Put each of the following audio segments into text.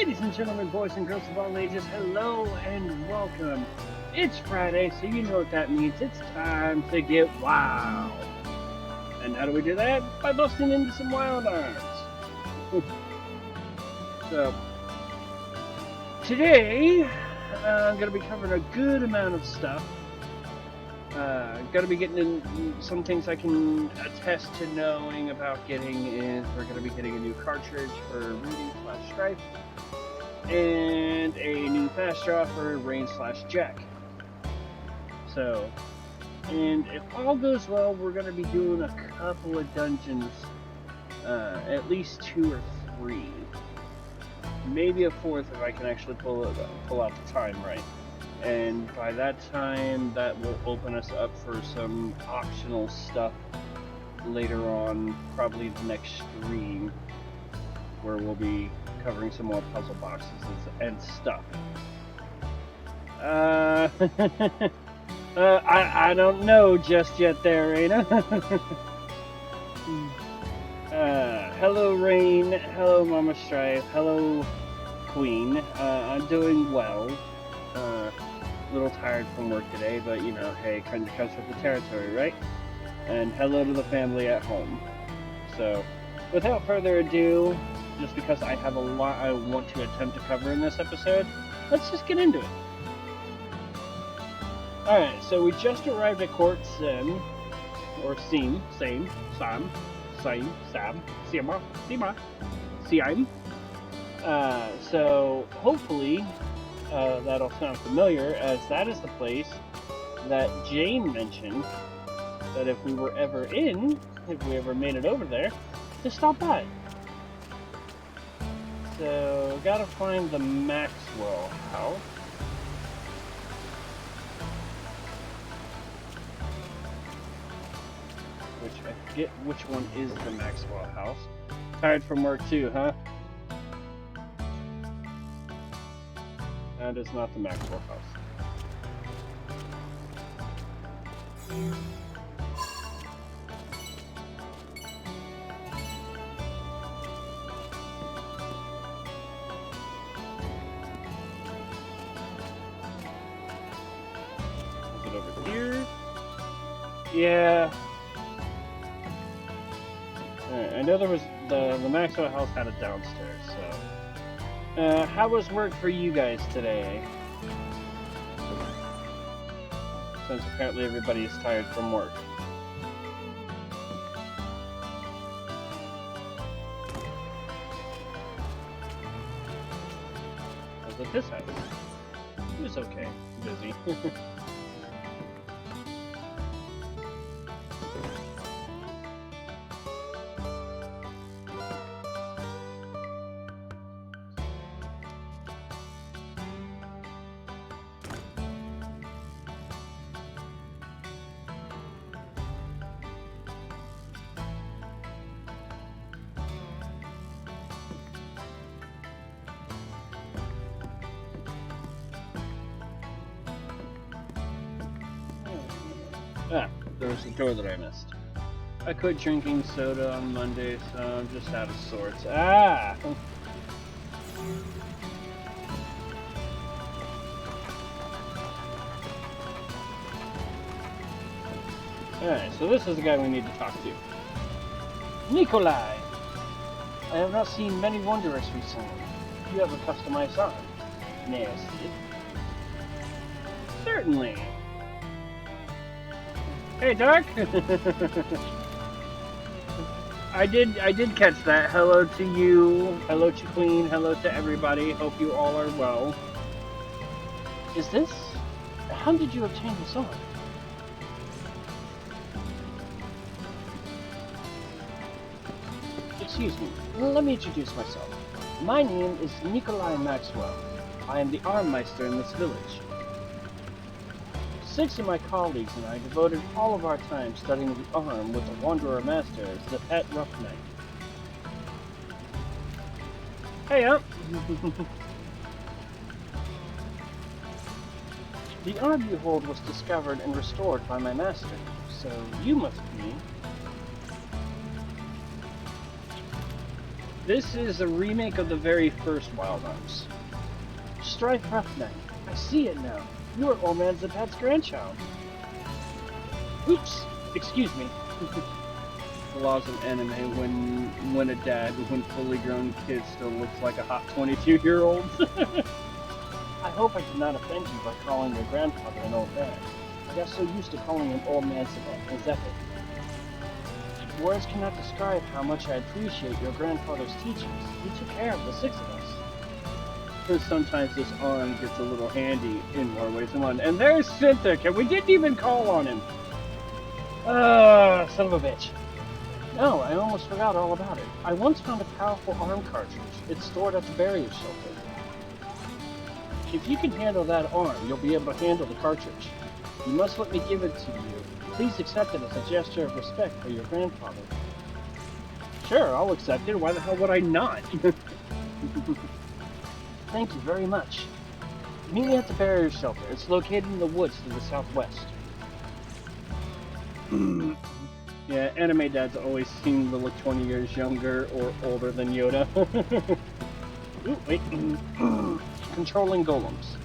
Ladies and gentlemen, boys and girls of all ages, hello and welcome. It's Friday, so you know what that means. It's time to get wild. And how do we do that? By busting into some wild arms. So, today, I'm going to be covering a good amount of stuff. Going to be getting in some things I can attest to knowing about getting is we're going to be getting a new cartridge for Rudy/Strife and a new fast draw for Rain/Jack. So, and if all goes well, we're going to be doing a couple of dungeons, at least 2 or 3, maybe a 4th if I can actually pull out the time right. And by that time, that will open us up for some optional stuff later on, probably the next stream, where we'll be covering some more puzzle boxes and stuff. I don't know just yet there, Raina. Hello, Rain. Hello, Mama Strife. Hello, Queen. I'm doing well. A little tired from work today, but you know, hey, kind of comes with the territory, right? And hello to the family at home. So, without further ado, just because I have a lot I want to attempt to cover in this episode, let's just get into it. Alright, so we just arrived at Court Sim, or Sim, Same, Sam, Same, Sam, Sima, Sima, Siam. So, hopefully, that'll sound familiar, as that is the place that Jane mentioned that if we were ever made it over there, to stop by. So, gotta find the Maxwell house. Which I forget which one is the Maxwell house. Tired from work too, huh? That is not the Maxwell house. Is it over here? Yeah. Alright, I know there was the Maxwell house had it downstairs, so. How was work for you guys today? Since apparently everybody is tired from work. I was at this house. It was okay. Busy. There was a door that I missed. I quit drinking soda on Monday, so I'm just out of sorts. Ah! Alright, so this is the guy we need to talk to. Nikolai! I have not seen many Wanderers recently. You have a customized arm. May I see it? Certainly. Hey, Dark! I did catch that. Hello to you. Hello to Queen. Hello to everybody. Hope you all are well. Is this? How did you obtain this arm? Excuse me. Let me introduce myself. My name is Nikolai Maxwell. I am the Armmeister in this village. 6 of my colleagues and I devoted all of our time studying the arm with the Wanderer Master as the pet rough knight. Hey up! The arm you hold was discovered and restored by my master, so you must be This is a remake of the very first Wild Arms. Strife Roughneck. I see it now. You are Old Man Zapat's grandchild. Oops. Excuse me. The laws of anime when a dad, when fully grown kid still looks like a hot 22-year-old. I hope I did not offend you by calling your grandfather an old man. I got so used to calling him Old Man Zapat. Words cannot describe how much I appreciate your grandfather's teachings. He took care of the 6 of us. Because sometimes this arm gets a little handy in more ways than one. And there's Cynthia, and we didn't even call on him. Son of a bitch. No, I almost forgot all about it. I once found a powerful arm cartridge. It's stored at the barrier shelter. If you can handle that arm, you'll be able to handle the cartridge. You must let me give it to you. Please accept it as a gesture of respect for your grandfather. Sure, I'll accept it. Why the hell would I not? Thank you very much. Meet me at the barrier shelter. It's located in the woods to the southwest. Yeah, anime dads always seem to look 20 years younger or older than Yoda. Ooh, wait. Controlling golems.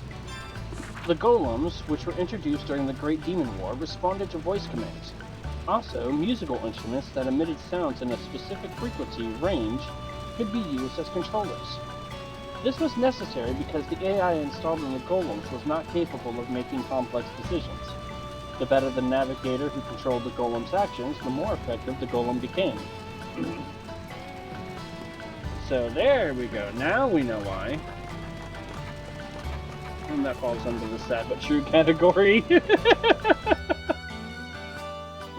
The golems, which were introduced during the Great Demon War, responded to voice commands. Also, musical instruments that emitted sounds in a specific frequency range could be used as controllers. This was necessary because the AI installed in the golems was not capable of making complex decisions. The better the navigator who controlled the golem's actions, the more effective the golem became. So there we go. Now we know why. And that falls under the sad but true category.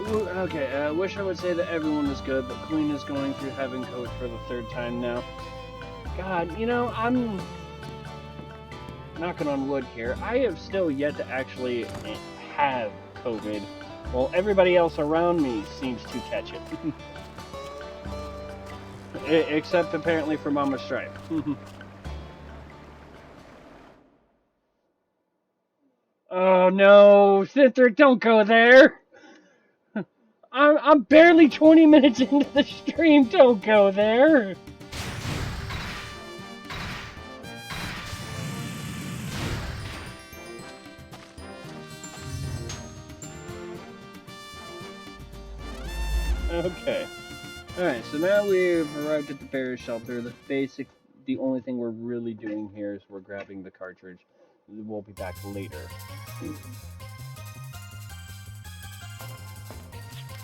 Ooh, okay, wish I would say that everyone was good, but Queen is going through having COVID for the 3rd time now. God, you know, I'm knocking on wood here. I have still yet to actually have COVID, while everybody else around me seems to catch it. Except apparently for Mama Strife. Oh no, Cithric, don't go there! I'm barely 20 minutes into the stream, don't go there! Okay. Alright, so now we've arrived at the barrier shelter. The only thing we're really doing here is we're grabbing the cartridge. We'll be back later.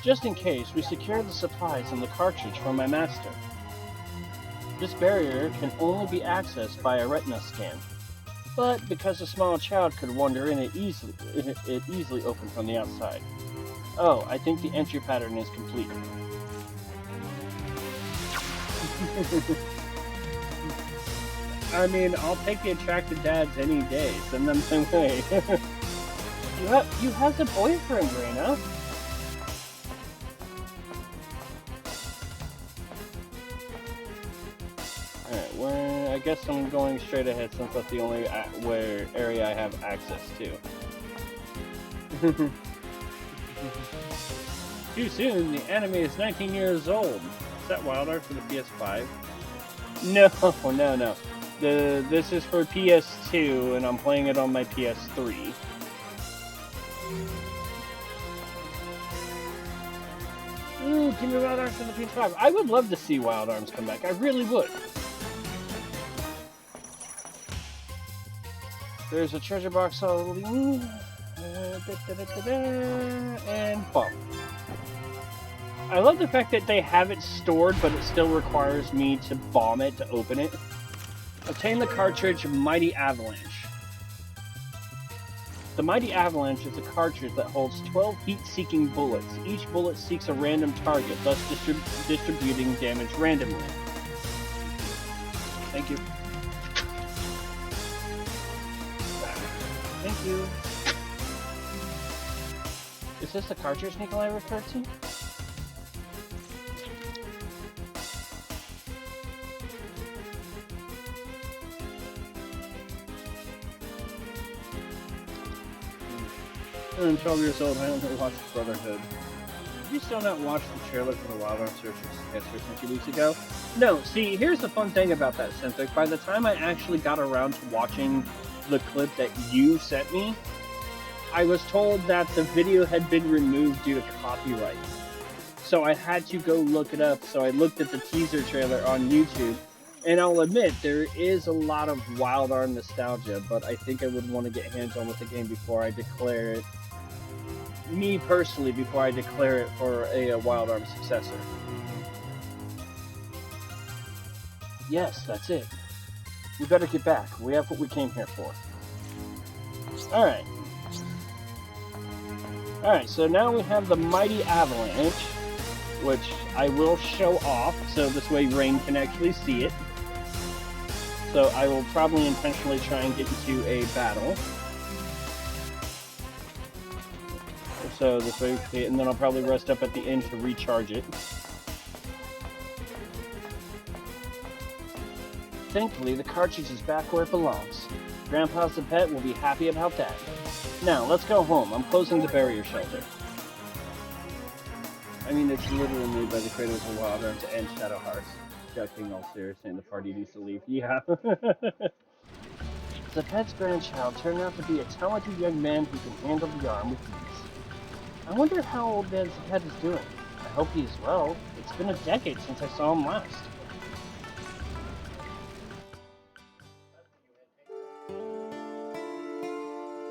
Just in case, we secured the supplies and the cartridge from my master. This barrier can only be accessed by a retina scan. But because a small child could wander in it easily opened from the outside. Oh, I think the entry pattern is complete. I mean, I'll take the attractive dads any day. Send them some way. You have a boyfriend, Reina. Alright, well, I guess I'm going straight ahead since that's the only area I have access to. Too soon, the anime is 19 years old. Is that Wild Art for the PS5? No. This is for PS2, and I'm playing it on my PS3. Give me Wild Arms for the PS5. I would love to see Wild Arms come back. I really would. There's a treasure box all and bump. I love the fact that they have it stored, but it still requires me to bomb it to open it. Obtain the cartridge Mighty Avalanche. The Mighty Avalanche is a cartridge that holds 12 heat-seeking bullets. Each bullet seeks a random target, thus distributing damage randomly. Thank you. Thank you. Is this the cartridge Nikolai referred to? I'm 12 years old. I don't watch Brotherhood. Did you still not watch the trailer for the Wild Arms Search a few weeks ago? No, see, here's the fun thing about that, Synthex. By the time I actually got around to watching the clip that you sent me, I was told that the video had been removed due to copyright. So I had to go look it up, so I looked at the teaser trailer on YouTube, and I'll admit, there is a lot of Wild Arm nostalgia, but I think I would want to get hands-on with the game before I declare it. Me personally, before I declare it for a Wild Arms successor. Yes, that's it. We better get back. We have what we came here for. Alright. Alright, so now we have the Mighty Avalanche, which I will show off, so this way Rain can actually see it. So I will probably intentionally try and get into a battle. So this way, and then I'll probably rest up at the end to recharge it. Thankfully, the cartridge is back where it belongs. Grandpa's the pet will be happy about that. Now, let's go home. I'm closing the barrier shelter. I mean, it's literally made by the creators of Wild Arms and Shadow Hearts. Joking all serious, and the party needs to leave. Yeah. The pet's grandchild turned out to be a talented young man who can handle the arm with ease. I wonder how old the pet is doing. I hope he is well. It's been a decade since I saw him last.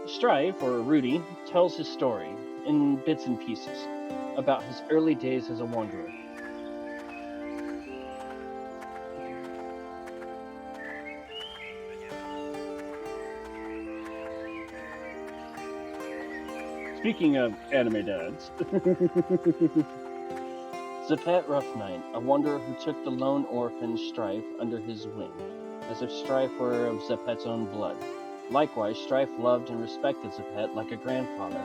Strife, or Rudy, tells his story, in bits and pieces, about his early days as a wanderer. Speaking of anime dads, Zeppet Roughnight, a wanderer who took the lone orphan Strife under his wing, as if Strife were of Zeppet's own blood. Likewise, Strife loved and respected Zeppet like a grandfather.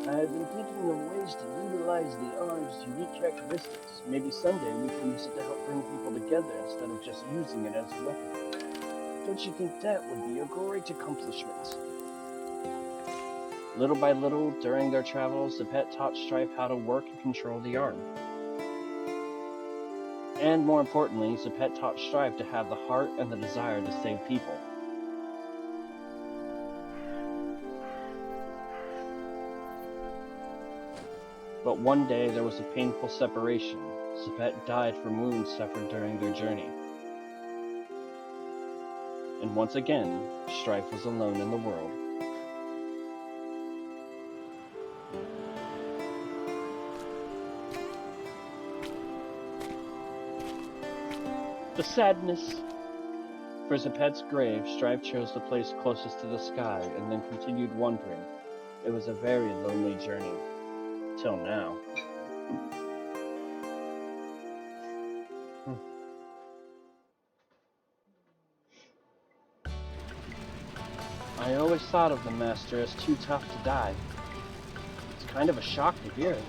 I have been thinking of ways to utilize the arm's unique characteristics. Maybe someday we can use it to help bring people together instead of just using it as a weapon. Don't you think that would be a great accomplishment? Little by little, during their travels, Zeppet taught Strife how to work and control the arm. And more importantly, Zeppet taught Strife to have the heart and the desire to save people. But one day there was a painful separation. Zeppet died from wounds suffered during their journey. And once again, Strife was alone in the world. The sadness. For Zeppet's grave, Strife chose the place closest to the sky and then continued wandering. It was a very lonely journey. Till now. I always thought of the Master as too tough to die. It's kind of a shock to hear it.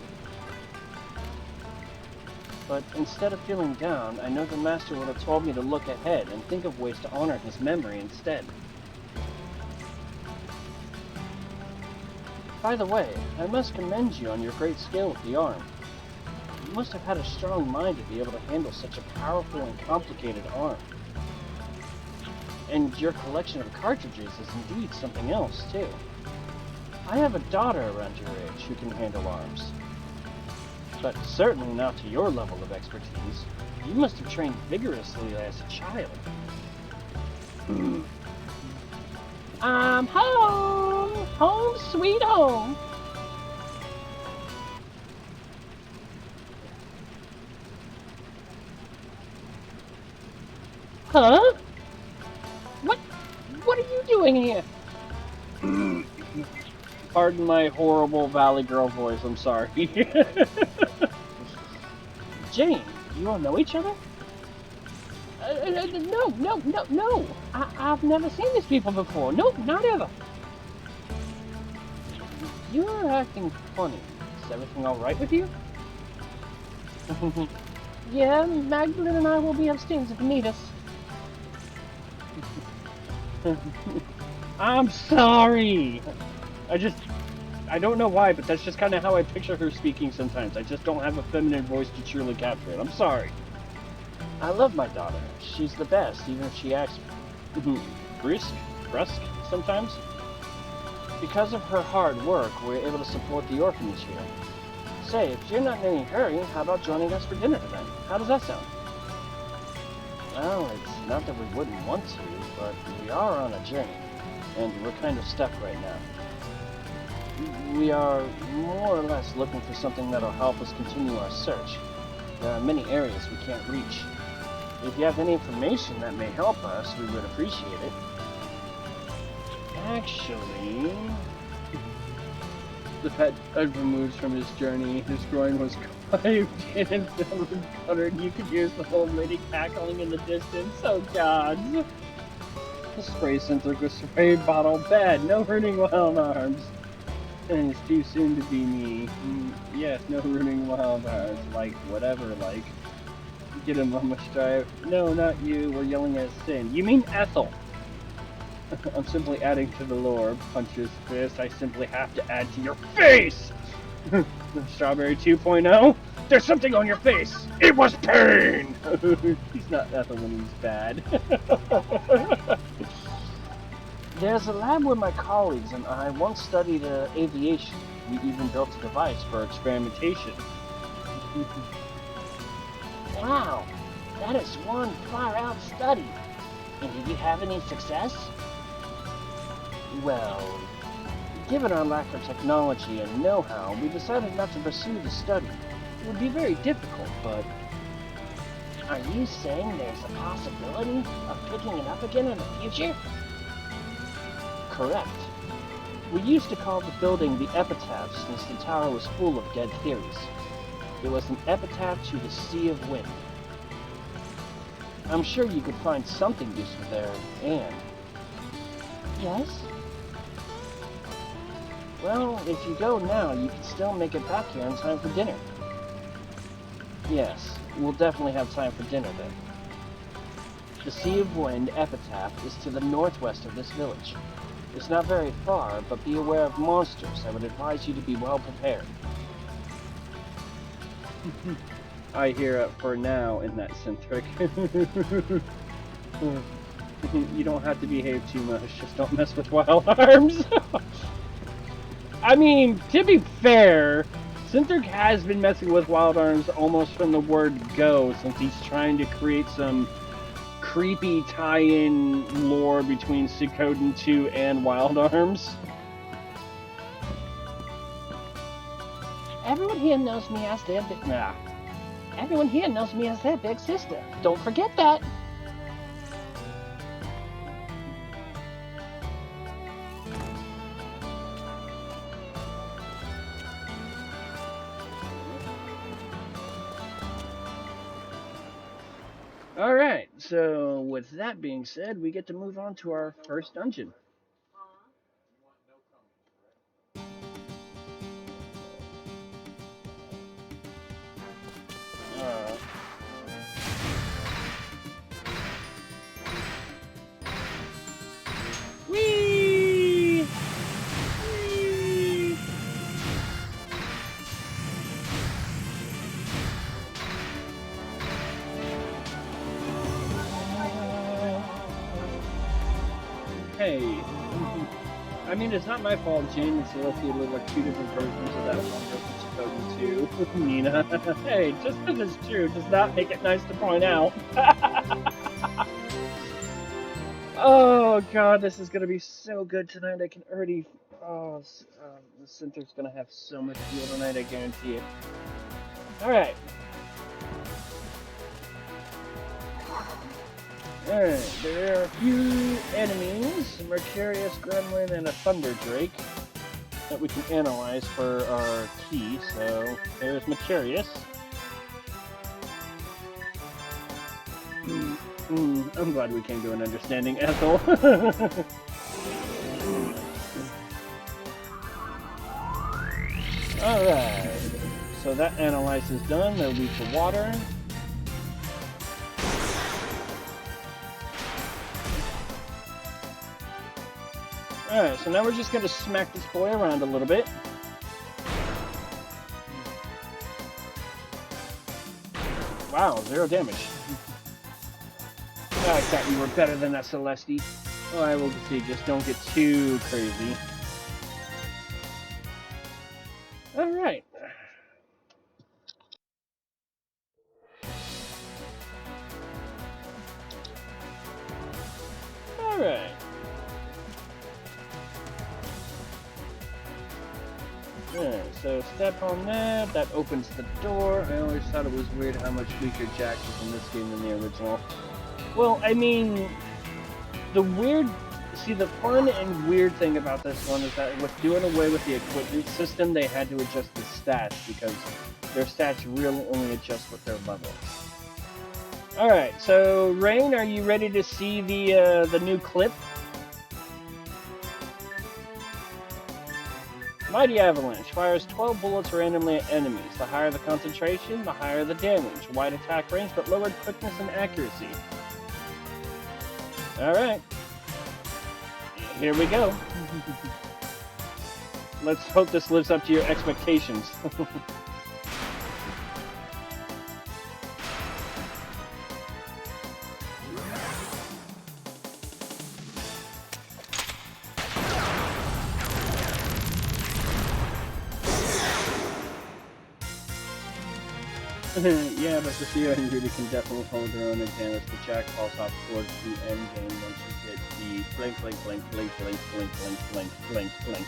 But instead of feeling down, I know the Master would have told me to look ahead and think of ways to honor his memory instead. By the way, I must commend you on your great skill with the arm. You must have had a strong mind to be able to handle such a powerful and complicated arm. And your collection of cartridges is indeed something else, too. I have a daughter around your age who can handle arms. But certainly not to your level of expertise. You must have trained vigorously as a child. I'm home! Home sweet home! Huh? What are you doing here? Pardon my horrible Valley Girl voice, I'm sorry. Jane, you all know each other? No. I've never seen these people before. Nope, not ever. You're acting funny. Is everything alright with you? Yeah, Magdalene and I will be upstairs if you need us. I'm sorry. I don't know why, but that's just kind of how I picture her speaking sometimes. I just don't have a feminine voice to truly capture it. I'm sorry. I love my daughter. She's the best, even if she acts brusque sometimes. Because of her hard work, we're able to support the orphanage here. Say, if you're not in any hurry, how about joining us for dinner tonight? How does that sound? Well, it's not that we wouldn't want to, but we are on a journey, and we're kind of stuck right now. We are more or less looking for something that'll help us continue our search. There are many areas we can't reach. If you have any information that may help us, we would appreciate it. Actually, the pet had removed from his journey. His groin was carved in and filled with butter, and you could hear the old lady cackling in the distance. Oh God! The spray center goes spray bottle bad. No hurting wild arms. And it's too soon to be me. Yes, no hurting wild arms. Like whatever. Like get him on my Strife. No, not you. We're yelling at Sin. You mean Ethel? I'm simply adding to the lore. Punch his fist. I simply have to add to your face! Strawberry 2.0? There's something on your face! It was pain! He's not Ethel when he's bad. There's a lab where my colleagues and I once studied aviation. We even built a device for experimentation. Wow, that is one far-out study. And did you have any success? Well, given our lack of technology and know-how, we decided not to pursue the study. It would be very difficult, but... Are you saying there's a possibility of picking it up again in the future? Correct. We used to call the building the Epitaph since the tower was full of dead theories. It was an epitaph to the Sea of Wind. I'm sure you could find something useful there, and... Yes? Well, if you go now, you can still make it back here in time for dinner. Yes, we'll definitely have time for dinner then. The Sea of Wind Epitaph is to the northwest of this village. It's not very far, but be aware of monsters. I would advise you to be well prepared. I hear it for now in that centric. You don't have to behave too much, just don't mess with wild arms. I mean, to be fair, Centric has been messing with wild arms almost from the word go, since he's trying to create some creepy tie-in lore between Suikoden 2 and Wild Arms. Everyone here knows me as their Everyone here knows me as their big sister. Don't forget that. Alright, so with that being said, we get to move on to our first dungeon. Whee! Whee! Hey, I mean, it's not my fault Jane and Celestia look like two different versions of that one girl from 2002. Nina. Hey, just because it's true does not make it nice to point out. Oh god, this is gonna be so good tonight. I can already... Oh, the Center's gonna have so much feel tonight, I guarantee it. Alright. Alright, there are a few enemies, a Mercurius Gremlin and a Thunder Drake, that we can analyze for our key. So, there's Mercurius. I'm glad we came to an understanding, Ethel. Alright, so that analyze is done. They're weak to water. Alright, so now we're just going to smack this boy around a little bit. Wow, 0 damage. I thought you were better than that, Celeste. Oh, I will see. Just don't get too crazy. Alright. Alright. Alright, so step on that. That opens the door. I always thought it was weird how much weaker Jack is in this game than the original. Well, I mean, the fun and weird thing about this one is that with doing away with the equipment system, they had to adjust the stats because their stats really only adjust with their level. Alright, so Rain, are you ready to see the new clip? Mighty Avalanche fires 12 bullets randomly at enemies. The higher the concentration, the higher the damage. Wide attack range, but lowered quickness and accuracy. Alright. Here we go. Let's hope this lives up to your expectations. Yeah, but the Theo and Rudy can definitely hold their own advantage. The Jack falls off towards the end game once you get the blink, blink, blink, blink, blink, blink, blink, blink, blink, blink.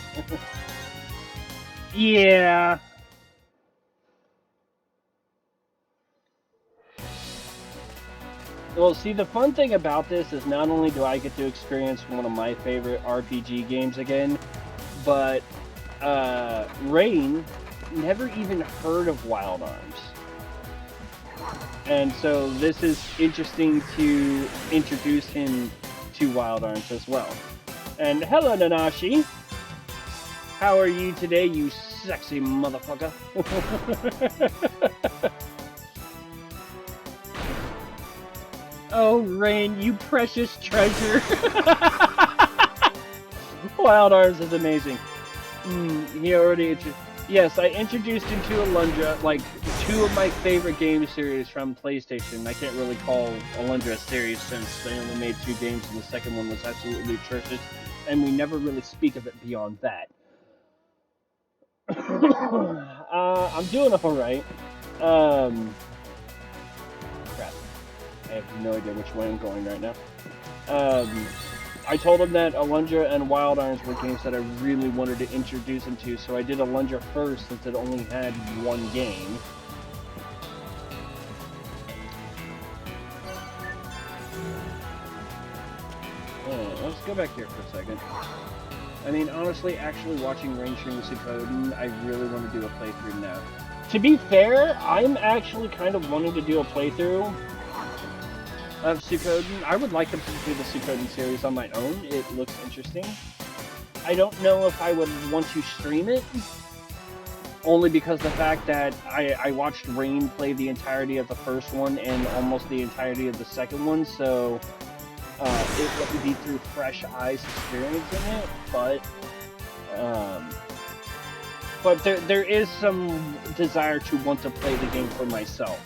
Yeah. Well, see, the fun thing about this is not only do I get to experience one of my favorite RPG games again, but Rain never even heard of Wild Arms. And so this is interesting to introduce him to Wild Arms as well. And hello, Nanashi. How are you today, you sexy motherfucker? Oh, Rain, you precious treasure. Wild Arms is amazing. He already... Yes, I introduced him to Alundra, like, 2 of my favorite game series from PlayStation. I can't really call Alundra a series since they only made 2 games and the second one was absolutely atrocious, and we never really speak of it beyond that. I'm doing alright. Crap. I have no idea which way I'm going right now. I told him that Alundra and Wild Arms were games that I really wanted to introduce him to, so I did Alundra first since it only had 1 game. Let's go back here for a second. I mean, honestly, actually watching Rain stream Suikoden, I really want to do a playthrough now. To be fair, I'm actually kind of wanting to do a playthrough of Suikoden. I would like to do the Suikoden series on my own. It looks interesting. I don't know if I would want to stream it, only because the fact that I watched Rain play the entirety of the first one and almost the entirety of the second one, so it wouldn't be through fresh eyes experiencing it, but there is some desire to want to play the game for myself.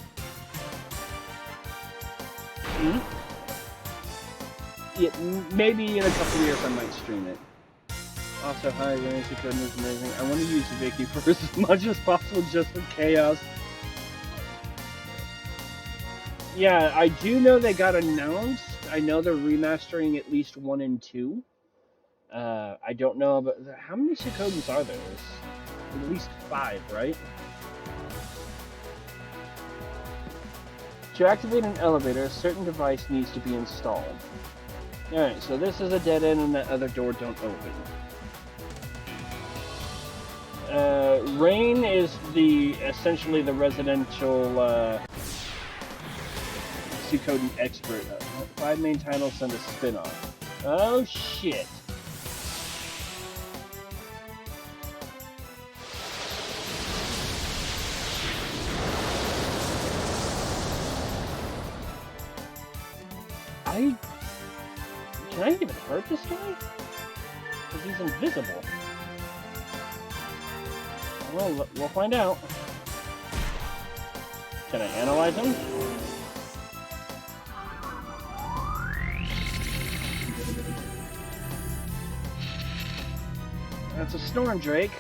Yeah, maybe in a couple years I might stream it. Also, hi, Rain Suikoden is amazing. I want to use Vicky for as much as possible just for chaos. Yeah, I do know they got announced. I know they're remastering at least 1 and 2. I don't know about... How many Suikodens are there? There's at least 5, right? To activate an elevator, a certain device needs to be installed. Alright, so this is a dead end and that other door don't open. Rain is essentially the residential Suikoden expert. 5 main titles and a spin-off. Oh shit. Can I even hurt this guy? Because he's invisible. Well, we'll find out. Can I analyze them? That's a Storm Drake.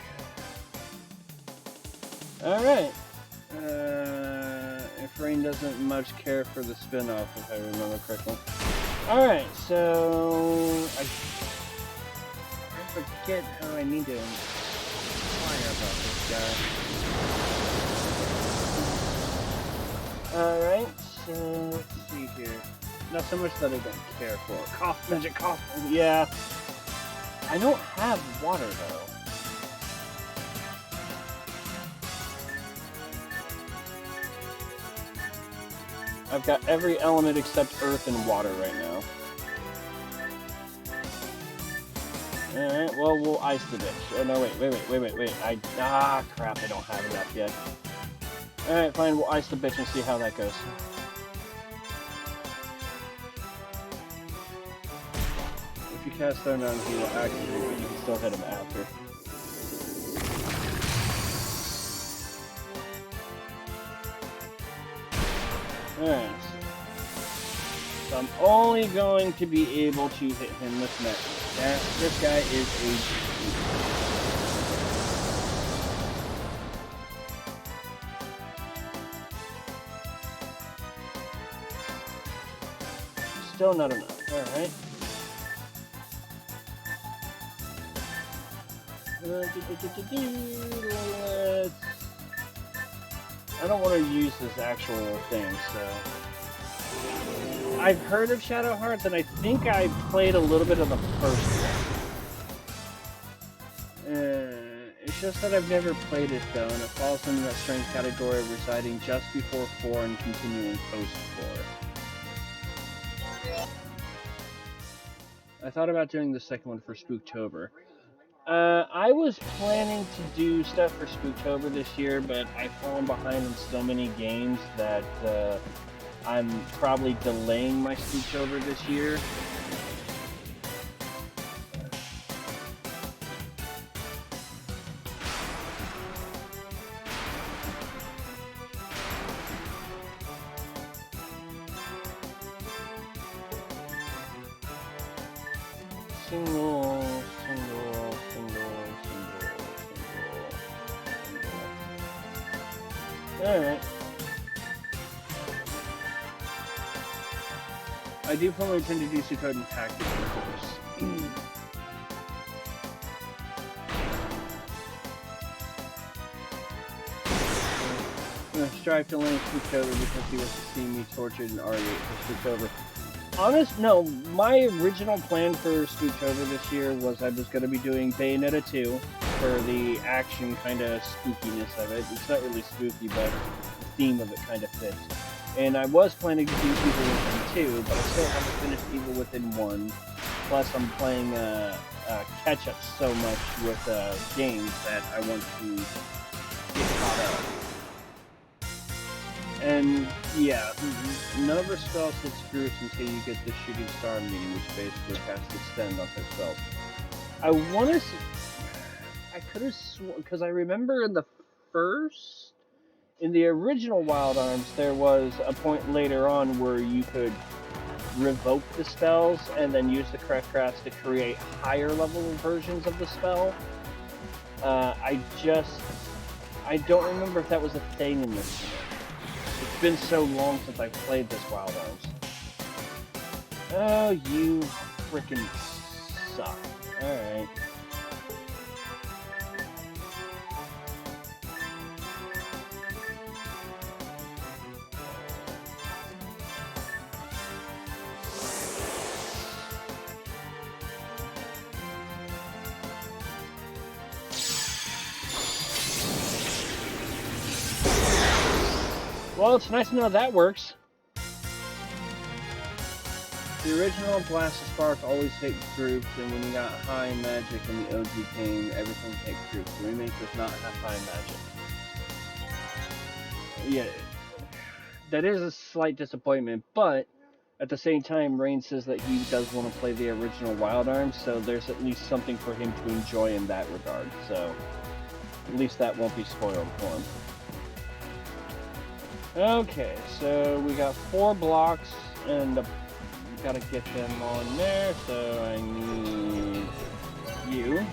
Alright. If Rain doesn't much care for the spin-off, if I remember correctly. Alright, so... I forget how I need to inquire about this guy. Alright, so let's see here. Not so much that I don't care for. Magic cough. Yeah. I don't have water though. I've got every element except earth and water right now. Alright, well, we'll ice the bitch. Oh, no, wait. Crap, I don't have enough yet. Alright, fine, we'll ice the bitch and see how that goes. If you cast Stone on him, he will activate, but you can still hit him after. Alright. So I'm only going to be able to hit him with magic. This guy is a... Still not enough. Alright. I don't want to use this actual thing, so... I've heard of Shadow Hearts, and I think I played a little bit of the first one. It's just that I've never played it, though, and it falls into that strange category of residing just before 4 and continuing post-4. I thought about doing the second one for Spooktober. I was planning to do stuff for Spooktober this year, but I've fallen behind in so many games that I'm probably delaying my Spooktober this year. Single. Alright. I do probably intend to do Sukkot and Tactics, of course. Strife to land Spooktober because he wants to see me tortured and argued for Spooktober. No, my original plan for Spooktober this year was I was going to be doing Bayonetta 2 for the action kind of spookiness of it. It's not really spooky, but the theme of it kind of fits. And I was planning to do Evil Within 2, but I still haven't finished Evil Within 1. Plus, I'm playing catch-up so much with games that I want to get caught up. And, yeah, none of her spells hit screws until you get the Shooting Star meeting, which basically casts Extend on herself. I want to... I could have sworn... Because I remember in the original Wild Arms, there was a point later on where you could revoke the spells and then use the correct crafts to create higher level versions of the spell. I don't remember if that was a thing in this game. It's been so long since I've played this Wild Arms. Oh, you frickin' suck. Alright. Well, it's nice to know that works. The original Blast of Spark always hit groups, and when you got high magic and the OG came, everything hit groups. The remake does not have high magic. Yeah, that is a slight disappointment, but at the same time, Rain says that he does want to play the original Wild Arms, so there's at least something for him to enjoy in that regard. So, at least that won't be spoiled for him. Okay, so we got 4 blocks, and gotta get them on there, so I need you.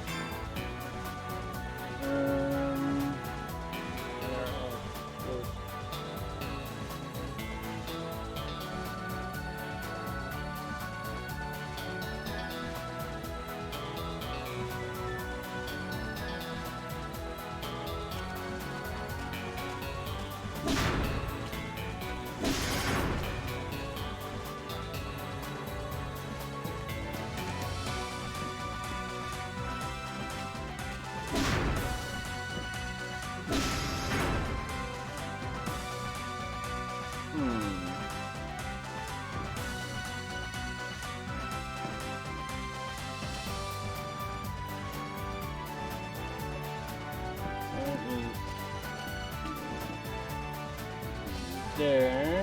There.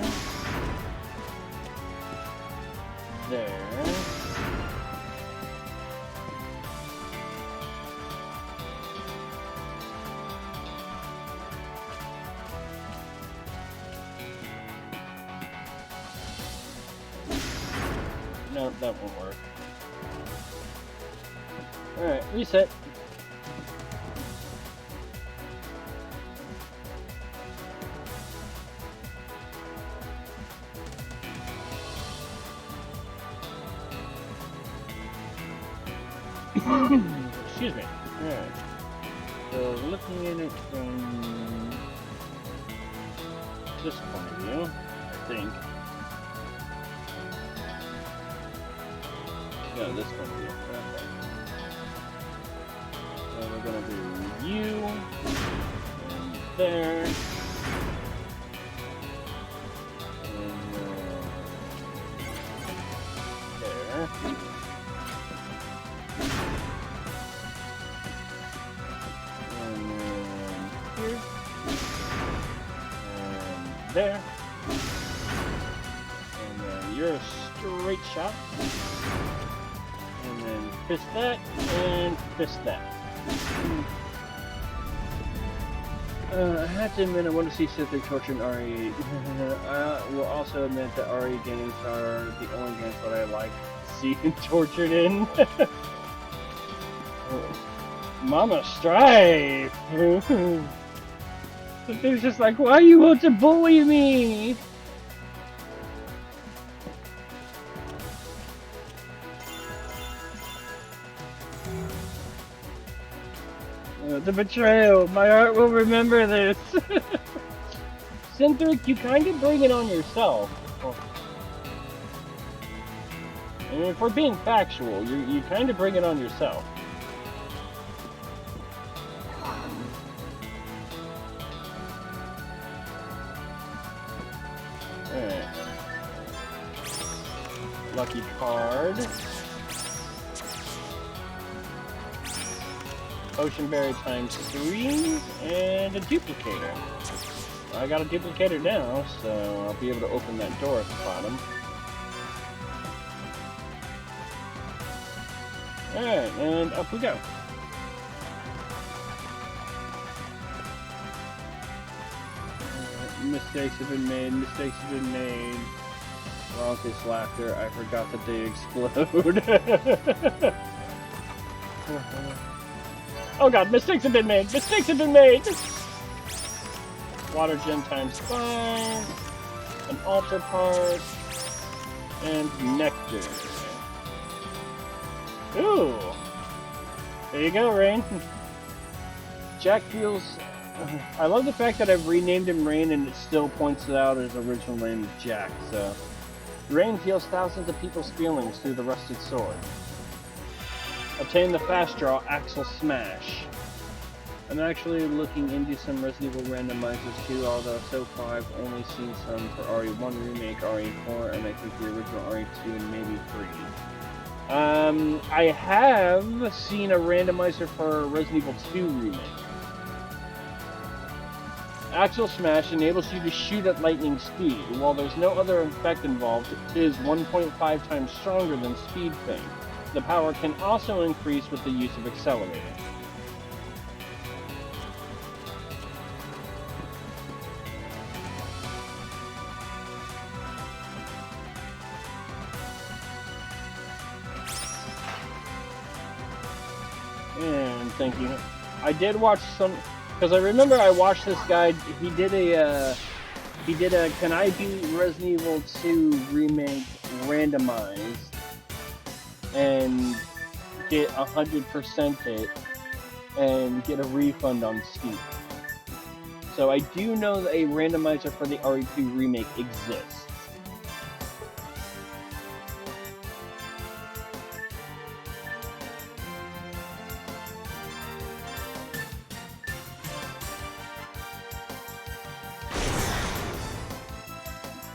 There. No, that won't work. Alright, reset. Excuse me. Alright. So looking at it from this point of view, I think. No, this point of view. Okay. So we're gonna do you and there. And there. There. And then you're a straight shot. And then fist that, and fist that. I have to admit I want to see Sith torture in RE8. I will also admit that RE games are the only games that I like seeing tortured in. Mama Strife! The dude's just like, why you want to bully me? The betrayal. My heart will remember this. Synthric, you kind of bring it on yourself. I mean, if we're being factual, you kind of bring it on yourself. Alright. Lucky card. Potion Berry times 3, and a duplicator. I got a duplicator now, so I'll be able to open that door at the bottom. Alright, and up we go. Mistakes have been made, mistakes have been made. Raucous laughter, I forgot that they explode. Oh god, mistakes have been made! Mistakes have been made! Water gem times 5, an altar card, and nectar. Ooh! There you go, Rain. Jack feels... I love the fact that I've renamed him Rain and it still points it out as original name is Jack, so... Rain feels thousands of people's feelings through the rusted sword. Obtain the fast draw Axle Smash. I'm actually looking into some Resident Evil randomizers too, although so far I've only seen some for RE1 Remake, RE4, and I think the original RE2 and maybe 3. I have seen a randomizer for Resident Evil 2 Remake. Axle Smash enables you to shoot at lightning speed. While there's no other effect involved, it is 1.5 times stronger than Speed Thing. The power can also increase with the use of Accelerator. And thank you. I did watch some, because I remember I watched this guy. He did a Can I Beat Resident Evil 2 remake randomized and get 100% it and get a refund on Steam. So I do know that a randomizer for the RE2 remake exists.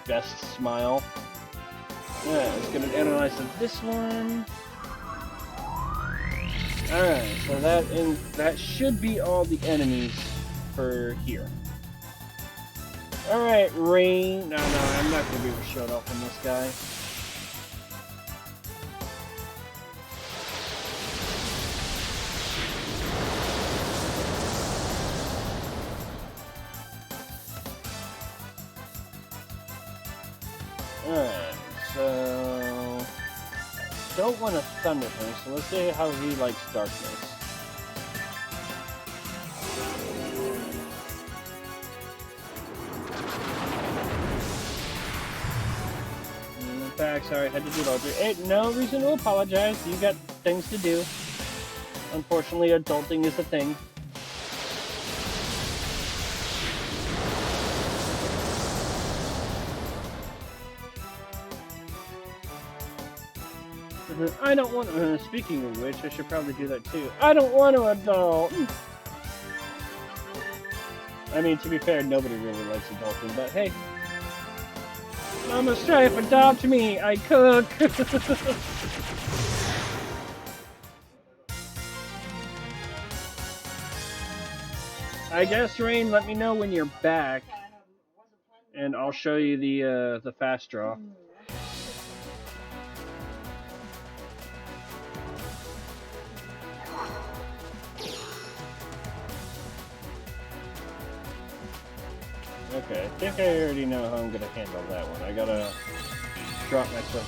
Best smile. Yeah, let's get an analyze of this one. Alright, so that should be all the enemies for here. Alright, Rain. No, I'm not gonna be able to show it off on this guy. Alright, so don't want to thunder him, so let's see how he likes darkness. In fact, sorry, I had to do it all. Hey, no reason to apologize. You got things to do. Unfortunately, adulting is a thing. I don't want to, speaking of which, I should probably do that too. I don't want to adult! I mean, to be fair, nobody really likes adulting, but hey. Mama Strife, adopt me! I cook! I guess, Rain, let me know when you're back. And I'll show you the fast draw. Okay, I think I already know how I'm gonna handle that one. I gotta drop myself.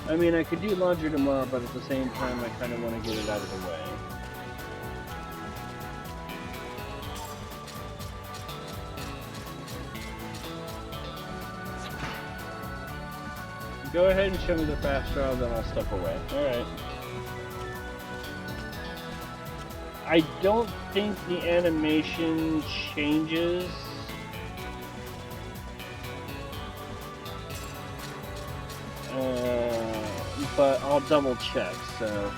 I mean, I could do laundry tomorrow, but at the same time, I kind of want to get it out of the way. Go ahead and show me the fast draw, then I'll step away. Alright. I don't think the animation changes. But I'll double check, so.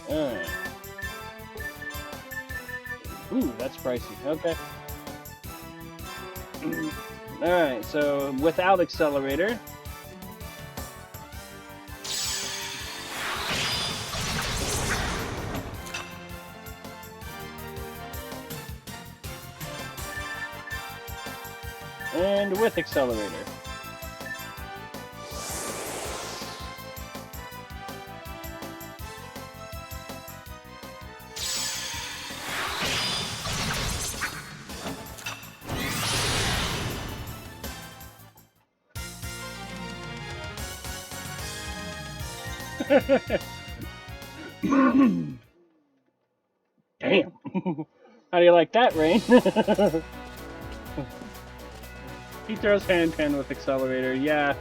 Alright. Ooh, that's pricey. Okay. Alright, so without accelerator. And with accelerator. Damn. How do you like that, Rain? He throws hand pan with accelerator, yeah.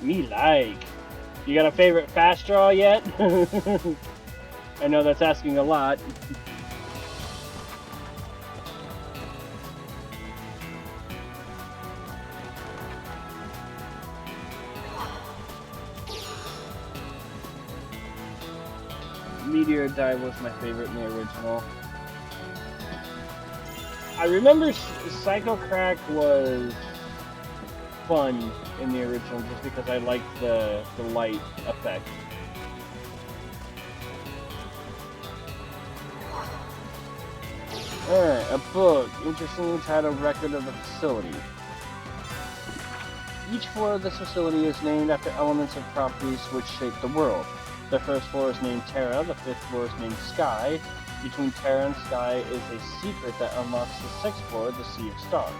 Me like. You got a favorite fast draw yet? I know that's asking a lot. Meteor Dive was my favorite in the original. I remember Psycho Crack was fun in the original just because I liked the light effect. Alright, a book. Interestingly titled Record of the Facility. Each floor of this facility is named after elements and properties which shape the world. The first floor is named Terra, the fifth floor is named Sky. Between Terra and Sky is a secret that unlocks the sixth floor, the Sea of Stars.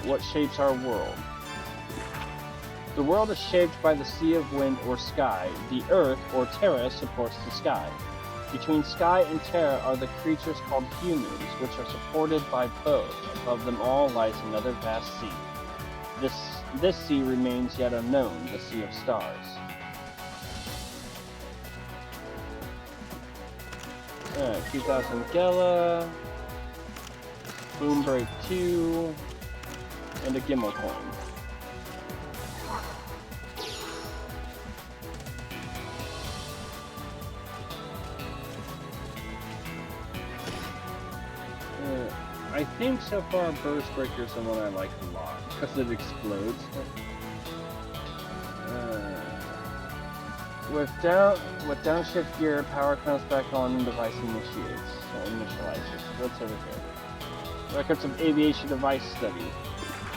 What shapes our world? The world is shaped by the Sea of Wind or Sky. The Earth, or Terra, supports the sky. Between Sky and Terra are the creatures called humans, which are supported by both. Above them all lies another vast sea. This sea remains yet unknown, the Sea of Stars. 2000 Gela, Boom Break 2, and a Gimmel coin. I think so far Burst Breaker is the one I like a lot, because it explodes. With downshift gear, power comes back on and device initializes. What's over here? Records of aviation device study.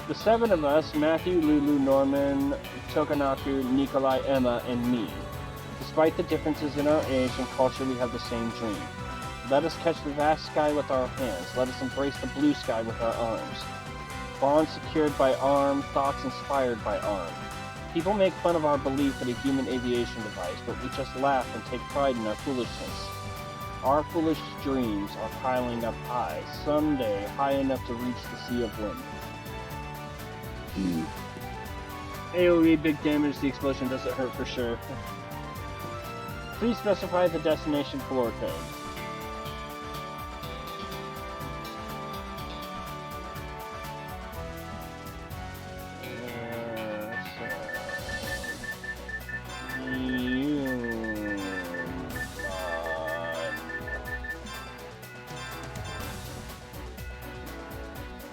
The seven of us, Matthew, Lulu, Norman, Tokanaku, Nikolai, Emma, and me. Despite the differences in our age and culture, we have the same dream. Let us catch the vast sky with our hands. Let us embrace the blue sky with our arms. Bonds secured by arm, thoughts inspired by arm. People make fun of our belief in a human aviation device, but we just laugh and take pride in our foolishness. Our foolish dreams are piling up high, someday high enough to reach the Sea of Wind. AoE, big damage, the explosion doesn't hurt for sure. Please specify the destination floor code.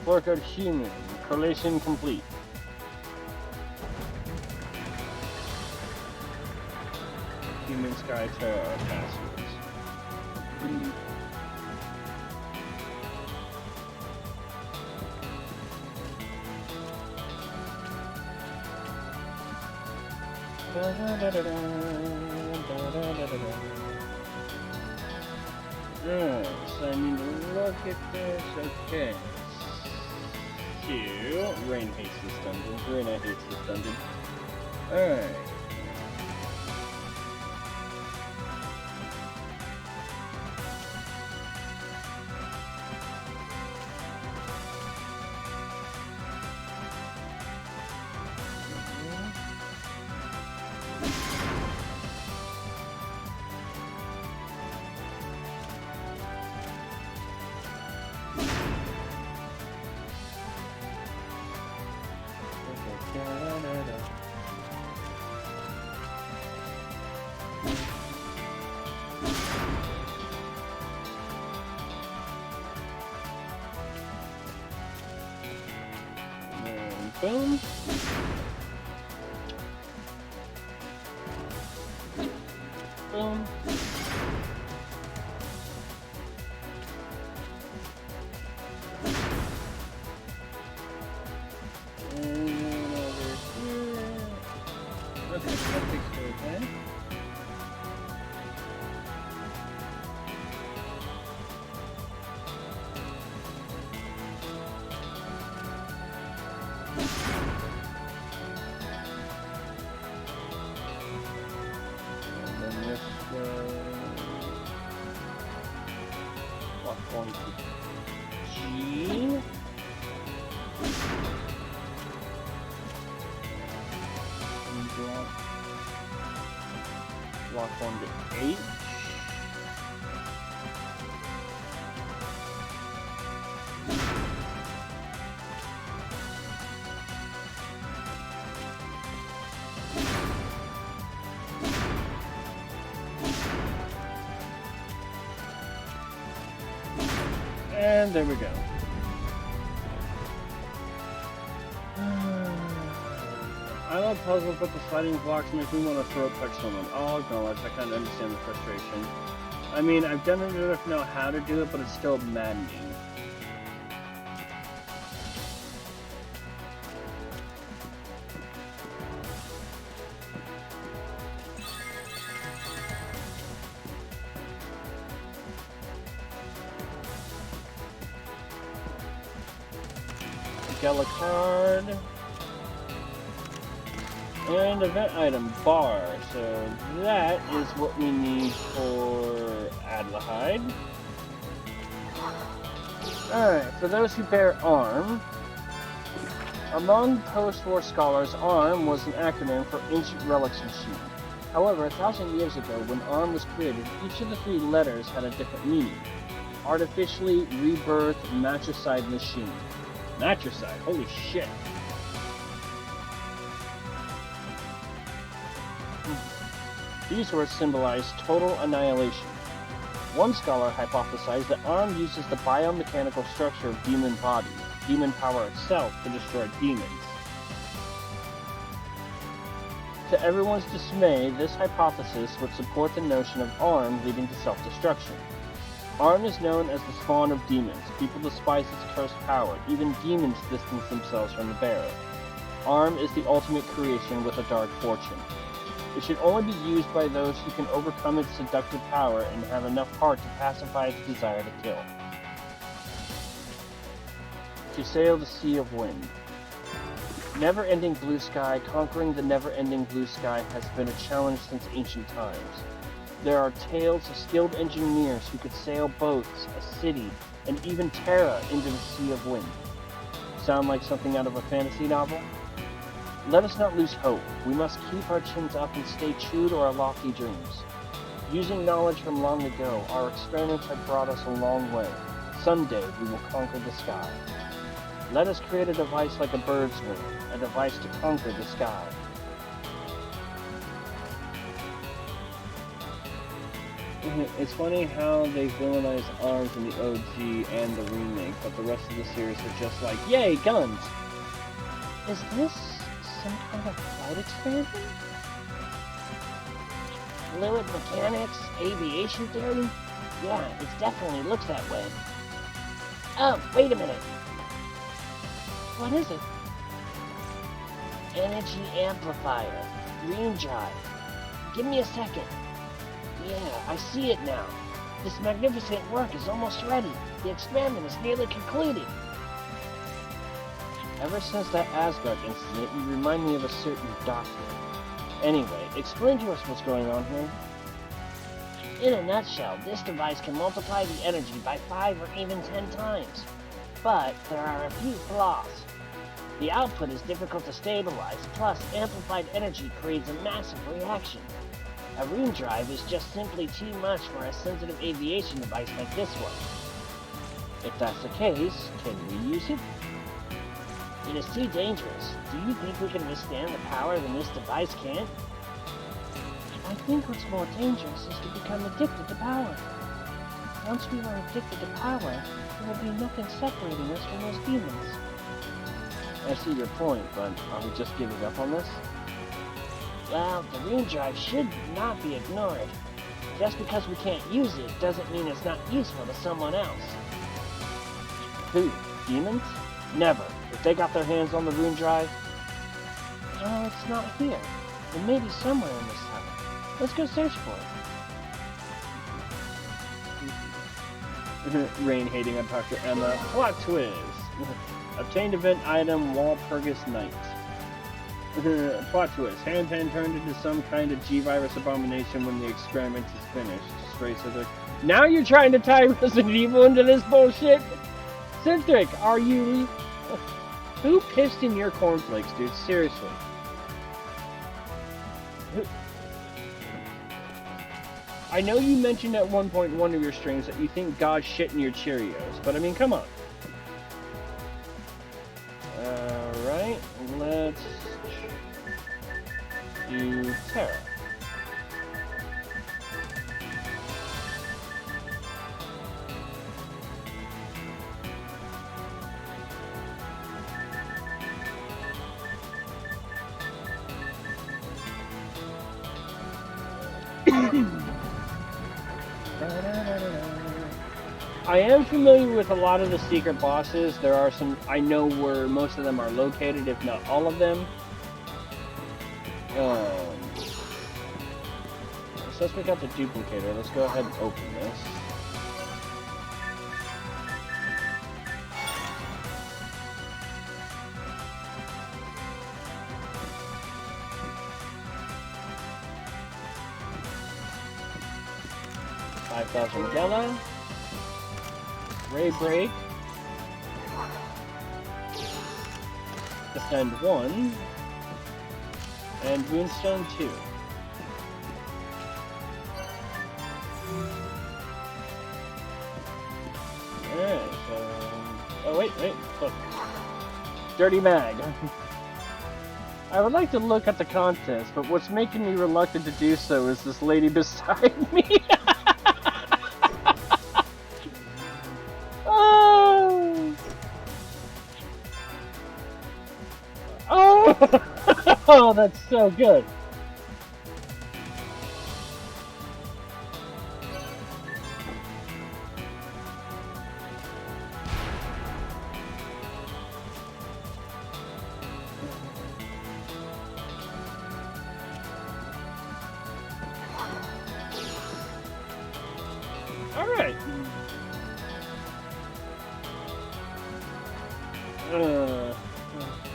Floor code human. Collation complete. Human Sky Terra passwords. So I need to look at this. Okay. Rain hates this dungeon. Raina hates this dungeon. Alright. Boom. Boom. And then over here. Okay, that takes care of that. Lock on to 8. And there we go. I love puzzles, but the sliding blocks make me want to throat punch someone. I'll acknowledge, I kind of understand the frustration. I mean, I've done it enough to know how to do it, but it's still maddening. Gala card. And event item, bar. So that is what we need for Adlehyde. Alright, for those who bear arm, among post-war scholars, ARM was an acronym for Ancient Relics Machine. However, 1,000 years ago, when ARM was created, each of the 3 letters had a different meaning. Artificially rebirthed matricide machine. Matricide, holy shit. These words symbolize total annihilation. One scholar hypothesized that ARM uses the biomechanical structure of demon body, demon power itself, to destroy demons. To everyone's dismay, this hypothesis would support the notion of ARM leading to self-destruction. ARM is known as the spawn of demons. People despise its cursed power. Even demons distance themselves from the bearer. ARM is the ultimate creation with a dark fortune. It should only be used by those who can overcome its seductive power and have enough heart to pacify its desire to kill. To sail the sea of wind. Never-ending blue sky, conquering the never-ending blue sky has been a challenge since ancient times. There are tales of skilled engineers who could sail boats, a city, and even Terra into the sea of wind. Sound like something out of a fantasy novel? Let us not lose hope. We must keep our chins up and stay true to our lofty dreams. Using knowledge from long ago, our experiments have brought us a long way. Someday we will conquer the sky. Let us create a device like a bird's wing, a device to conquer the sky. It's funny how they villainize ARMS in the OG and the remake, but the rest of the series are just like, yay, guns! Is this some kind of flight experiment? Fluid mechanics, aviation theory? Yeah, it definitely looks that way. Oh, wait a minute. What is it? Energy amplifier. Green drive. Give me a second. Yeah, I see it now. This magnificent work is almost ready. The experiment is nearly concluded. Ever since that Asgard incident, you remind me of a certain doctor. Anyway, explain to us what's going on here. In a nutshell, this device can multiply the energy by 5 or even 10 times. But there are a few flaws. The output is difficult to stabilize, plus amplified energy creates a massive reaction. A rune drive is just simply too much for a sensitive aviation device like this one. If that's the case, can we use it? It is too dangerous. Do you think we can withstand the power that this device can't? I think what's more dangerous is to become addicted to power. Once we are addicted to power, there will be nothing separating us from those demons. I see your point, but are we just giving up on this? Well, the rune drive should not be ignored. Just because we can't use it doesn't mean it's not useful to someone else. Who? Demons? Never. If they got their hands on the rune drive... Oh, it's not here. It may be somewhere in this tower. Let's go search for it. Rain hating on Dr. Emma. Plot twist. Obtained event item Walpurgis Knight. Plot twist. Hantan turned into some kind of G-virus abomination when the experiment is finished. Stray says, now you're trying to tie Resident Evil into this bullshit? Cintric, are you... Who pissed in your cornflakes, dude? Seriously. I know you mentioned at one point in one of your streams that you think God shit in your Cheerios, but I mean, come on. Alright, let's do Terra. I am familiar with a lot of the secret bosses. There are some, I know where most of them are located, if not all of them. Since we got the duplicator, let's go ahead and open this. 5,000 yellow. Ray break. Defend 1. And Moonstone 2. Alright, so... Oh, wait, look. Dirty Mag. I would like to look at the contest, but what's making me reluctant to do so is this lady beside me. Oh! Oh! Oh, that's so good. Alright. I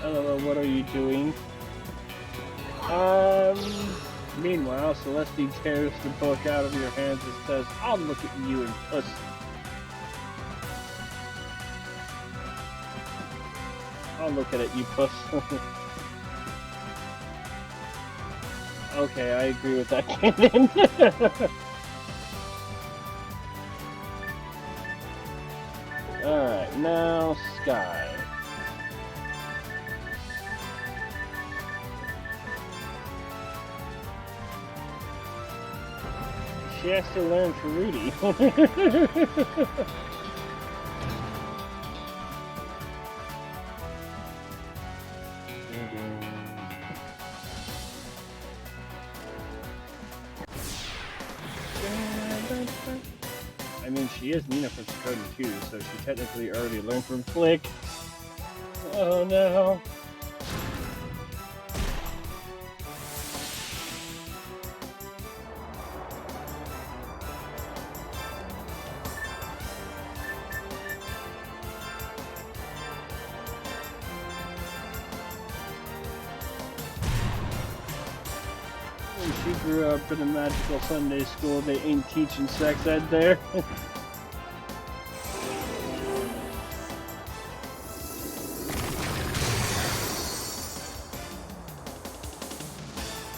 don't know, what are you doing? Meanwhile, Celeste tears the book out of your hands and says, I'll look at you and puss. I'll look at it, you puss. Okay, I agree with that canon. Alright, now Sky. She has to learn for Rudy. I mean, she is Nina from Code 2, so she technically already learned from Flick. Oh no. She grew up in a magical Sunday school. They ain't teaching sex ed there.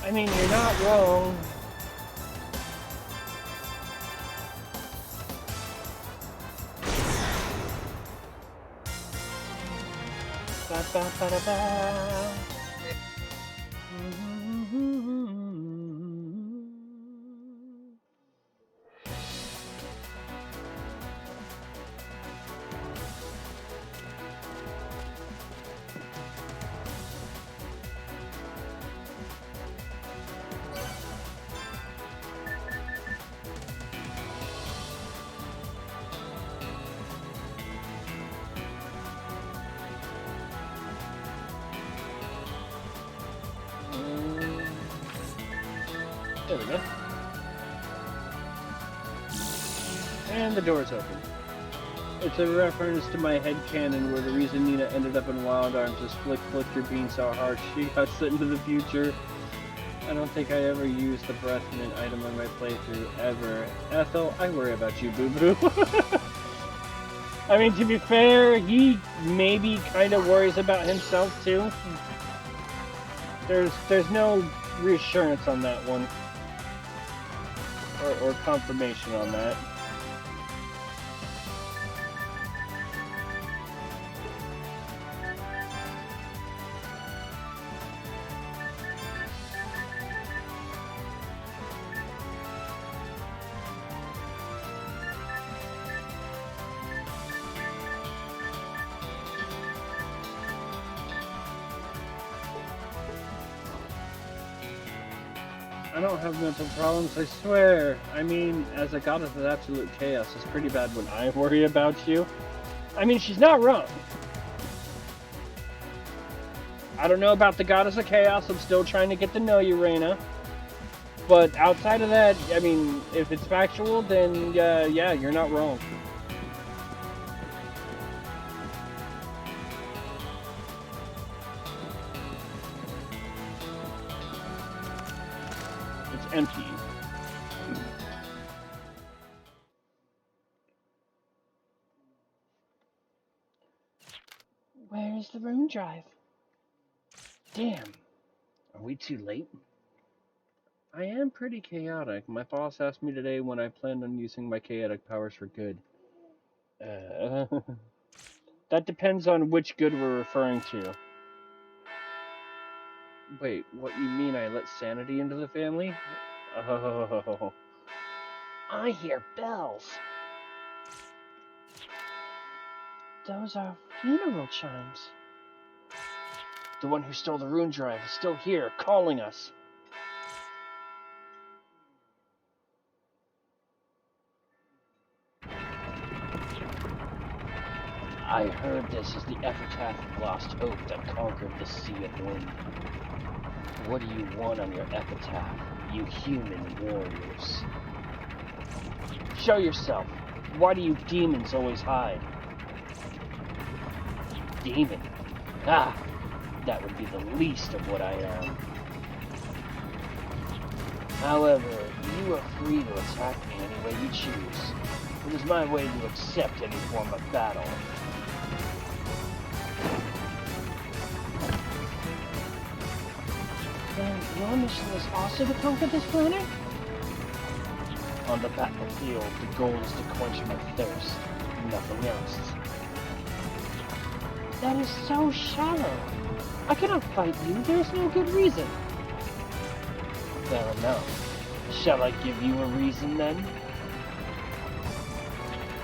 I mean, you're not wrong. Ba ba ba da ba. There we go. And the door's open. It's a reference to my headcanon where the reason Nina ended up in Wild Arms is Flick flicked her bean so hard she got sent into the future. I don't think I ever used the breath mint item on my playthrough, ever. Ethel, I worry about you, boo-boo. I mean, to be fair, he maybe kind of worries about himself, too. There's no reassurance on that one. Or confirmation on that. I don't have mental problems, I swear. I mean, as a goddess of absolute chaos, it's pretty bad when I worry about you. I mean, she's not wrong. I don't know about the goddess of chaos. I'm still trying to get to know you, Reina. But outside of that, I mean, if it's factual, then yeah, you're not wrong. It's empty. goes the rune drive. Damn. Are we too late? I am pretty chaotic. My boss asked me today when I planned on using my chaotic powers for good. That depends on which good we're referring to. Wait, what you mean I let sanity into the family? Oh. I hear bells. Those are funeral chimes. The one who stole the rune drive is still here, calling us. I heard this is the epitaph of lost hope that conquered the sea of wind. What do you want on your epitaph, you human warriors? Show yourself. Why do you demons always hide? Demon? Ah, that would be the least of what I am. However, you are free to attack me any way you choose. It is my way to accept any form of battle. And your mission is also to conquer this planet? On the battlefield, the goal is to quench my thirst, nothing else. That is so shallow. I cannot fight you, there is no good reason. Fair enough. Shall I give you a reason then?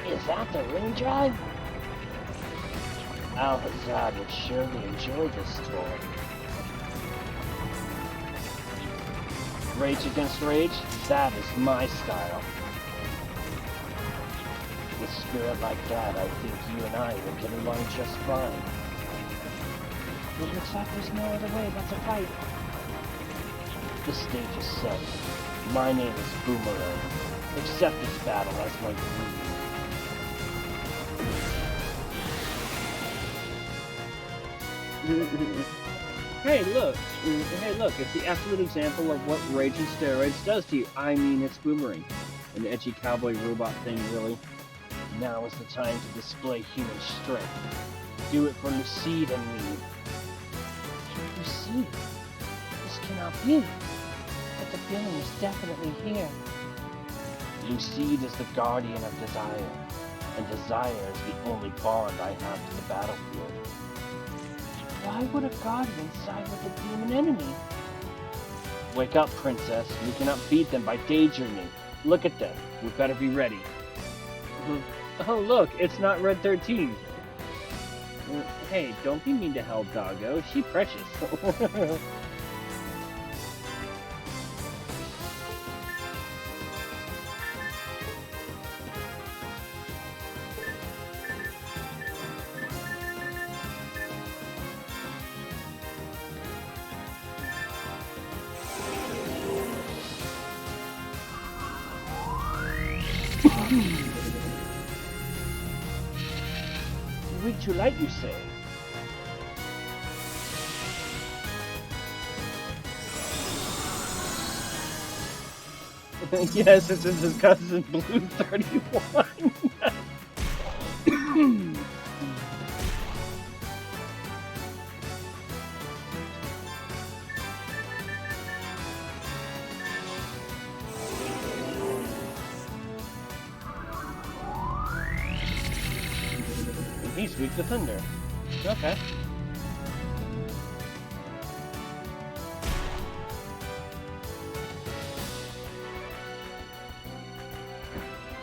Is that the ring drive? Al-Hazad would surely enjoy this toy. Rage against rage? That is my style. With spirit like that, I think you and I will get along just fine. It looks like there's no other way but to fight. The stage is set. My name is Boomerang. Accept this battle as my crew. Hey, look. It's the absolute example of what Rage and Steroids does to you. I mean, it's Boomerang. An edgy cowboy robot thing, really. Now is the time to display human strength. Do it for Lucide and me. Lucide? This cannot be. But the feeling is definitely here. Lucide is the guardian of desire. And desire is the only bond I have to the battlefield. Why would a guardian side with a demon enemy? Wake up, princess. We cannot beat them by daydreaming. Look at them. We better be ready. Oh, look. It's not Red 13. Hey, don't be mean to Hell Doggo. She's precious. Weak to light, you say? Yes, it's his cousin Blue 31. He's weak to thunder. Okay.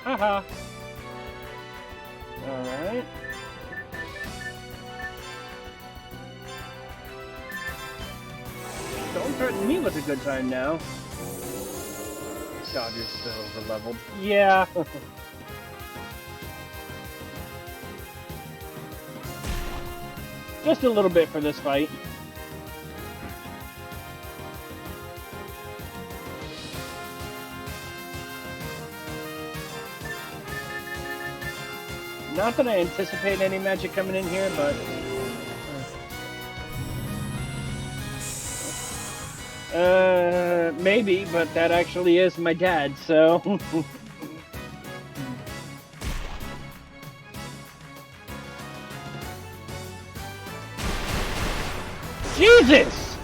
Haha. Alright. Don't threaten me with a good time now. God, you're still over-leveled. Yeah. Just a little bit for this fight. Not that I anticipate any magic coming in here, but... maybe, but that actually is my dad, so... Jesus!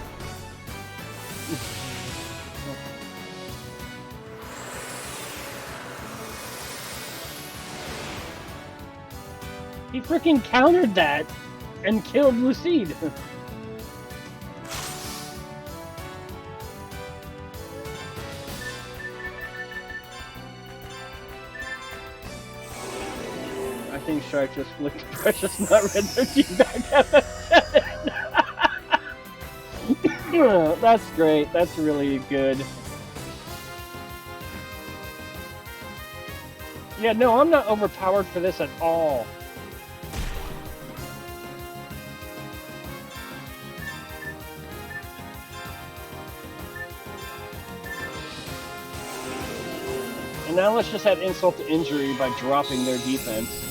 He freaking countered that and killed Lucide. I think Strife just flicked Precious Not Red 13 back at us. That's great. That's really good. Yeah, no, I'm not overpowered for this at all. And now let's just add insult to injury by dropping their defense.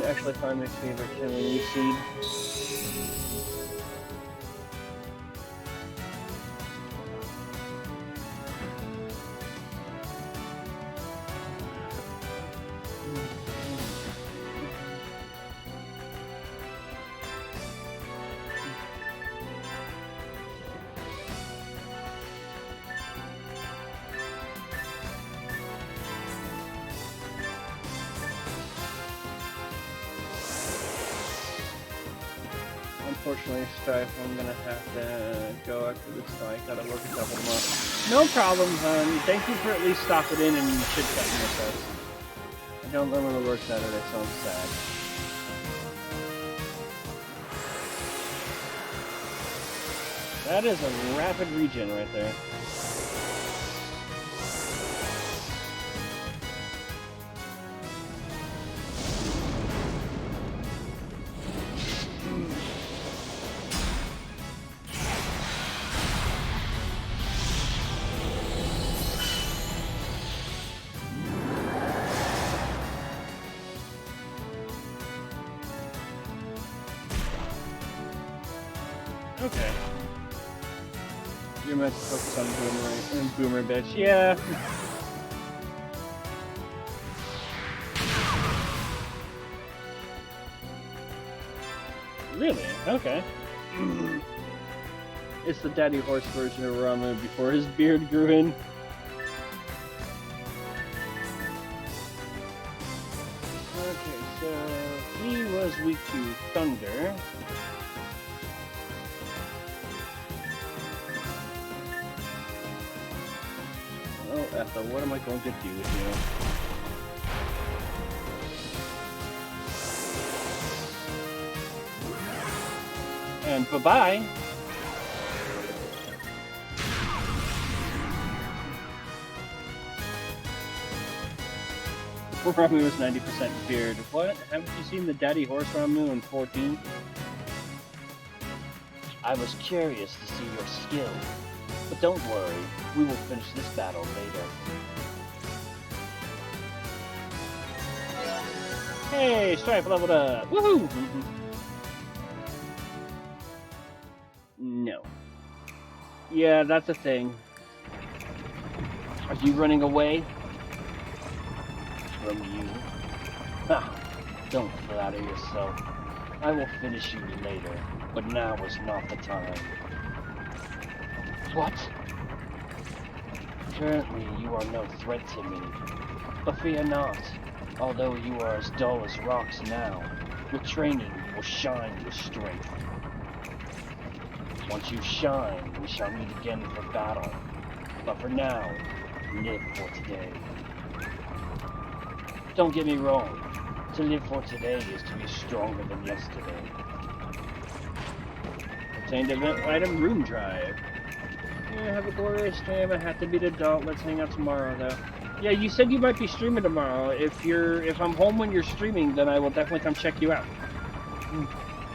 Actually find my favorite killing Lucide. Unfortunately, Strife, I'm gonna have to go after this fight. Gotta work a couple of them up. No problem, thank you for at least stopping in and chit-chatting with us. I don't normally work Saturday, so I'm sad. That is a rapid regen right there. Okay. You're meant to focus on Boomer bitch. Yeah. Really? Okay. It's the daddy horse version of Ramu before his beard grew in. Okay, so he was weak to thunder. Oh, Ethel, what am I going to do with you? And bye-bye. Ramu was 90% beard. What? Haven't you seen the daddy horse Ramu in 14? I was curious to see your skill. But don't worry, we will finish this battle later. Hey, Strife leveled up! Woohoo! No. Yeah, that's a thing. Are you running away? From you? Ha! Don't flatter yourself. I will finish you later, but now is not the time. What? Currently, you are no threat to me. But fear not. Although you are as dull as rocks now, with training you will shine your strength. Once you shine, we shall meet again for battle. But for now, live for today. Don't get me wrong. To live for today is to be stronger than yesterday. Obtained event item room drive. Yeah, have a glorious stream. I have to be the adult. Let's hang out tomorrow, though. Yeah, you said you might be streaming tomorrow. If I'm home when you're streaming, then I will definitely come check you out.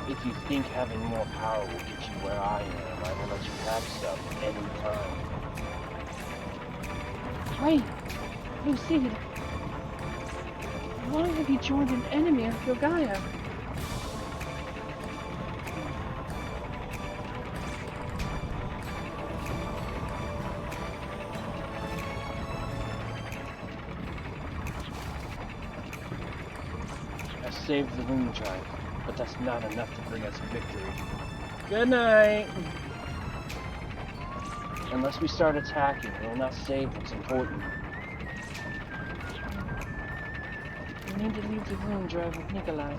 If you think having more power will get you where I am, I will let you have some anytime. Wait, Lucy, why have you joined an enemy of Yogaya? I saved the moon drive, but that's not enough to bring us victory. Good night! Unless we start attacking, we'll not save what's important. We need to leave the room drive with Nikolai.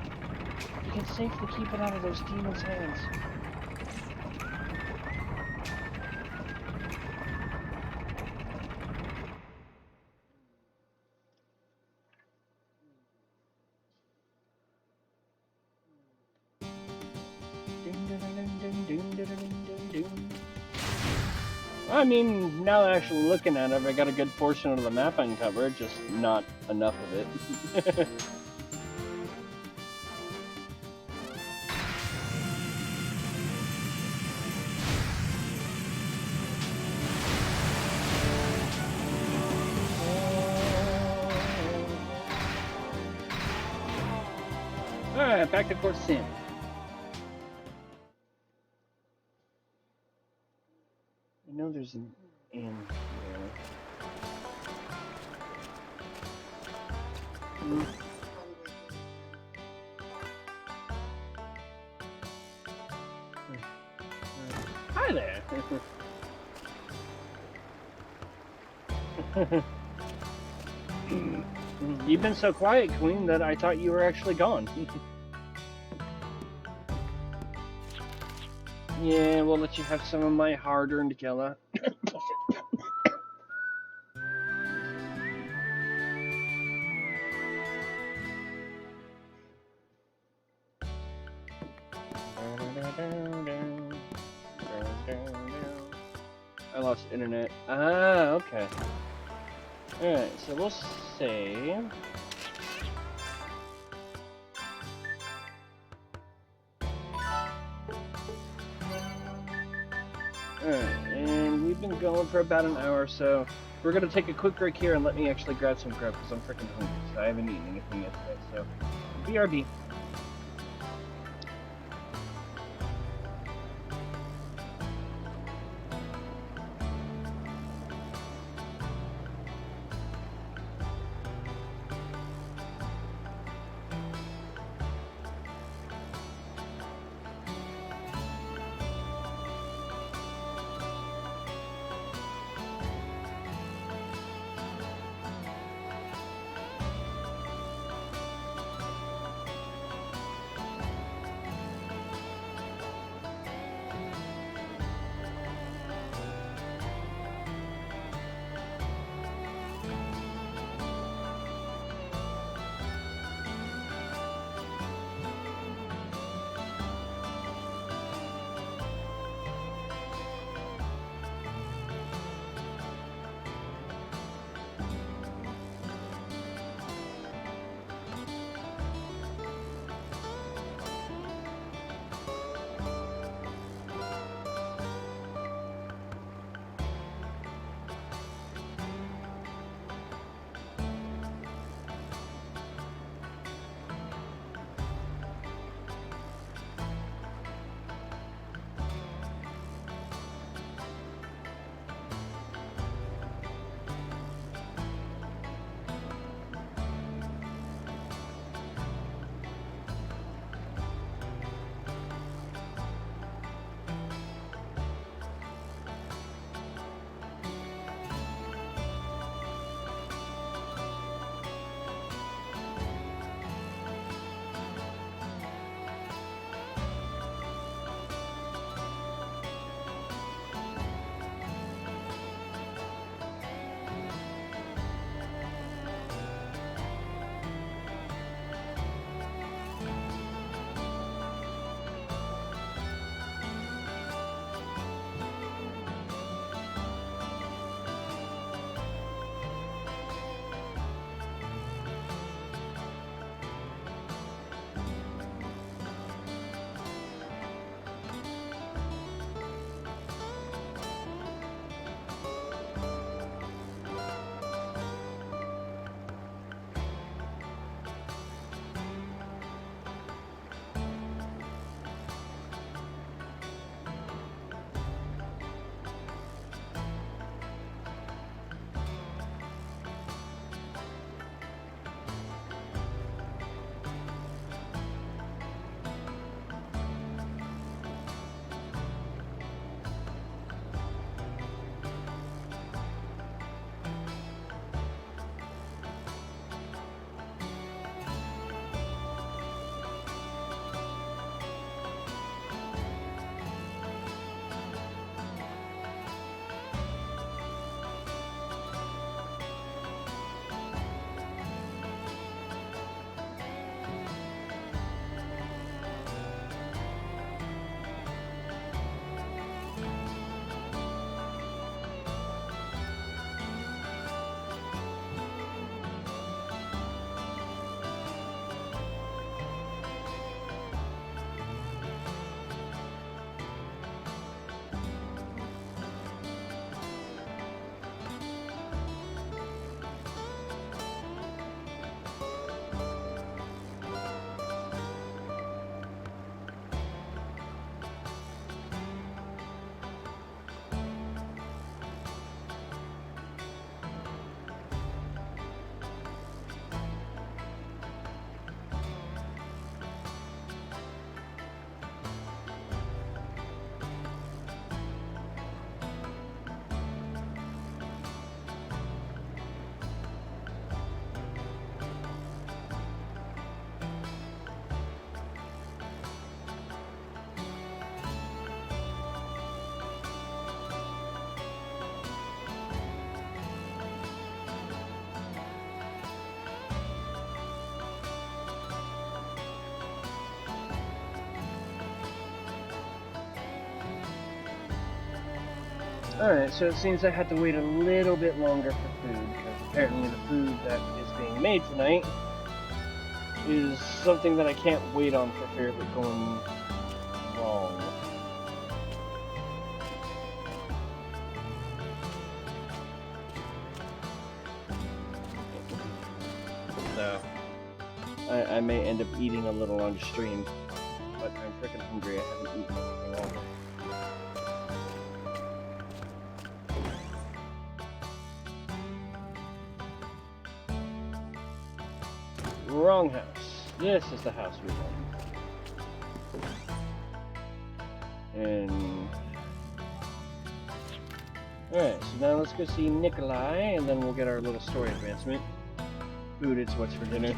We can safely keep it out of those demons' hands. I mean, now that I'm actually looking at it, I got a good portion of the map uncovered, just not enough of it. Alright, back to Port Sim. I know there's an inn here. Hi there! You've been so quiet, Queen, that I thought you were actually gone. Yeah, we'll let you have some of my hard-earned gala. I lost internet. Ah, okay. Alright, so we'll save. Alright, and we've been going for about an hour, so we're gonna take a quick break here and let me actually grab some grub because I'm freaking hungry. So I haven't eaten anything yet today, so BRB. Alright, so it seems I had to wait a little bit longer for food, because apparently the food that is being made tonight is something that I can't wait on for fear of it going wrong. So, I may end up eating a little on stream, but I'm freaking hungry. I haven't eaten anything all day. Wrong house. This is the house we want. And alright, so now let's go see Nikolai, and then we'll get our little story advancement. Food, it's what's for dinner.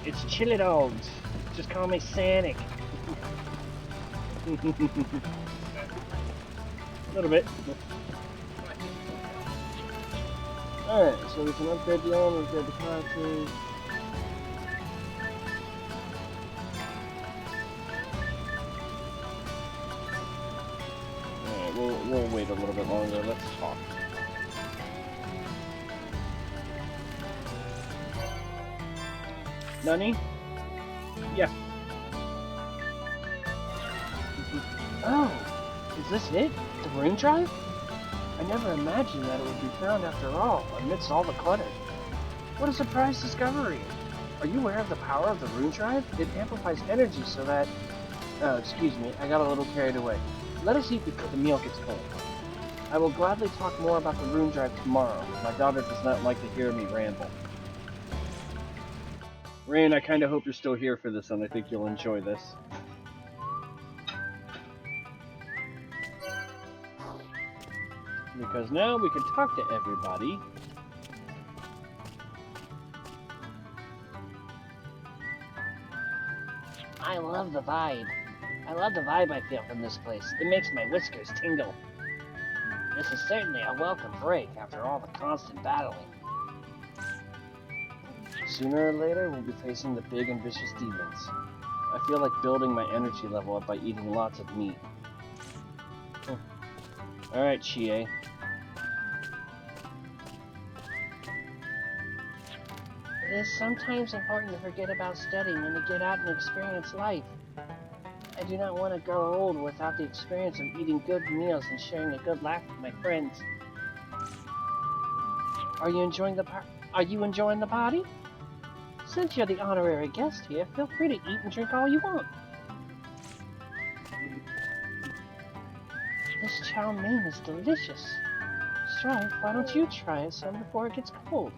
It's chili dogs. Just call me Sanic. A little bit. Alright, so we can upgrade the armor, upgrade the characters. Alright, we'll wait a little bit longer. Let's talk. Nani? Yeah. Oh, is this it? The rune drive? I never imagined that it would be found after all, amidst all the clutter. What a surprise discovery! Are you aware of the power of the rune drive? It amplifies energy so that... Oh, excuse me, I got a little carried away. Let us eat before the meal gets cold. I will gladly talk more about the rune drive tomorrow. My daughter does not like to hear me ramble. Rain, I kind of hope you're still here for this, and I think you'll enjoy this. Because now we can talk to everybody. I love the vibe. I love the vibe I feel from this place. It makes my whiskers tingle. This is certainly a welcome break after all the constant battling. Sooner or later, we'll be facing the big and vicious demons. I feel like building my energy level up by eating lots of meat. Alright, Chie. It is sometimes important to forget about studying and to get out and experience life. I do not want to grow old without the experience of eating good meals and sharing a good laugh with my friends. Are you enjoying the party? Since you're the honorary guest here, feel free to eat and drink all you want. This chow mein is delicious. Strife, why don't you try it some before it gets cold?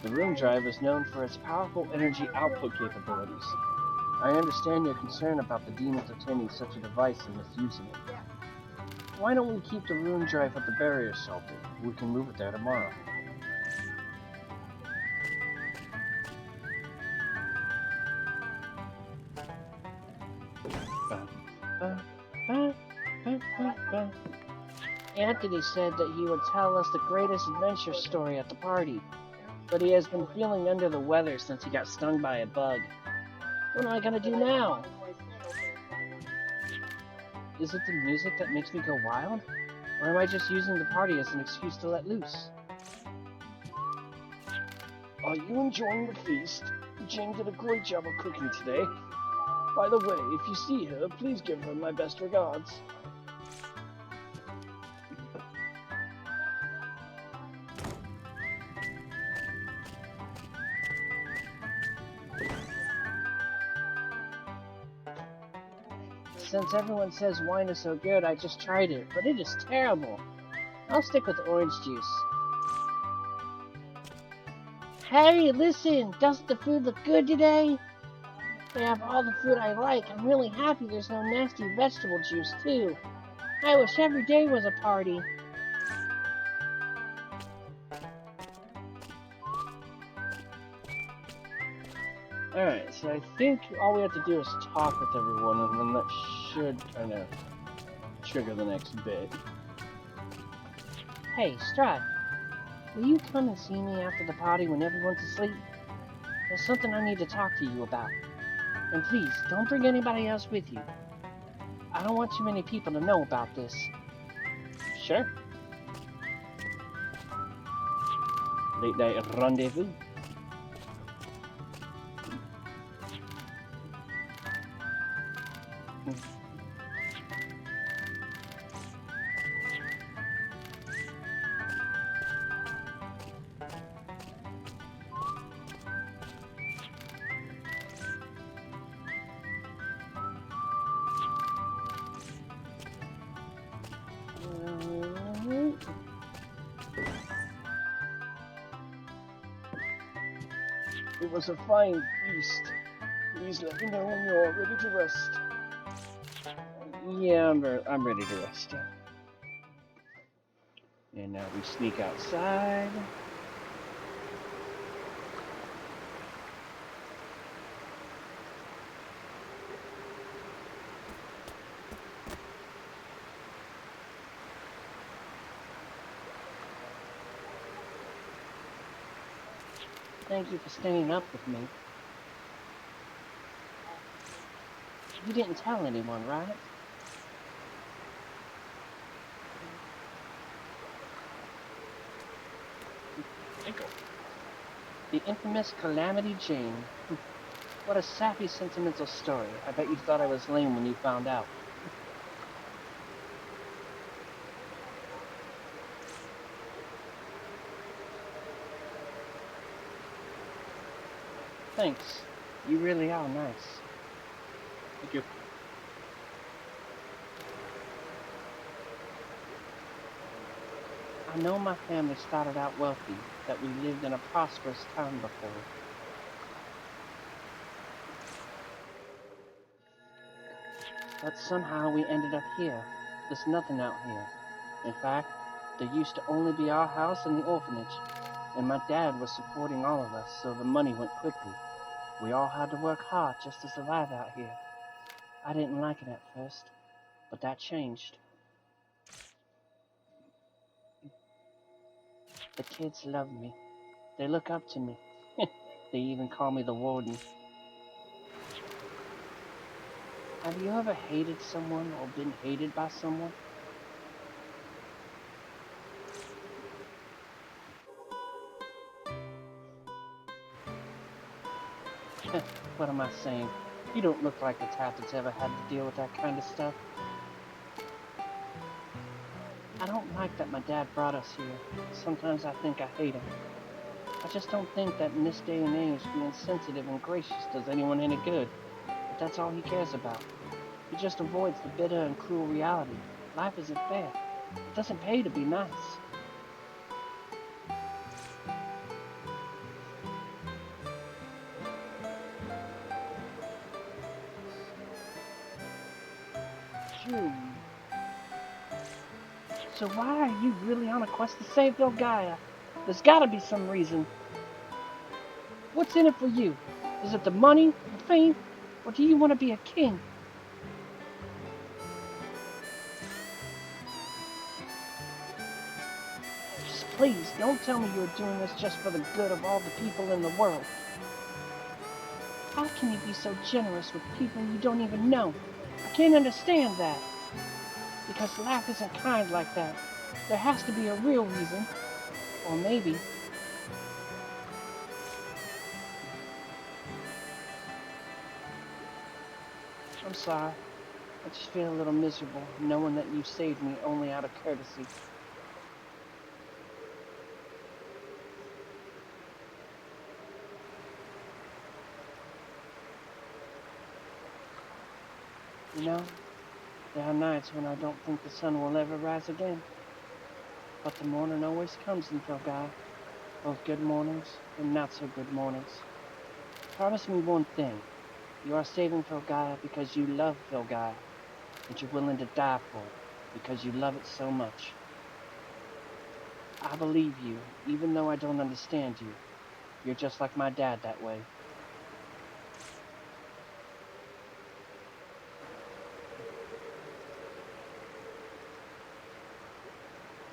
The rune drive is known for its powerful energy output capabilities. I understand your concern about the demons obtaining such a device and misusing it. Why don't we keep the rune drive at the barrier shelter? We can move it there tomorrow. Anthony said that he would tell us the greatest adventure story at the party, but he has been feeling under the weather since he got stung by a bug. What am I gonna do now? Is it the music that makes me go wild? Or am I just using the party as an excuse to let loose? Are you enjoying the feast? Jane did a great job of cooking today. By the way, if you see her, please give her my best regards. Since everyone says wine is so good, I just tried it, but it is terrible. I'll stick with the orange juice. Hey, listen! Doesn't the food look good today? They have all the food I like. I'm really happy there's no nasty vegetable juice, too. I wish every day was a party. Alright, so I think all we have to do is talk with everyone, and then that should kind of trigger the next bit. Hey, Strife, will you come and see me after the party when everyone's asleep? There's something I need to talk to you about. And please, don't bring anybody else with you. I don't want too many people to know about this. Sure. Late night rendezvous. It was a fine feast. Please let me know when you're ready to rest. Yeah, I'm ready to rest. And now we sneak outside. Thank you for staying up with me. You didn't tell anyone, right? Michael. The infamous Calamity Jane. What a sappy, sentimental story. I bet you thought I was lame when you found out. Thanks. You really are nice. Thank you. I know my family started out wealthy, that we lived in a prosperous time before. But somehow we ended up here. There's nothing out here. In fact, there used to only be our house and the orphanage, and my dad was supporting all of us, so the money went quickly. We all had to work hard just to survive out here. I didn't like it at first, but that changed. The kids love me. They look up to me. They even call me the warden. Have you ever hated someone or been hated by someone? What am I saying? You don't look like the type that's ever had to deal with that kind of stuff. I don't like that my dad brought us here. Sometimes I think I hate him. I just don't think that in this day and age being sensitive and gracious does anyone any good. But that's all he cares about. He just avoids the bitter and cruel reality. Life isn't fair. It doesn't pay to be nice. So why are you really on a quest to save Vilgaia? There's gotta be some reason. What's in it for you? Is it the money, the fame, or do you want to be a king? Just please, don't tell me you're doing this just for the good of all the people in the world. How can you be so generous with people you don't even know? I can't understand that. Because life isn't kind like that. There has to be a real reason. Or maybe. I'm sorry. I just feel a little miserable knowing that you saved me only out of courtesy. You know, there are nights when I don't think the sun will ever rise again. But the morning always comes in Vilgaia. Both good mornings and not so good mornings. Promise me one thing. You are saving Vilgaia because you love Vilgaia. And you're willing to die for it because you love it so much. I believe you, even though I don't understand you. You're just like my dad that way.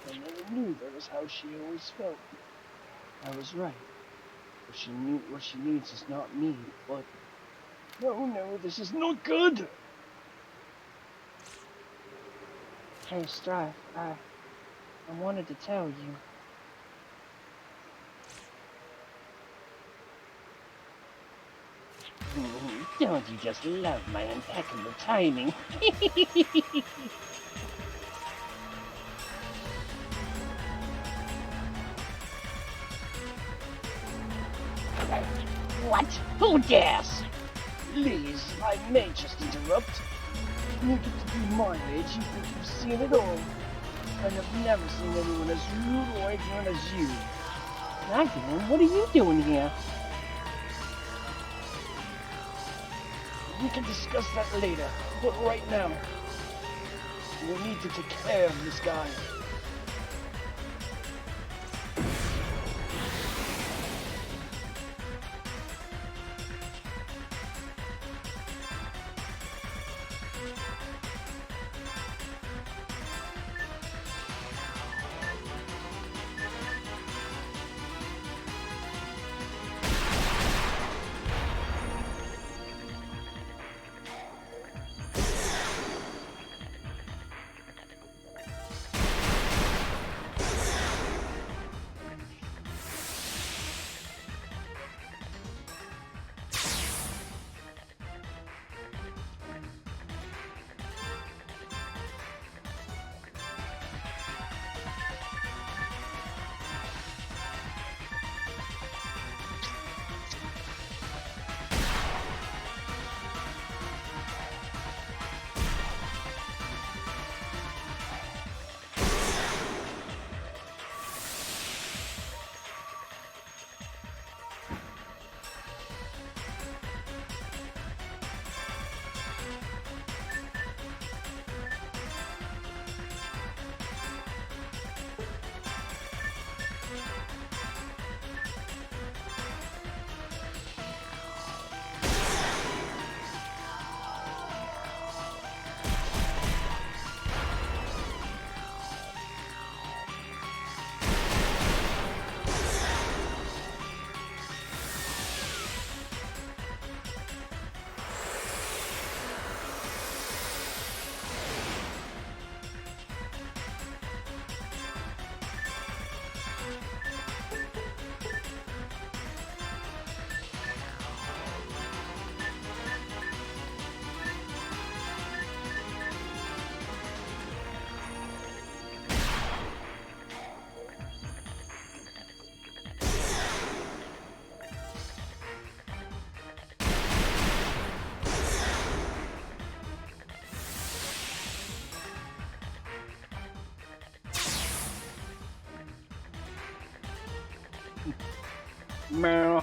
I never knew that was how she always felt. I was right. What she needs is not me, but... No, this is not good! Hey, Strife, I wanted to tell you. Don't you just love my impeccable timing? What? Who dares? Please, I may just interrupt. You get to be my age, you think you've seen it all. I have never seen anyone as rude or ignorant as you. Magdalene, what are you doing here? We can discuss that later, but right now, we need to take care of this guy.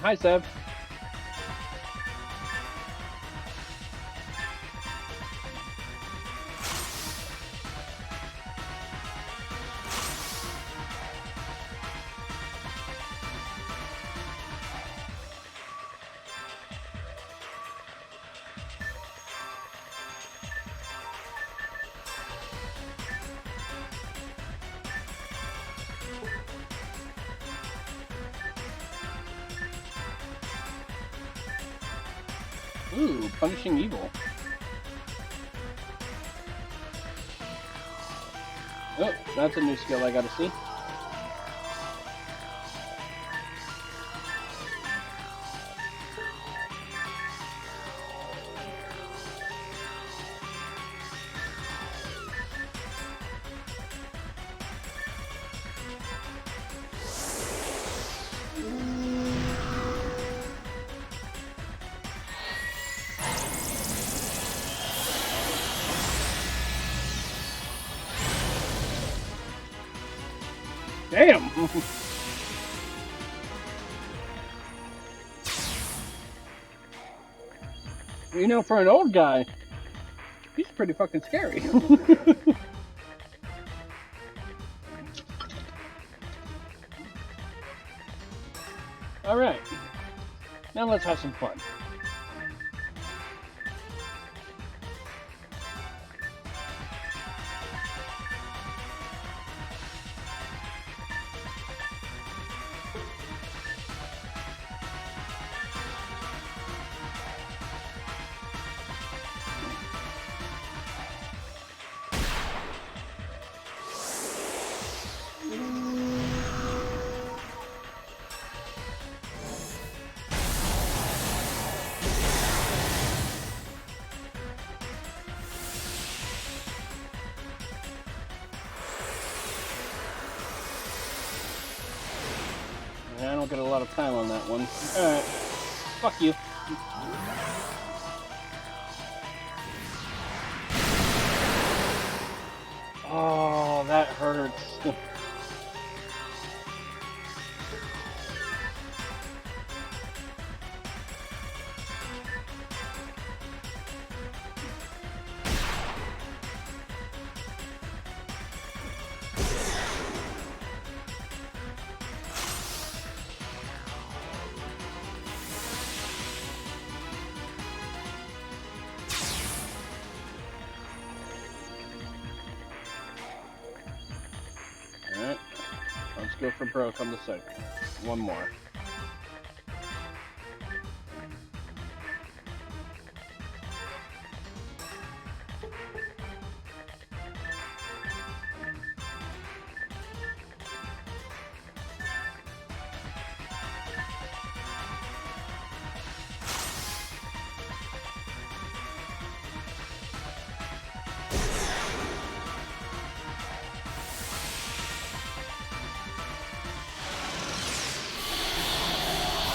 Hi, Seb. Ooh, punishing evil. Oh, that's a new skill I gotta see. Damn! You know, for an old guy, he's pretty fucking scary. Alright. Now let's have some fun. get a lot of time on that one. Alright. Fuck you. Oh, that hurts. Alright. Let's go for broke on the second. One more.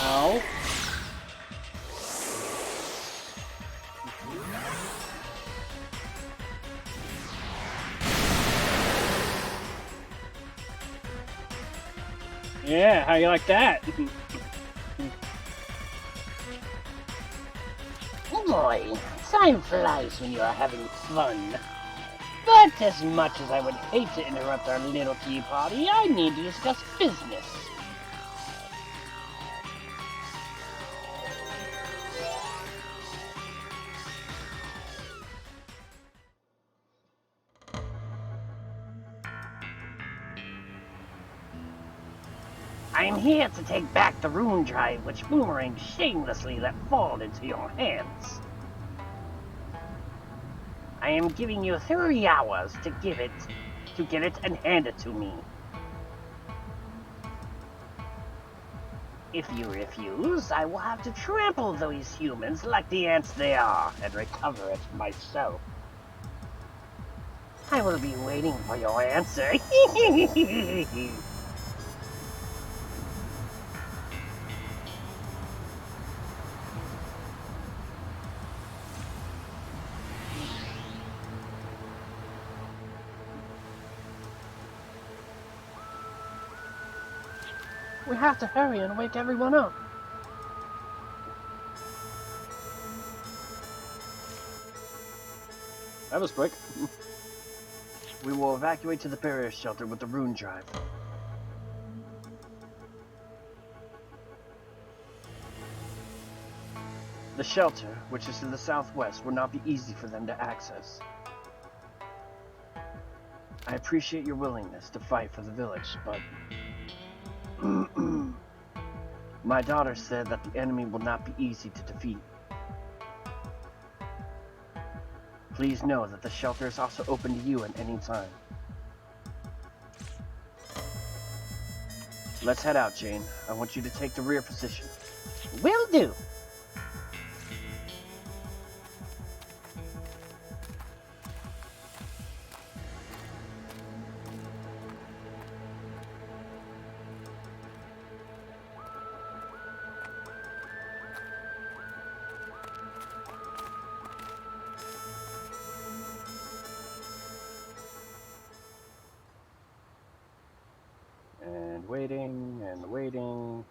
Ow. Yeah, how you like that? Boy, time flies when you are having fun. But as much as I would hate to interrupt our little tea party, I need to discuss business. I am here to take back the rune drive which Boomerang shamelessly let fall into your hands. I am giving you 3 hours to get it and hand it to me. If you refuse, I will have to trample those humans like the ants they are and recover it myself. I will be waiting for your answer. We have to hurry and wake everyone up. That was quick. We will evacuate to the barrier shelter with the rune drive. The shelter, which is to the southwest, will not be easy for them to access. I appreciate your willingness to fight for the village, but my daughter said that the enemy will not be easy to defeat. Please know that the shelter is also open to you at any time. Let's head out, Jane. I want you to take the rear position. Will do! And waiting, and waiting.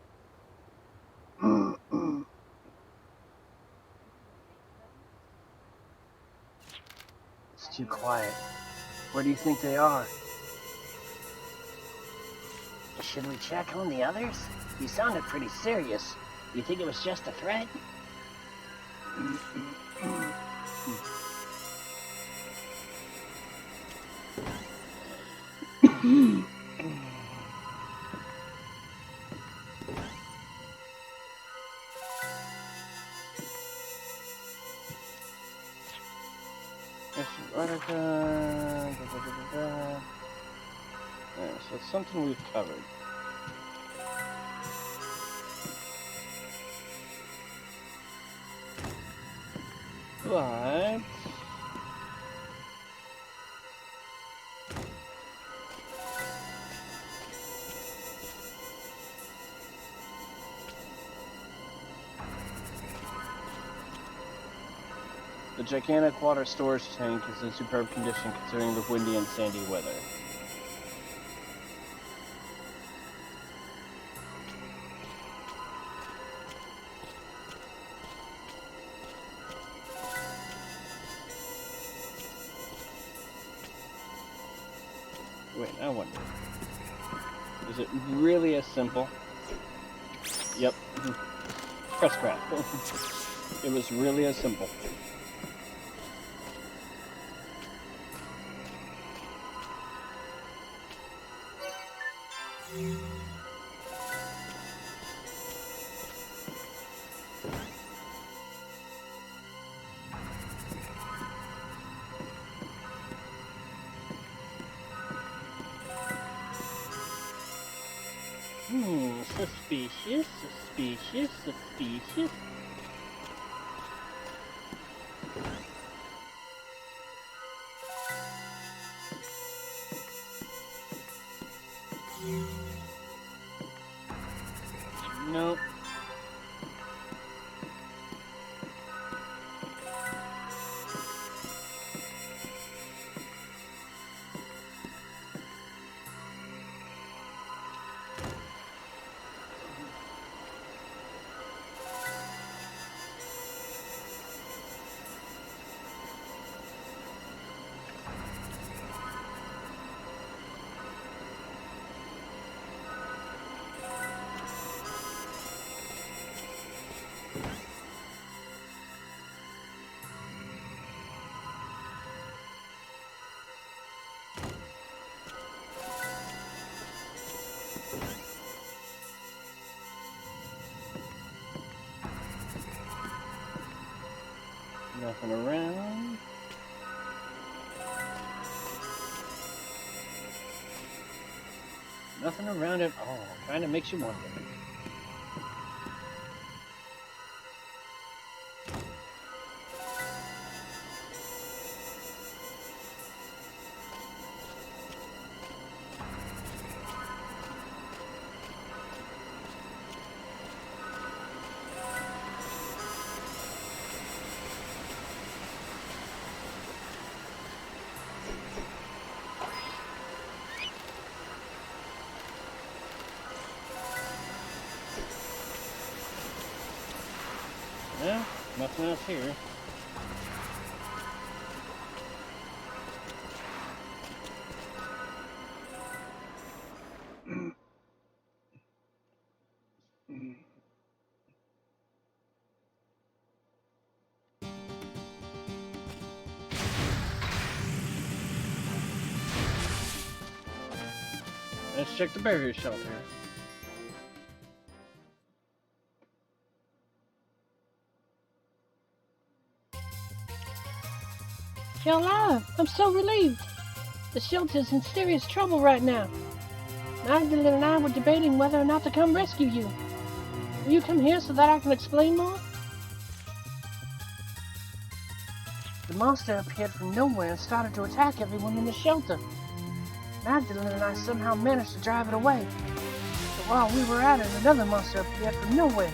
It's too quiet. Where do you think they are? Should we check on the others? You sounded pretty serious. You think it was just a threat? Yeah, so it's something we've covered. But The gigantic water storage tank is in superb condition considering the windy and sandy weather. Wait, I wonder. Is it really as simple? Yep. Press crap. It was really as simple. Suspicious, suspicious, suspicious. Nope. Nothing around. Nothing around at all. Kind of makes you wonder. Yeah, nothing else here. Let's check the barrier shelter. You're alive! I'm so relieved! The shelter's in serious trouble right now. Magdalene and I were debating whether or not to come rescue you. Will you come here so that I can explain more? The monster appeared from nowhere and started to attack everyone in the shelter. Magdalene and I somehow managed to drive it away. But while we were at it, another monster appeared from nowhere.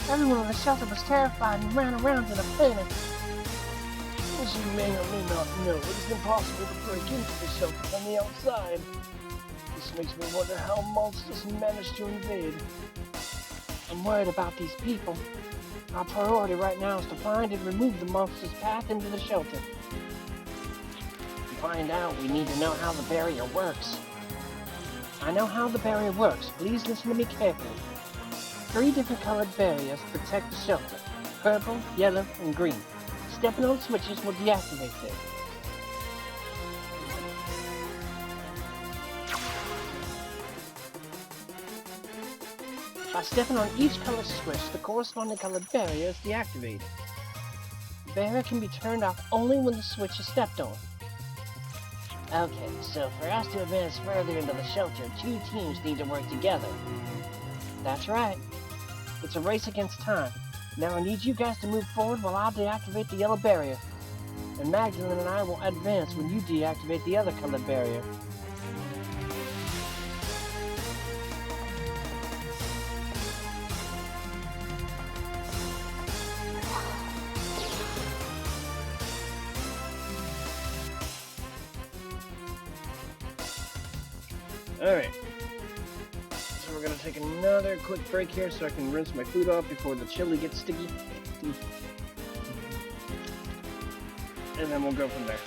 Everyone in the shelter was terrified and ran around in a panic. As you may or may not know, it is impossible to break into the shelter from the outside. This makes me wonder how monsters managed to invade. I'm worried about these people. Our priority right now is to find and remove the monster's path into the shelter. To find out, we need to know how the barrier works. I know how the barrier works. Please listen to me carefully. 3 different colored barriers protect the shelter. Purple, yellow, and green. Stepping on switches will deactivate them. By stepping on each color switch, the corresponding colored barrier is deactivated. The barrier can be turned off only when the switch is stepped on. Okay, so for us to advance further into the shelter, 2 teams need to work together. That's right. It's a race against time. Now I need you guys to move forward while I deactivate the yellow barrier. And Magdalene and I will advance when you deactivate the other colored barrier. Alright. So we're gonna take another quick break here so I can rinse my food off before the chili gets sticky. And then we'll go from there.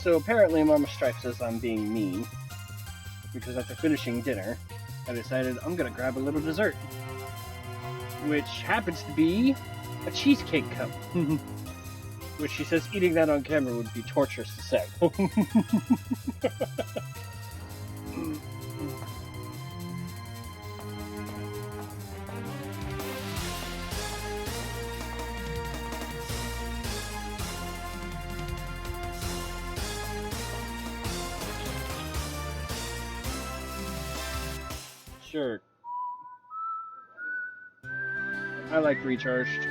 So apparently Mama Strife says I'm being mean, because after finishing dinner, I decided I'm gonna grab a little dessert, which happens to be a cheesecake cup. Which she says eating that on camera would be torturous to say. Sure. I like recharged.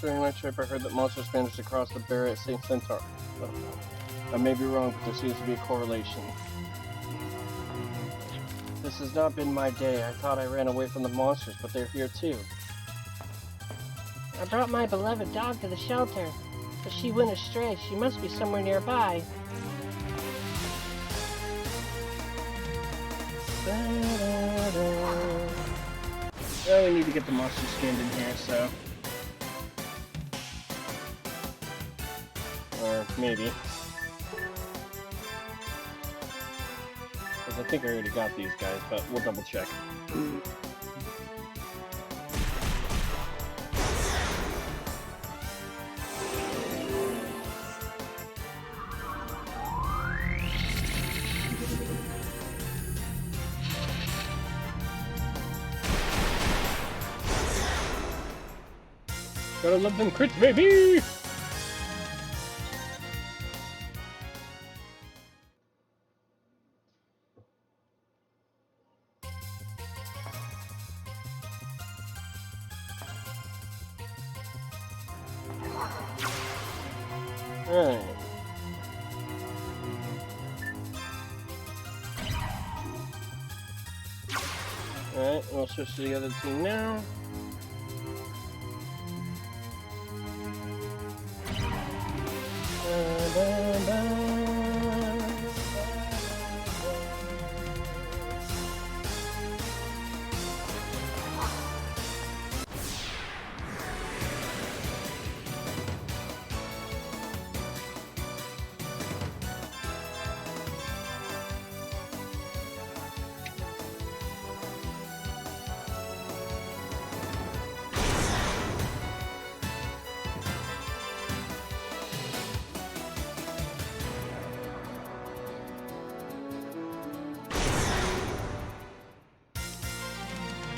During my trip, I heard that monsters managed to cross the barrier at St. Centaur. Well, I may be wrong, but there seems to be a correlation. This has not been my day. I thought I ran away from the monsters, but they're here too. I brought my beloved dog to the shelter, but she went astray. She must be somewhere nearby. Well, we need to get the monster skinned in here, so... Or maybe. Because I think I already got these guys, but we'll double check. Gotta love them crits, baby! Alright. Alright, we'll switch to the other team now.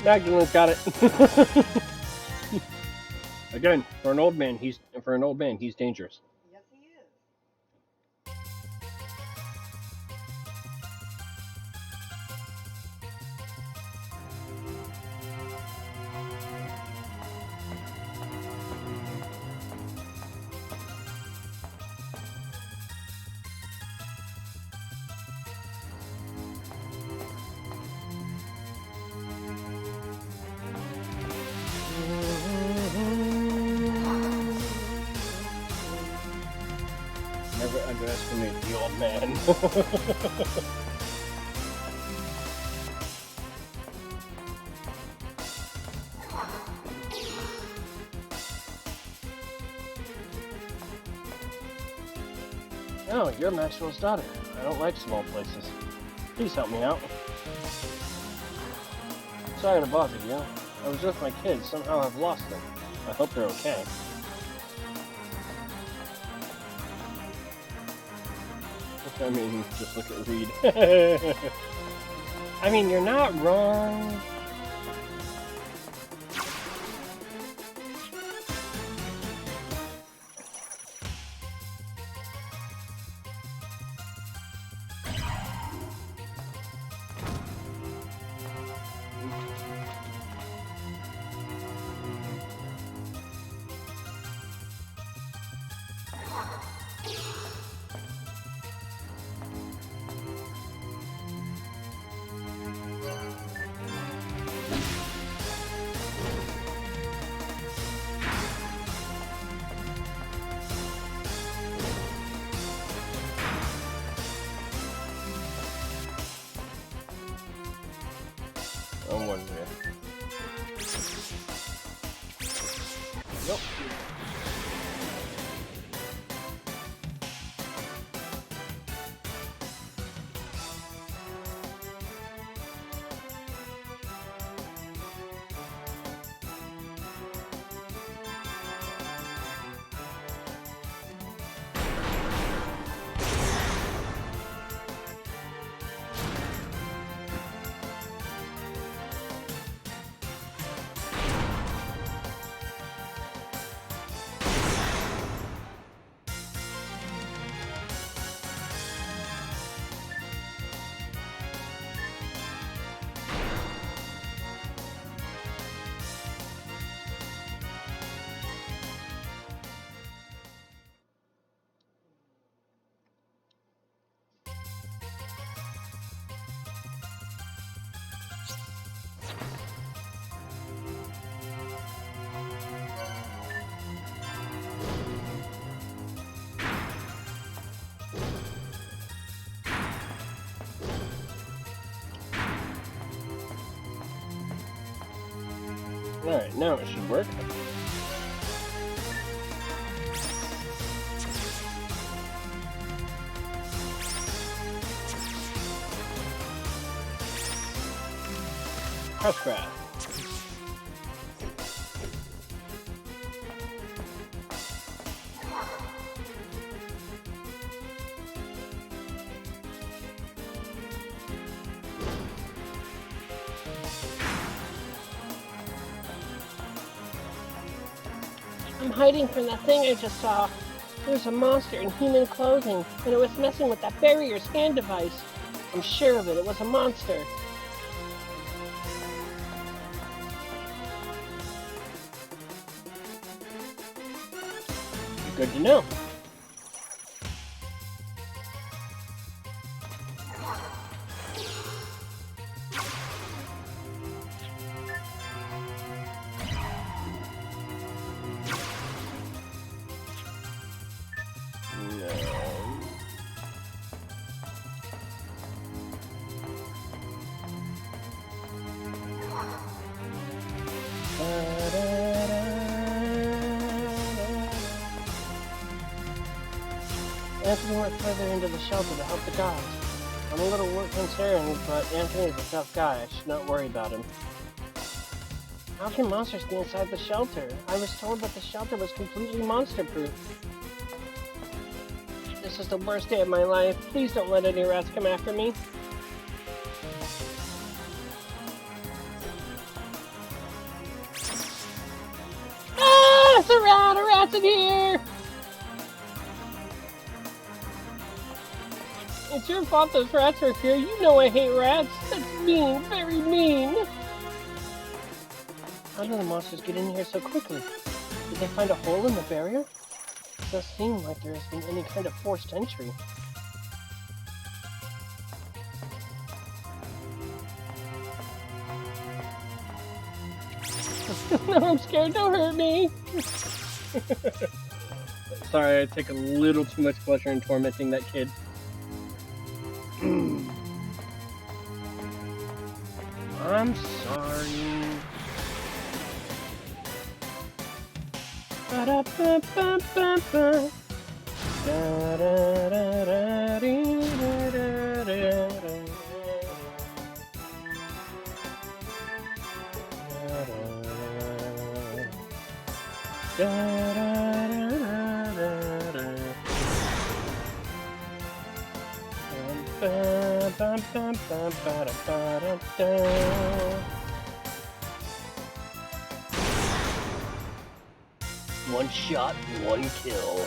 Magdalene's got it. Again, for an old man, he's dangerous. Yes, he is. Never underestimate the old man. Oh, you're Maxwell's daughter. I don't like small places. Please help me out. Sorry to bother you. I was with my kids. Somehow I've lost them. I hope they're okay. I mean, just look at Reed. I mean, you're not wrong. I'm wondering. Nope. Alright, now it should work. Housecraft. I'm hiding from that thing I just saw. There's a monster in human clothing, and it was messing with that barrier scan device. I'm sure of it. It was a monster. Good to know. Anthony went further into the shelter to help the gods. I'm a little concerned, but Anthony is a tough guy. I should not worry about him. How can monsters be inside the shelter? I was told that the shelter was completely monster-proof. This is the worst day of my life. Please don't let any rats come after me. Ah! It's a rat! A rat's in here! It's your fault those rats are here. You know I hate rats. That's mean, very mean. How did the monsters get in here so quickly? Did they find a hole in the barrier? It does seem like there has been any kind of forced entry. No, I'm scared. Don't hurt me. Sorry, I take a little too much pleasure in tormenting that kid. I'm sorry. Ba-da-ba-ba-ba-ba. Da-da-da-da-dee-da-da-da-da. Da-da-da-da-da. Ba-ba-ba-ba-ba-da-ba-da-da. One shot, one kill.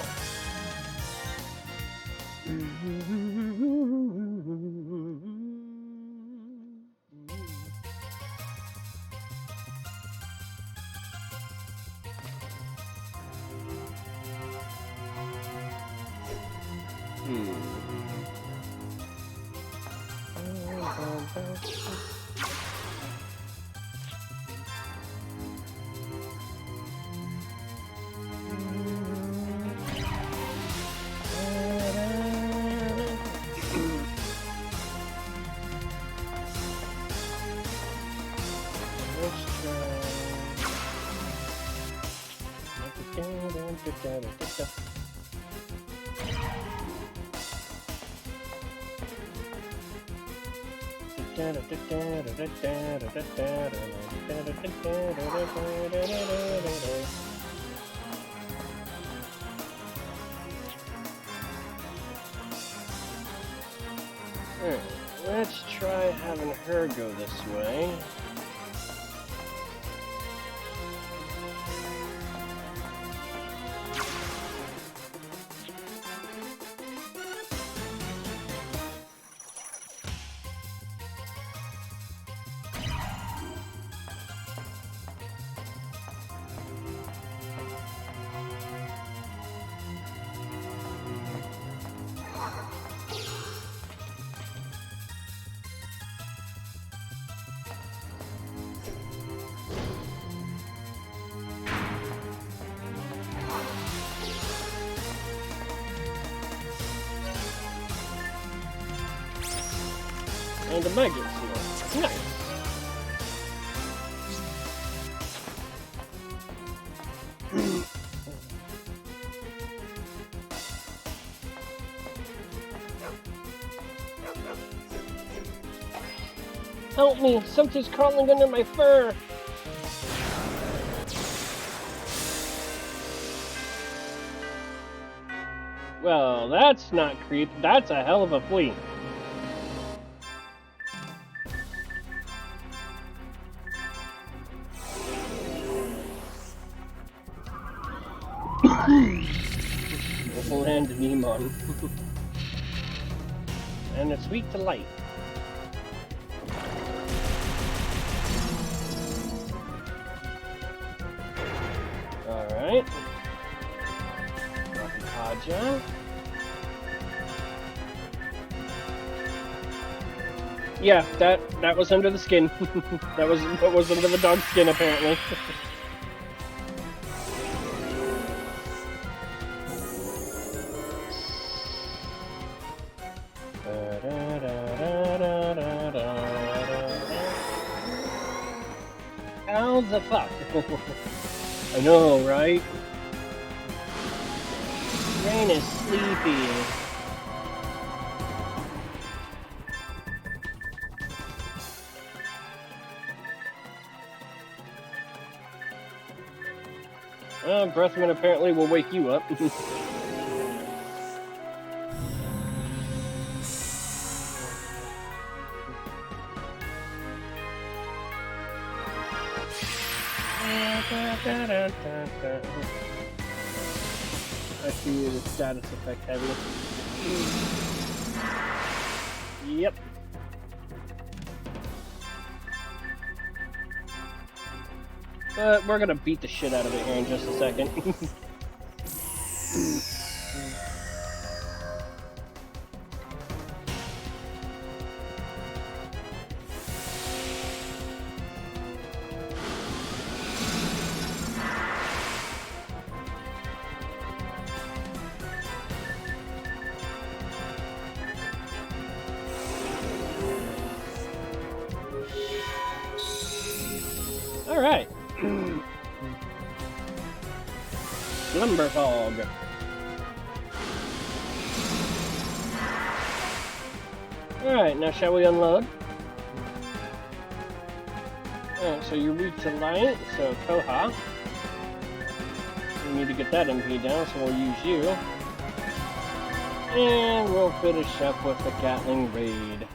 Alright, let's try having her go this way. And the maggots here. Nice. Help me! Something's crawling under my fur! Well, that's not creep. That's a hell of a flea. Land Nemon. And it's weak to light. Alright. Kaja. Yeah, that was under the skin. That was what was under the dog's skin, apparently. How the fuck? I know, right? Rain is sleepy. Breathman apparently will wake you up. I see the status effect heavy. Yep. But we're gonna beat the shit out of it here in just a second. Alright. Slumber fog. Alright, now shall we unload? Alright, so you're weak to light, so Koha. We need to get that MP down, so we'll use you. And we'll finish up with the Gatling raid.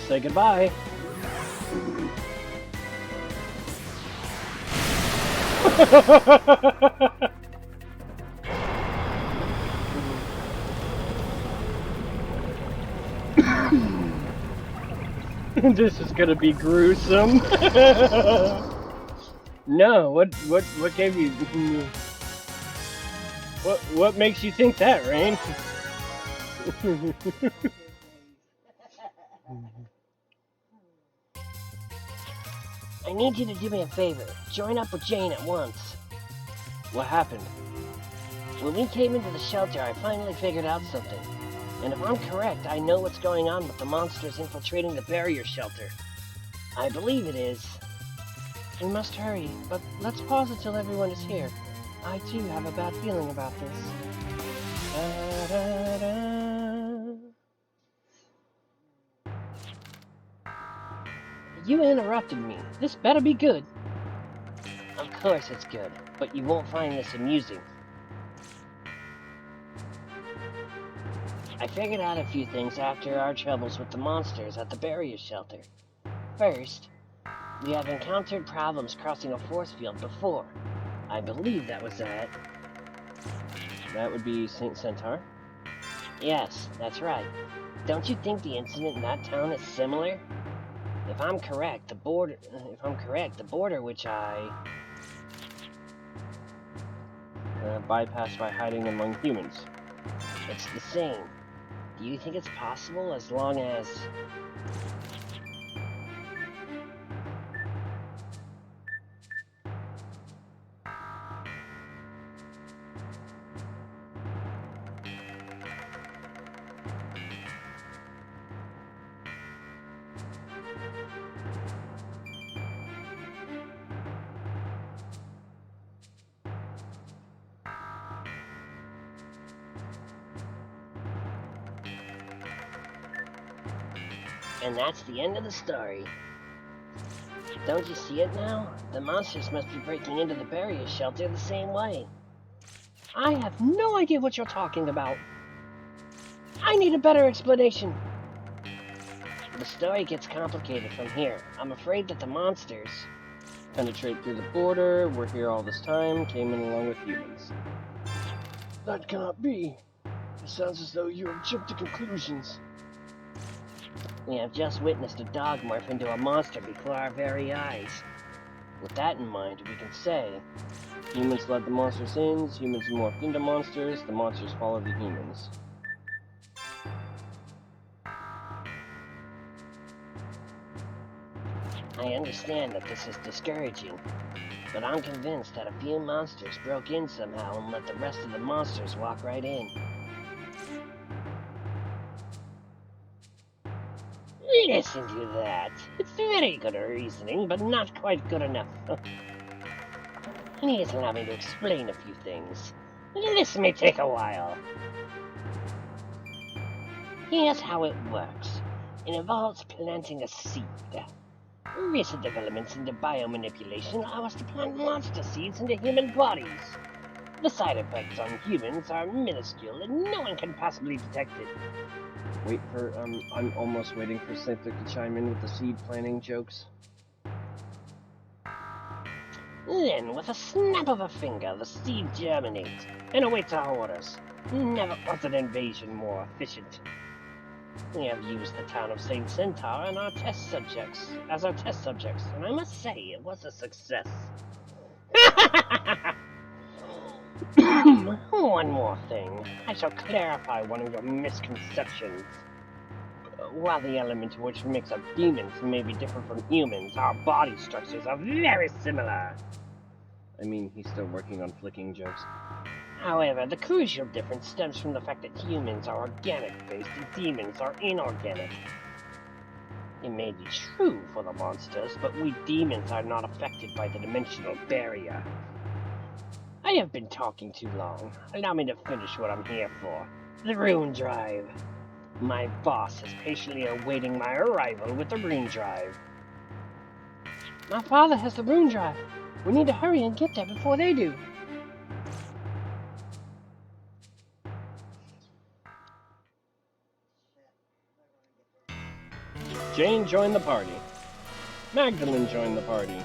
Say goodbye. This is gonna be gruesome. No, what gave you? What makes you think that, Rain? I need you to do me a favor. Join up with Jane at once. What happened? When we came into the shelter, I finally figured out something. And if I'm correct, I know what's going on with the monsters infiltrating the barrier shelter. I believe it is. We must hurry, but let's pause until everyone is here. I too have a bad feeling about this. You interrupted me. This better be good. Of course it's good, but you won't find this amusing. I figured out a few things after our troubles with the monsters at the barrier shelter. First, we have encountered problems crossing a force field before. I believe that was at... That would be St. Centaur. Yes, that's right. Don't you think the incident in that town is similar? If I'm correct, the border which I Bypassed by hiding among humans. it's the same. Do you think it's possible as long as... And that's the end of the story. Don't you see it now? The monsters must be breaking into the barrier shelter the same way. I have no idea what you're talking about. I need a better explanation. The story gets complicated from here. I'm afraid that the monsters penetrate through the border, were here all this time, came in along with humans. That cannot be. It sounds as though you have jumped to conclusions. We have just witnessed a dog morph into a monster before our very eyes. With that in mind, we can say, humans led the monsters in, humans morphed into monsters, the monsters followed the humans. I understand that this is discouraging, but I'm convinced that a few monsters broke in somehow and let the rest of the monsters walk right in. Listen to that. It's very good reasoning, but not quite good enough. Please allow me to explain a few things. This may take a while. Here's how it works. It involves planting a seed. Recent developments into biomanipulation allow us to plant monster seeds into human bodies. The side effects on humans are minuscule and no one can possibly detect it. Wait for, I'm almost waiting for Slimpler to chime in with the seed planting jokes. Then, with a snap of a finger, the seed germinates and awaits our orders. Never was an invasion more efficient. We have used the town of St. Centaur as our test subjects, and I must say it was a success. One more thing. I shall clarify one of your misconceptions. While the element which makes up demons may be different from humans, our body structures are very similar. I mean, he's still working on flicking jokes. However, the crucial difference stems from the fact that humans are organic-based and demons are inorganic. It may be true for the monsters, but we demons are not affected by the dimensional barrier. I have been talking too long. Allow me to finish what I'm here for. The rune drive. My boss is patiently awaiting my arrival with the rune drive. My father has the rune drive. We need to hurry and get there before they do. Jane joined the party. Magdalene joined the party.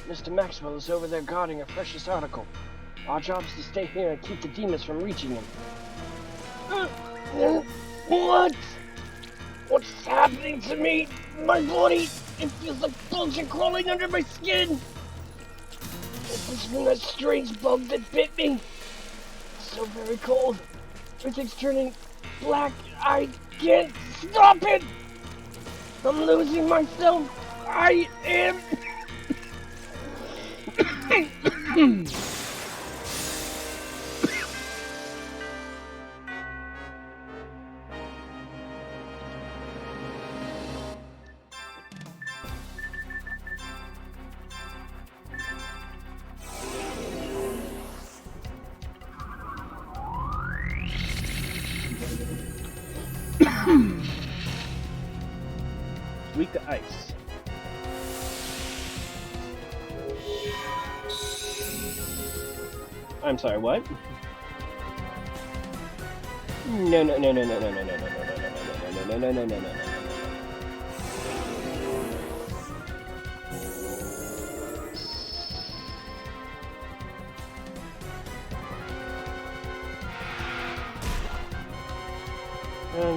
Mr. Maxwell is over there guarding a precious article. Our job is to stay here and keep the demons from reaching him. What? What's happening to me? My body, it feels like bugs are crawling under my skin. It was from that strange bug that bit me. It's so very cold. Everything's turning black. I can't stop it. I'm losing myself. I am... Weak to ice. I'm sorry, what? No.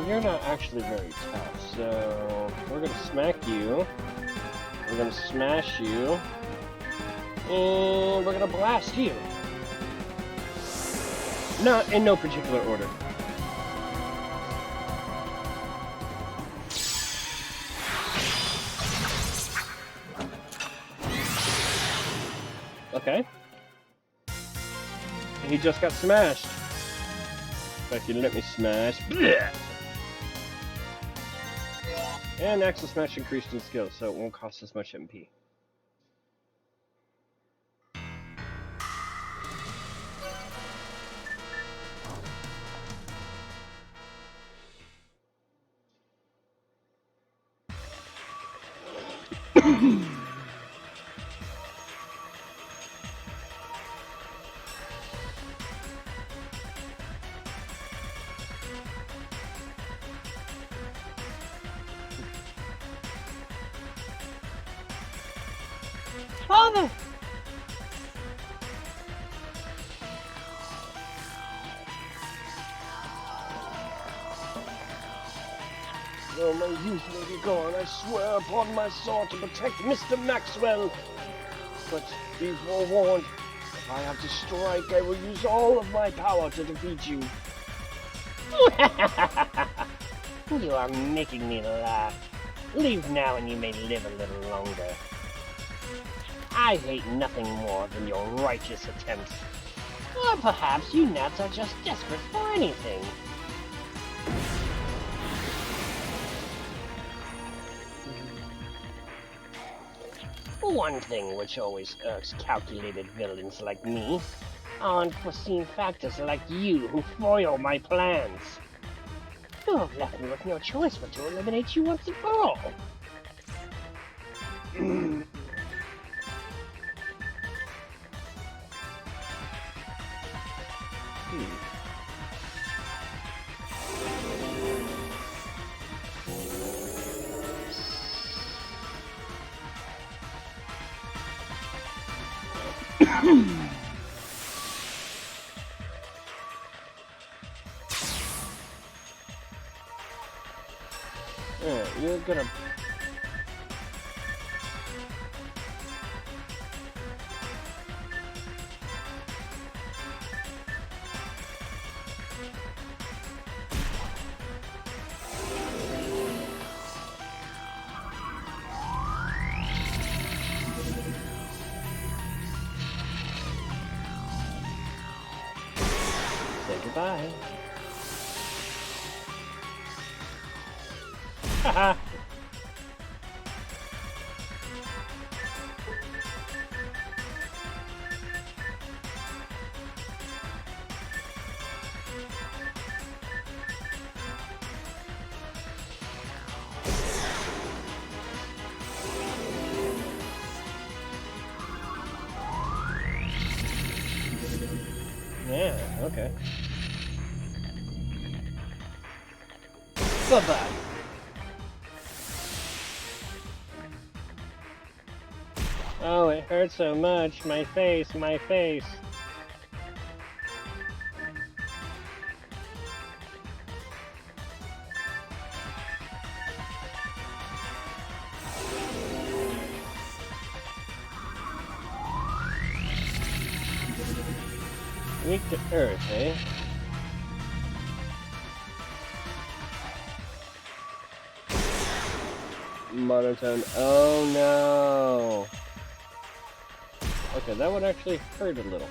You're not actually very tough, so we're gonna smack you. We're gonna smash you. And we're gonna blast you. Not in no particular order. Okay. He just got smashed. fact, you let me smash. Blech! And Axle Smash increased in skill, so it won't cost as much MP. Father! Though my youth may be gone, I swear upon my sword to protect Mr. Maxwell. But be forewarned, if I have to strike, I will use all of my power to defeat you. You are making me laugh. Leave now and you may live a little longer. I hate nothing more than your righteous attempts. Or perhaps you nuts are just desperate for anything. One thing which always irks calculated villains like me are unforeseen factors like you who foil my plans. You have left me with no choice but to eliminate you once and for all. Yeah, you're gonna... Say goodbye. Haha. Yeah, okay. Bye-bye. Oh, it hurts so much. My face, my face. Weak to earth, eh? Monotone. Oh no. Okay, that would actually hurt a little.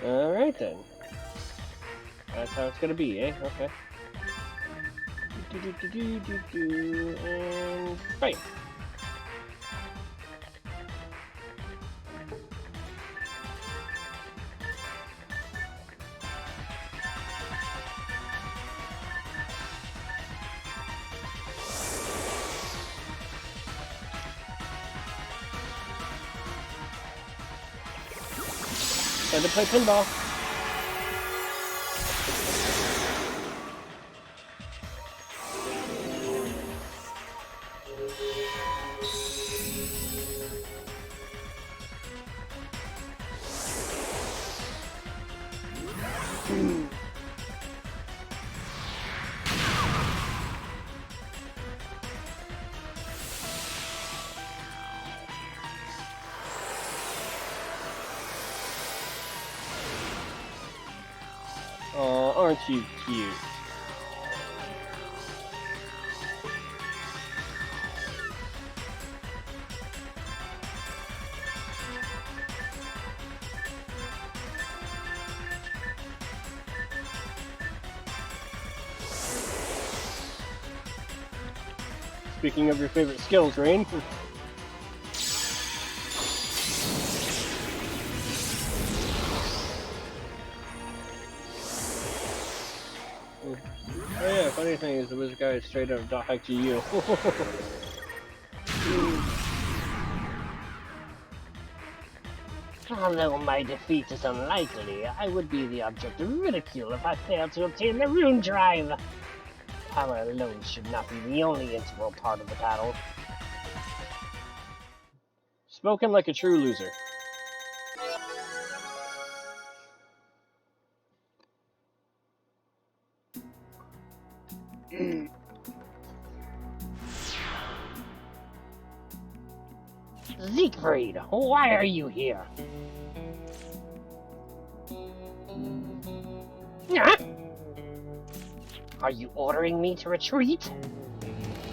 Alright then. That's how it's gonna be, eh? Okay. And fight. Time to play pinball. Oh, aren't you cute? Speaking of your favorite skills, Rain. Oh yeah, funny thing is the wizard guy is straight out of Dot GU. Although my defeat is unlikely, I would be the object of ridicule if I failed to obtain the rune drive. Power alone should not be the only integral part of the battle. Spoken like a true loser. Siegfried, why are you here? Are you ordering me to retreat?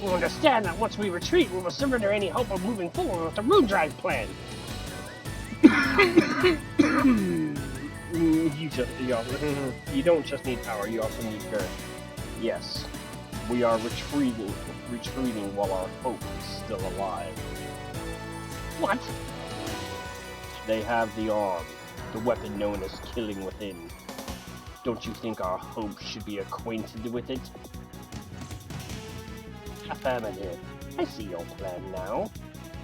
You understand that once we retreat, we will surrender any hope of moving forward with the rune drive plan. You don't just need power, you also need courage. Yes, we are retreating while our hope is still alive. What? They have the arm, the weapon known as Killing Within. Don't you think our hope should be acquainted with it? Affirmative. I see your plan now.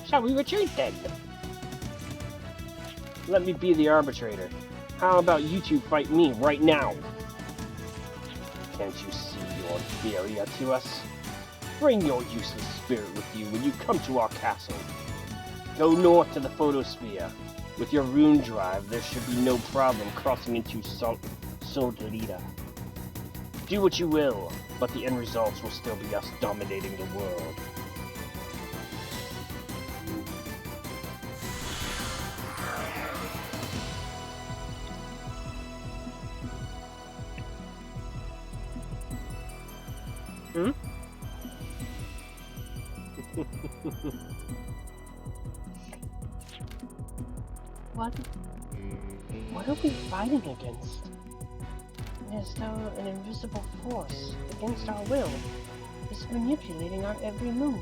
Shall we retreat then? Let me be the arbitrator. How about you two fight me right now? Can't you see you're inferior to us? Bring your useless spirit with you when you come to our castle. Go north to the photosphere. With your rune drive, there should be no problem crossing into Soldelita. Do what you will, but the end results will still be us dominating the world. Hmm? What are we fighting against? As though an invisible force, against our will, is manipulating our every move.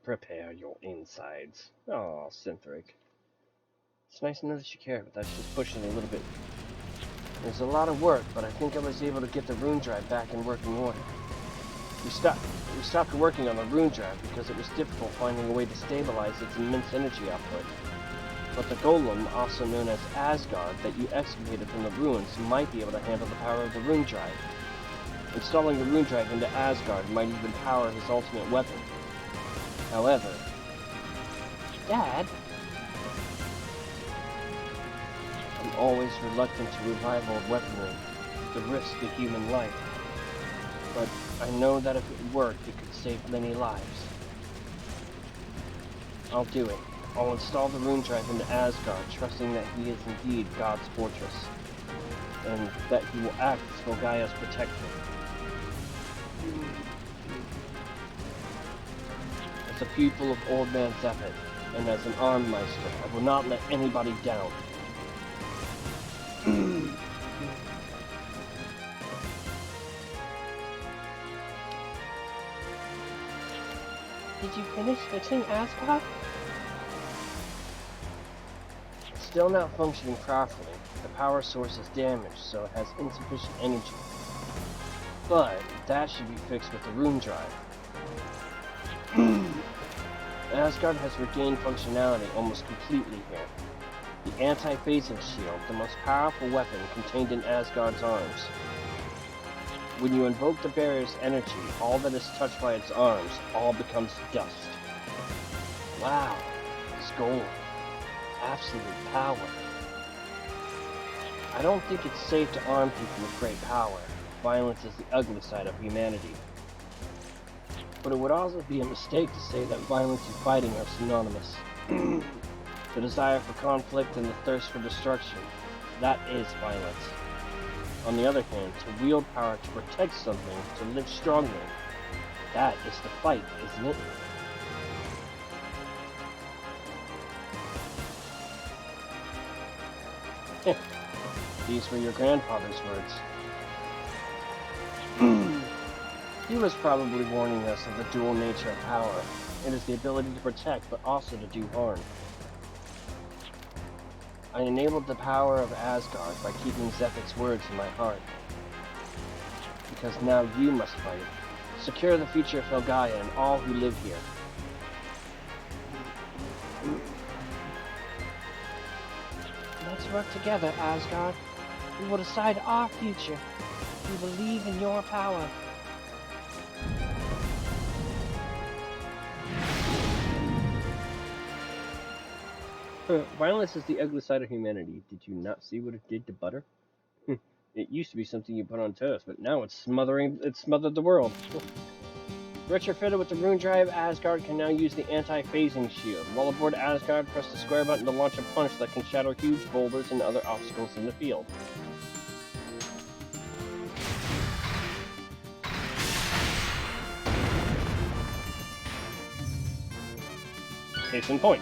Prepare your insides. Oh, Synthric. It's nice to know that you care, but that's just pushing it a little bit. There's a lot of work, but I think I was able to get the rune drive back in working order. We stopped working on the rune drive because it was difficult finding a way to stabilize its immense energy output. But the golem, also known as Asgard, that you excavated from the ruins might be able to handle the power of the rune drive. Installing the rune drive into Asgard might even power his ultimate weapon. However... Dad? I'm always reluctant to revive old weaponry, to risk a human life. But I know that if it worked, it could save many lives. I'll do it. I'll install the rune drive into Asgard, trusting that he is indeed God's fortress, and that he will act as Volgaya's protector. As a pupil of Old Man Zephyr, and as an arm meister, I will not let anybody down. Did you finish fixing Asgard? It's still not functioning properly. The power source is damaged, so it has insufficient energy. But that should be fixed with the rune drive. Asgard has regained functionality almost completely here. The anti-phasing shield, the most powerful weapon contained in Asgard's arms. When you invoke the barrier's energy, all that is touched by its arms all becomes dust. Wow, it's gold. Absolute power. I don't think it's safe to arm people with great power. Violence is the ugly side of humanity. But it would also be a mistake to say that violence and fighting are synonymous. The desire for conflict and the thirst for destruction, that is violence. On the other hand, to wield power to protect something, to live strongly, that is to fight, isn't it? These were your grandfather's words. He was probably warning us of the dual nature of power. It is the ability to protect, but also to do harm. I enabled the power of Asgard by keeping Zephic's words in my heart. Because now you must fight. Secure the future of Helgaia and all who live here. Let's work together, Asgard. We will decide our future. We believe in your power. Violence is the ugly side of humanity. Did you not see what it did to butter? It used to be something you put on toast, but now it's smothered the world. Retrofitted with the rune drive, Asgard can now use the anti-phasing shield. While aboard Asgard, press the square button to launch a punch that can shatter huge boulders and other obstacles in the field. Case in point.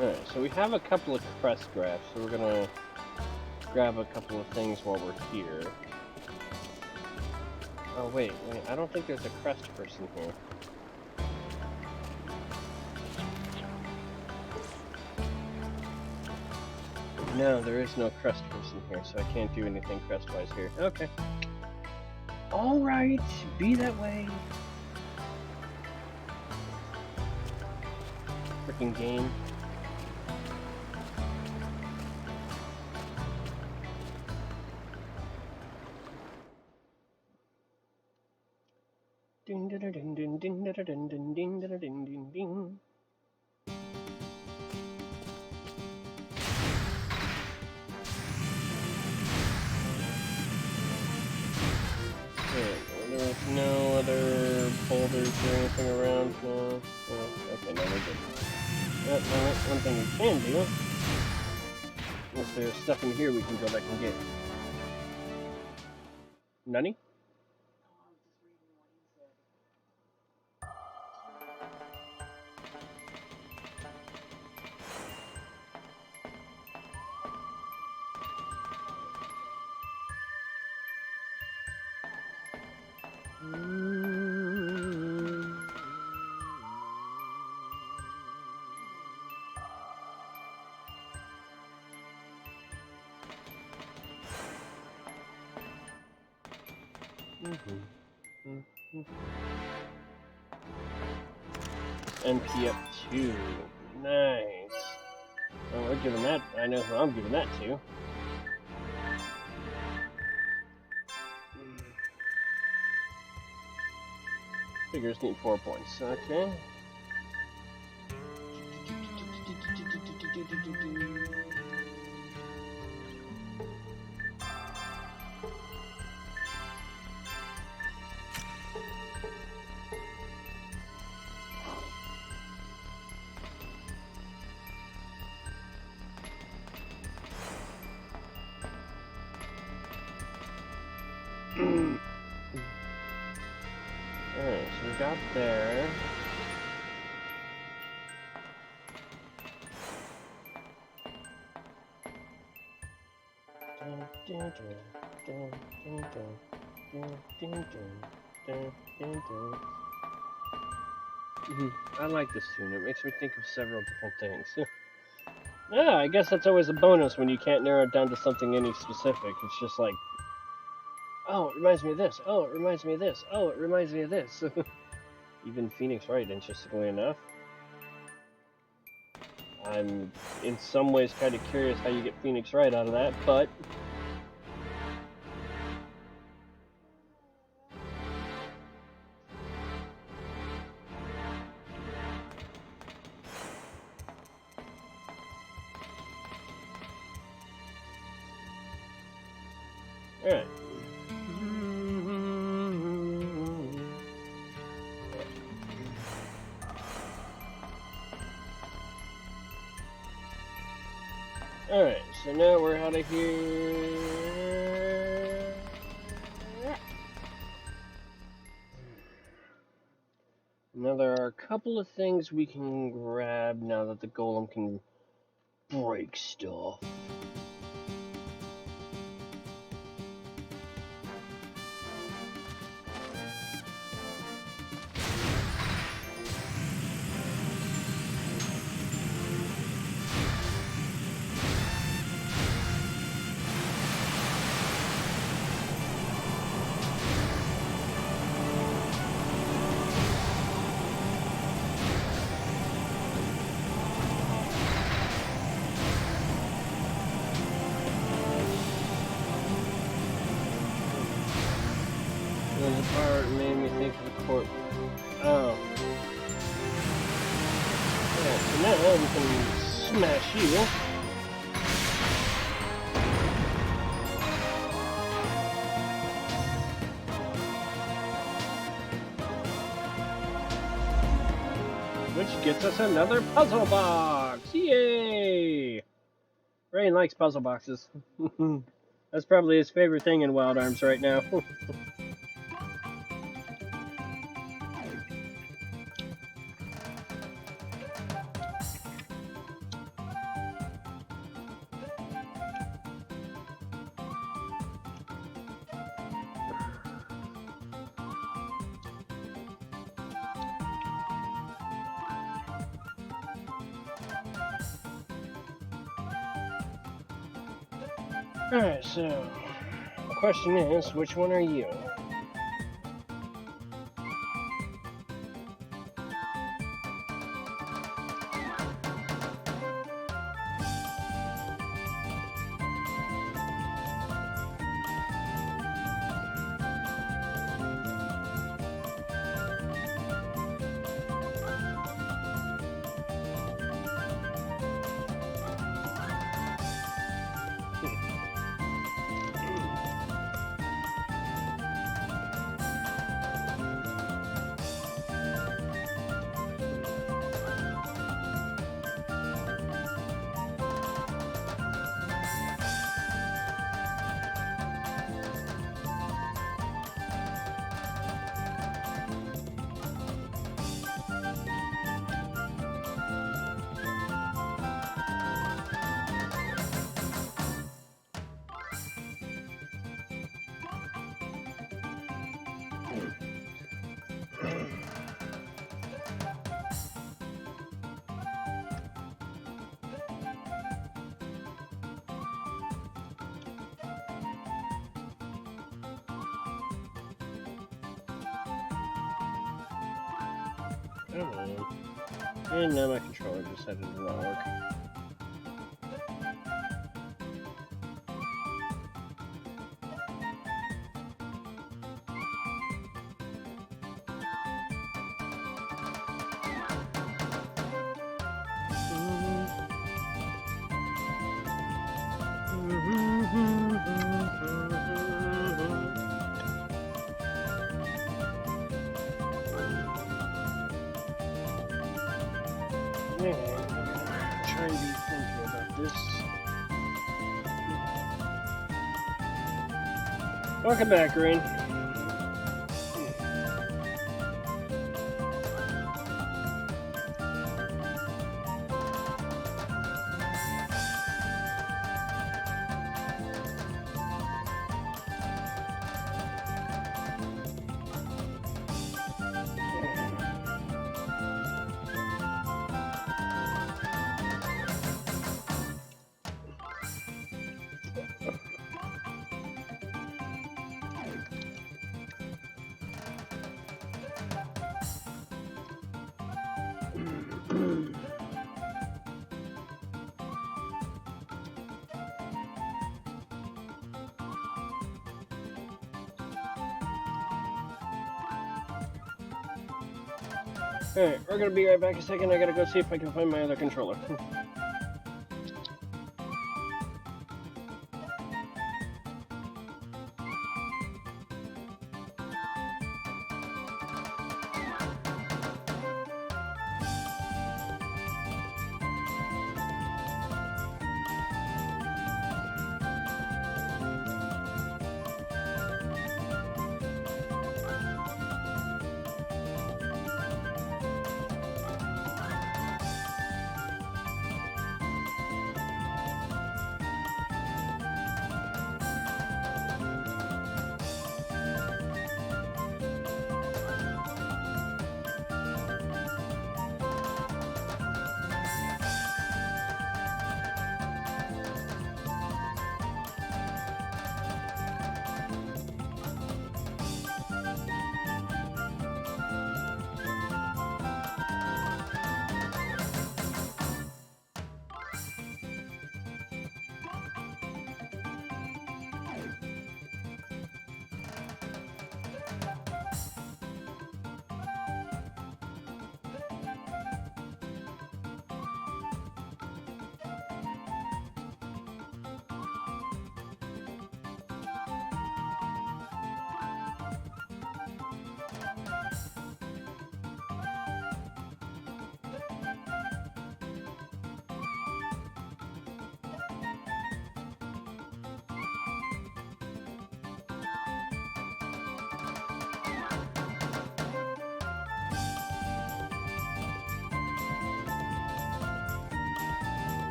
Alright, so we have a couple of crest graphs, so we're gonna grab a couple of things while we're here. Oh wait, I don't think there's a crest person here. No, there is no crest person here, so I can't do anything crest-wise here. Okay. Alright, be that way. Freaking game. Ding ding ding ding ding ding ding ding ding ding ding ding. There's no other boulders or anything around. No. Oh, okay, no, we're good. Now, one thing we can do, is there's stuff in here we can go back and get. Nani? NP up 2. Nice. Oh, we're giving that. I know who I'm giving that to. Figures need 4 points. Okay. Alright, so we got there. I like this tune. It makes me think of several different things. Yeah, I guess that's always a bonus when you can't narrow it down to something any specific. It's just like, oh, it reminds me of this. Oh, it reminds me of this. Oh, it reminds me of this. Even Phoenix Wright, interestingly enough. I'm in some ways kind of curious how you get Phoenix Wright out of that, but alright. Alright, so now we're out of here. Now there are a couple of things we can grab now that the golem can break stuff. There's a part that made me think of the court. Oh. Yeah, so now we can smash you. Which gets us another puzzle box! Yay! Rain likes puzzle boxes. That's probably his favorite thing in Wild Arms right now. Alright, so the question is, which one are you? Come on. And now my controller decided to not work. Yeah, try and be thinking about this. Welcome back, Rain. Alright, we're gonna be right back a second. I gotta go see if I can find my other controller.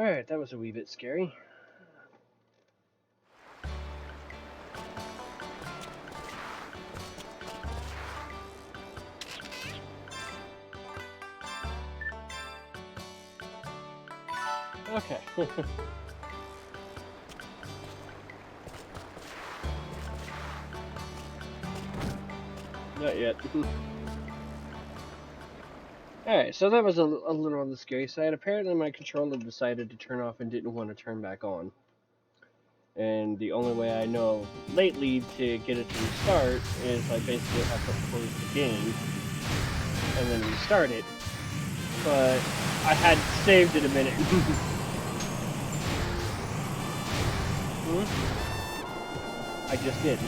Alright, that was a wee bit scary. Okay. Not yet. Alright, so that was a little on the scary side. Apparently my controller decided to turn off and didn't want to turn back on. And the only way I know lately to get it to restart is I basically have to close the game and then restart it. But I had saved it a minute. I just did.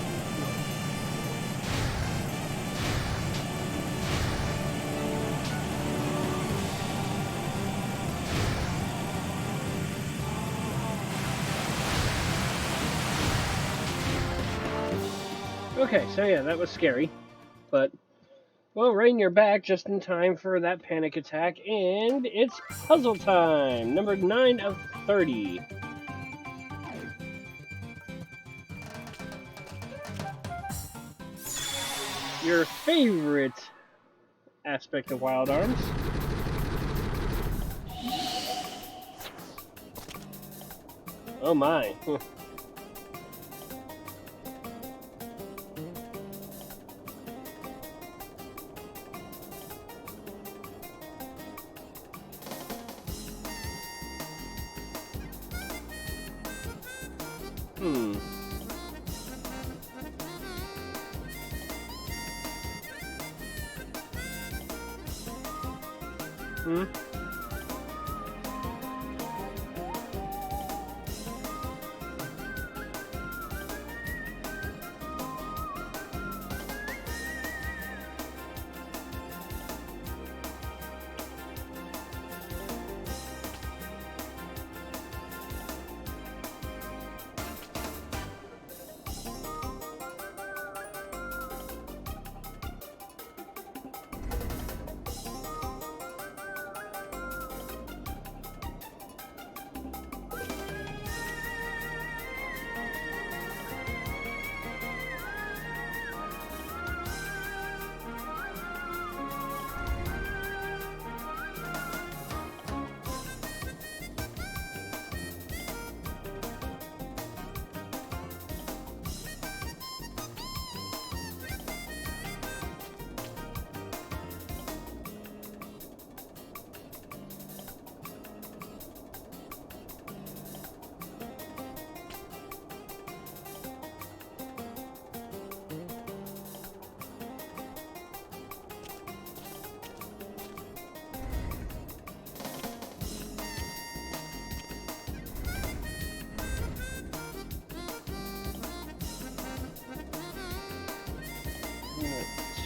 Okay, so yeah, that was scary. But, well, Rain, you're back just in time for that panic attack, and it's puzzle time! Number 9 of 30. Your favorite aspect of Wild Arms. Oh my. Hmm.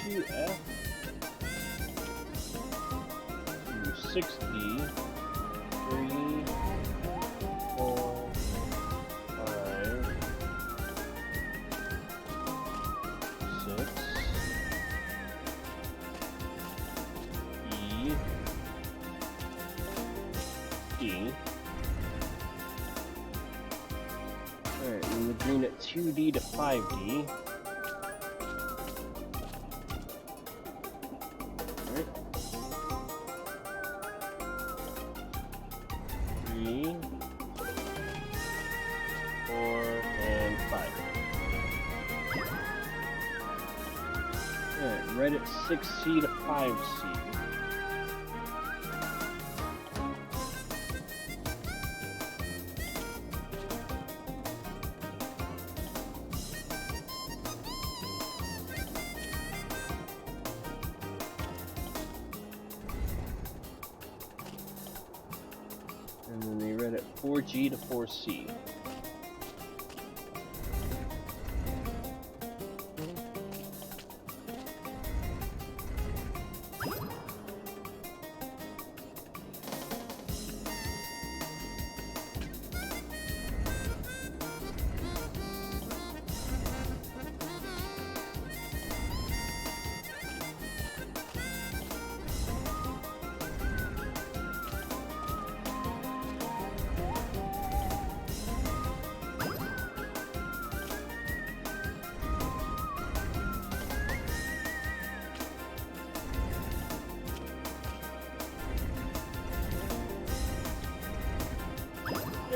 F, 6D, 3, 4, 5, 6, E, D. Alright, and the green at 2D to 5D. Red at 6C to 5C. And then they read at 4G to 4C.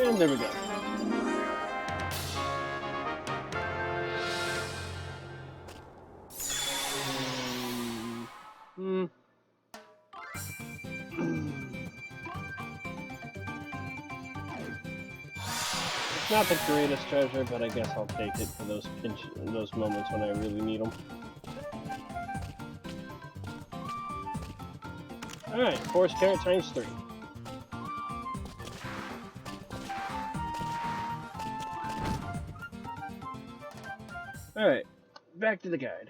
And there we go. It's not the greatest treasure, but I guess I'll take it for those those moments when I really need them. Alright, force carrot times 3. Alright, back to the guide.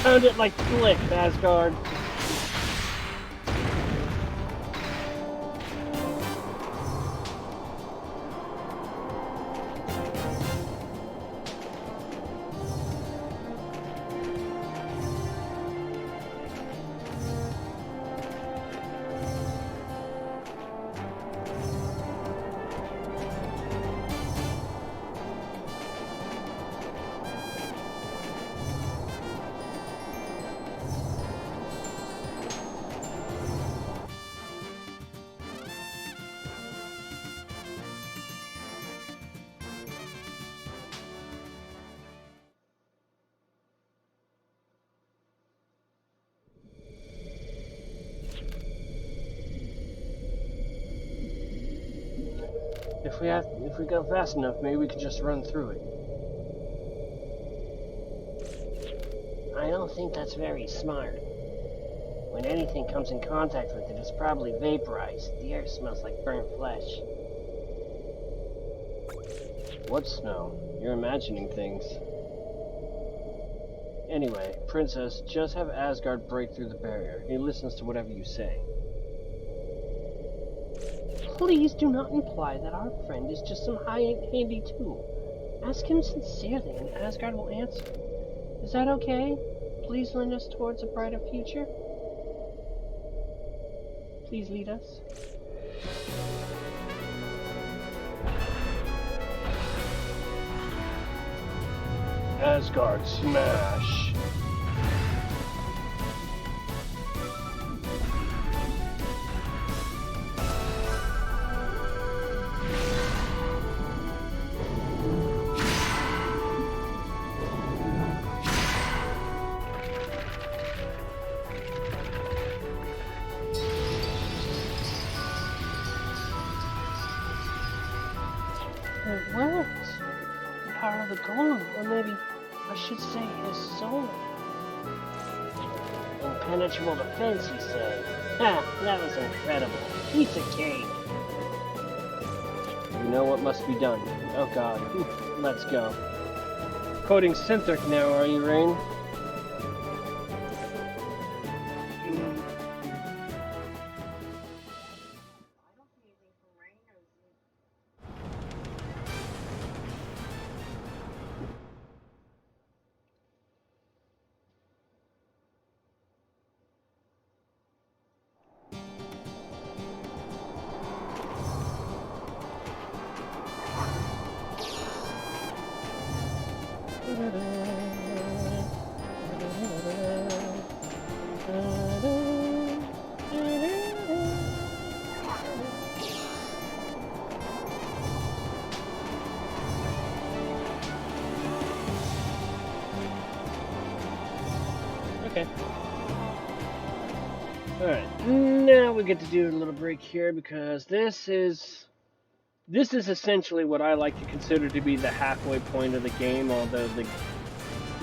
Found it like flick, Asgard. If we go fast enough, maybe we could just run through it. I don't think that's very smart. When anything comes in contact with it, it's probably vaporized. The air smells like burnt flesh. What snow? You're imagining things. Anyway, Princess, just have Asgard break through the barrier. He listens to whatever you say. Please do not imply that our friend is just some high-handy tool. Ask him sincerely, and Asgard will answer. Is that okay? Please lead us towards a brighter future. Please lead us. Asgard smash! It worked. The power of the golem, or maybe I should say his soul. Impenetrable defense, you say? Ha! That was incredible. Piece of cake. You know what must be done. Oh god. Let's go. Quoting Synthric now, are you, Rain? Okay. Alright, now we get to do a little break here because this is essentially what I like to consider to be the halfway point of the game, although the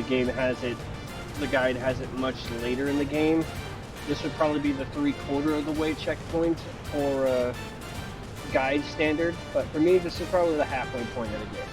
game has it, the guide has it much later in the game. This would probably be the 3/4 of the way checkpoint for guide standard, but for me this is probably the halfway point of the game.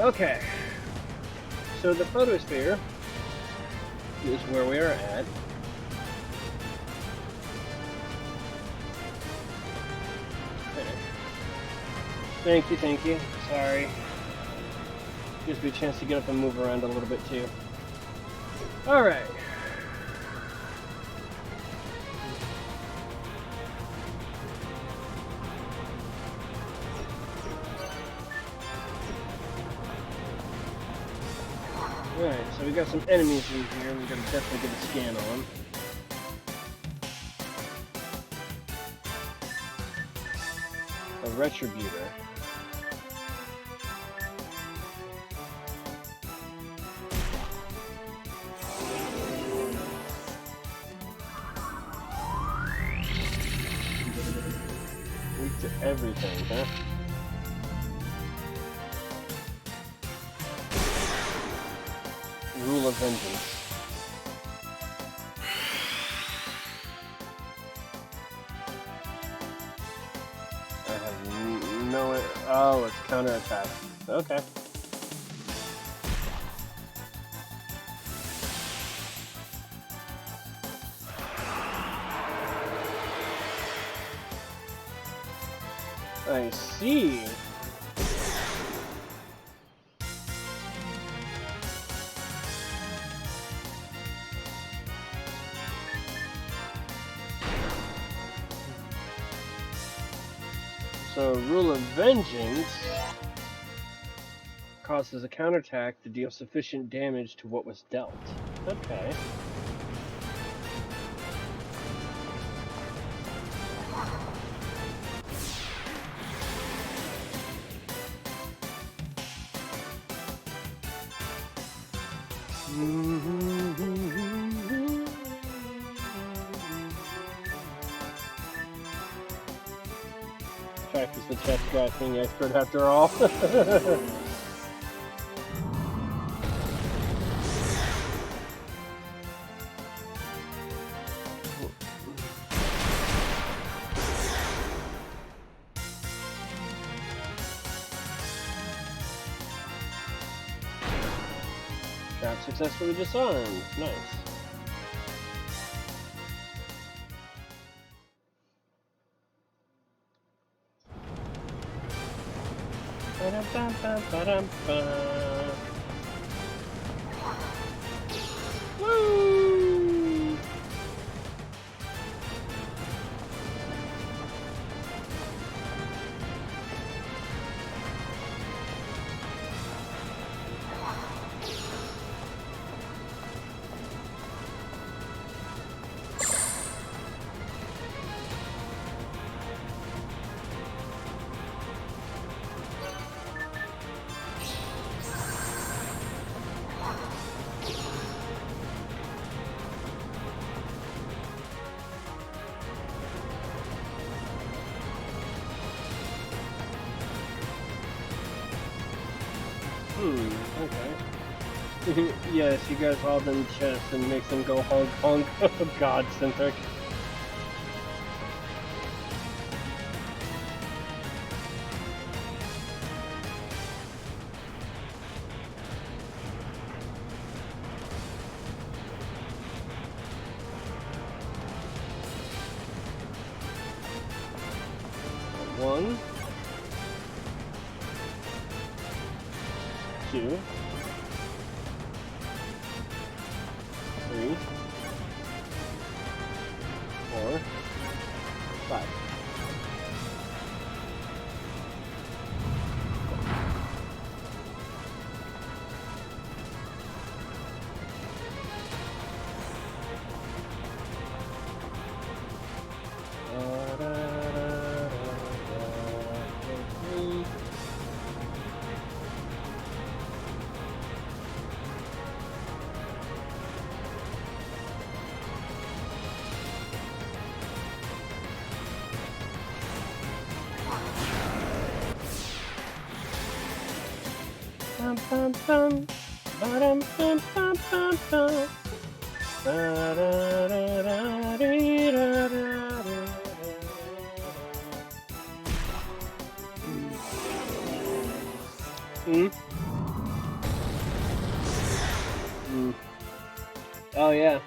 Okay, so the photosphere is where we are at. Thank you. Sorry. Gives me a chance to get up and move around a little bit too. Alright. Alright, so we got some enemies in here we're gonna definitely get a scan on. A retributor. Weak to everything, huh? Rule of vengeance. I have no... Oh, it's counterattack. Okay. I see. So, Rule of Vengeance causes a counterattack to deal sufficient damage to what was dealt. Okay. Strife is the chest grasping expert after all. Trap successfully disarmed. Nice. Ba-dum-bum-bum-ba-dum-bum. Woo! Okay. Yes, you guys hold them chests and make them go honk honk. Oh god, Synthetic. One. 2, 3, 4, 5. Bum bum bum, ba-dum bum bum bum bum, ba-da-da-da-dee-da-da-da-da. Oh yeah.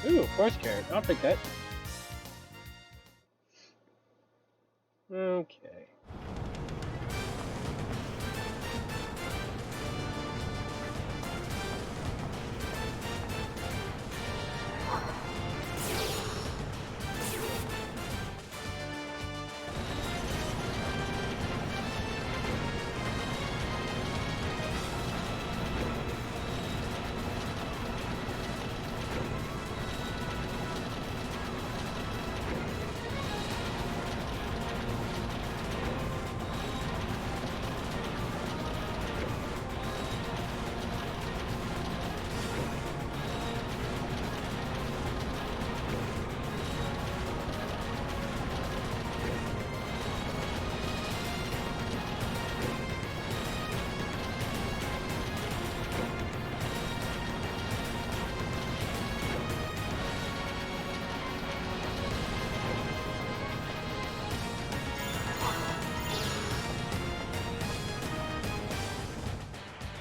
Ooh, force carrot. I'll take that. Okay.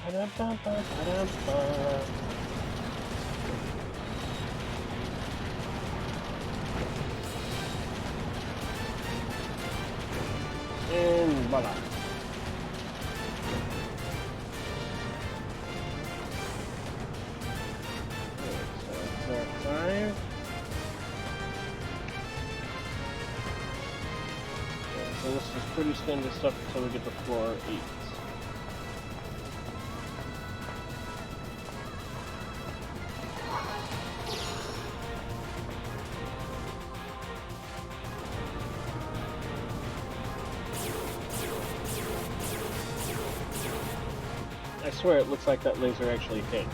And voila. So 4, 5. So this is pretty standard stuff until we get to floor 8. I swear it looks like that laser actually hits.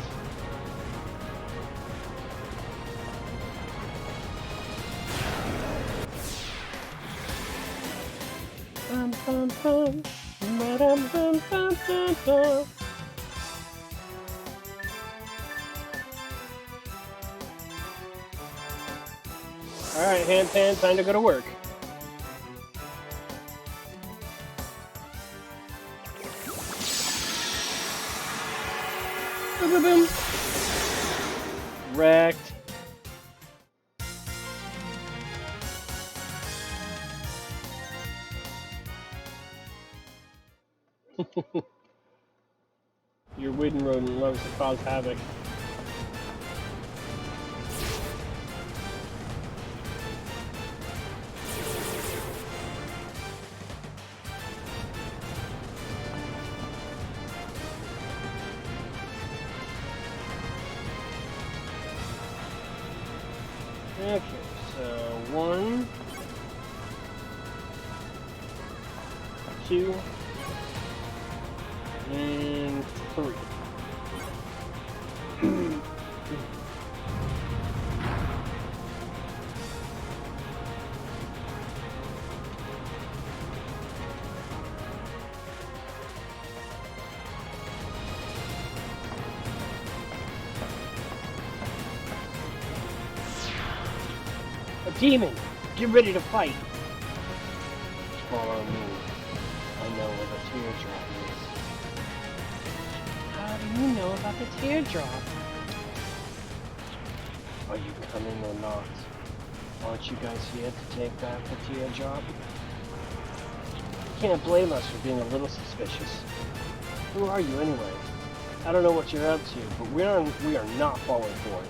Bum, bum, bum. Ba-dum, bum, bum, bum, bum. Alright, hand pan, time to go to work. Boom, boom, boom. Wrecked. Your wooden rodent loves to cause havoc. Okay, so 1, 2, and 3. A demon! Get ready to fight! Follow me. I know where the teardrop is. How do you know about the teardrop? Are you coming or not? Aren't you guys here to take back the teardrop? You can't blame us for being a little suspicious. Who are you anyway? I don't know what you're up to, but we are not falling for it.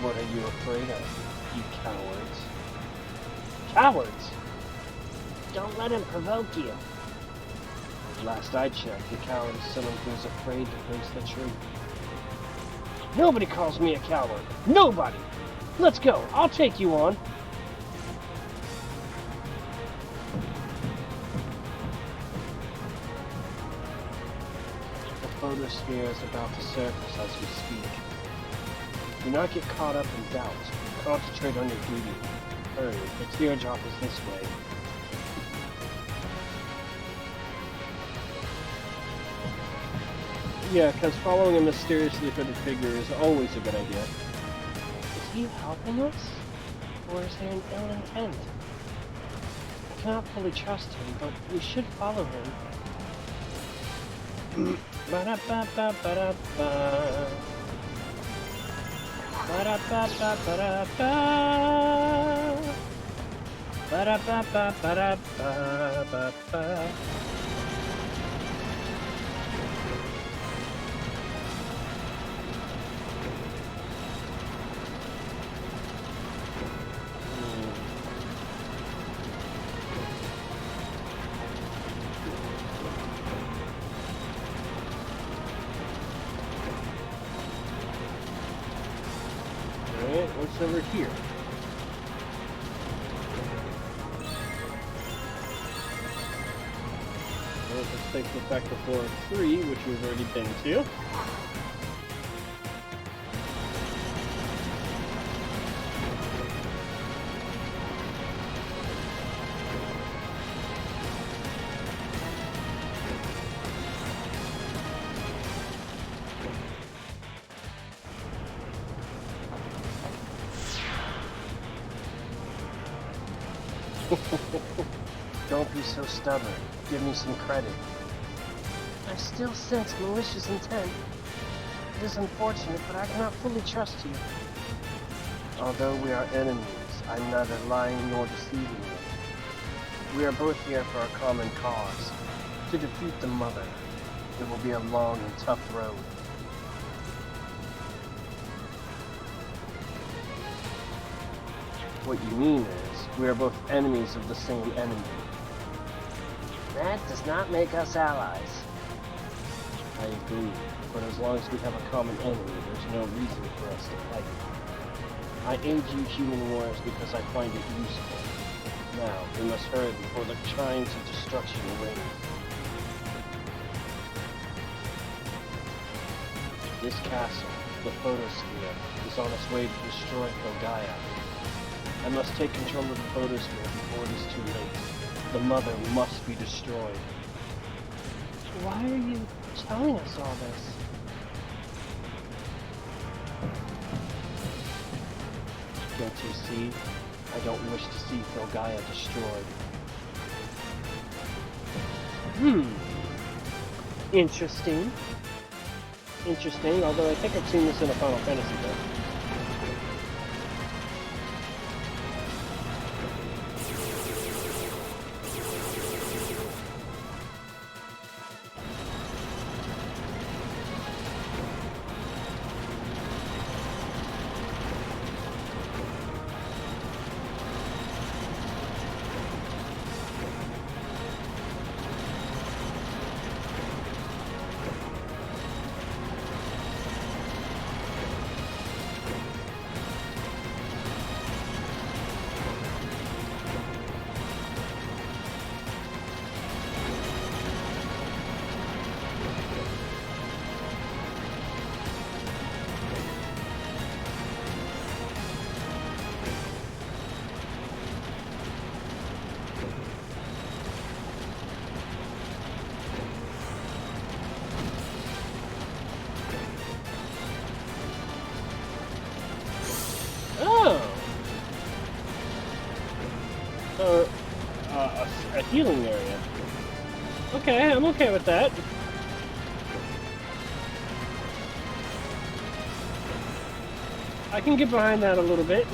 What are you afraid of, you cowards? Cowards? Don't let him provoke you. Last I checked, the coward is someone who's afraid to face the truth. Nobody calls me a coward. Nobody! Let's go. I'll take you on. The photosphere is about to surface as we speak. Do not get caught up in doubt. Concentrate on your duty. Hurry, the teardrop is this way. Yeah, because following a mysteriously hooded figure is always a good idea. Is he helping us? Or is there an ill intent? I cannot fully trust him, but we should follow him. Ba-da-ba-ba-ba-da-ba. Ba-da-ba-ba-ba-da-ba. Ba-da-ba-ba-ba-da-ba-ba-ba. Alright, what's over here? Well, this takes us back to floor 3, which we've already been to. Don't be so stubborn. Give me some credit. I still sense malicious intent. It is unfortunate, but I cannot fully trust you. Although we are enemies, I'm neither lying nor deceiving you. We are both here for a common cause, to defeat the Mother. It will be a long and tough road. What you mean is, we are both enemies of the same enemy. That does not make us allies. I agree, but as long as we have a common enemy, there's no reason for us to fight. I aid you human wars because I find it useful. Now, we must hurry before the chimes of destruction ring. This castle, the photosphere, is on its way to destroy Phogaia. I must take control of the photosphere before it is too late. The Mother must be destroyed. Why are you telling us all this? Don't you see? I don't wish to see Phogaia destroyed. Interesting. Interesting, although I think I've seen this in a Final Fantasy book. A healing area. Okay, I'm okay with that. I can get behind that a little bit.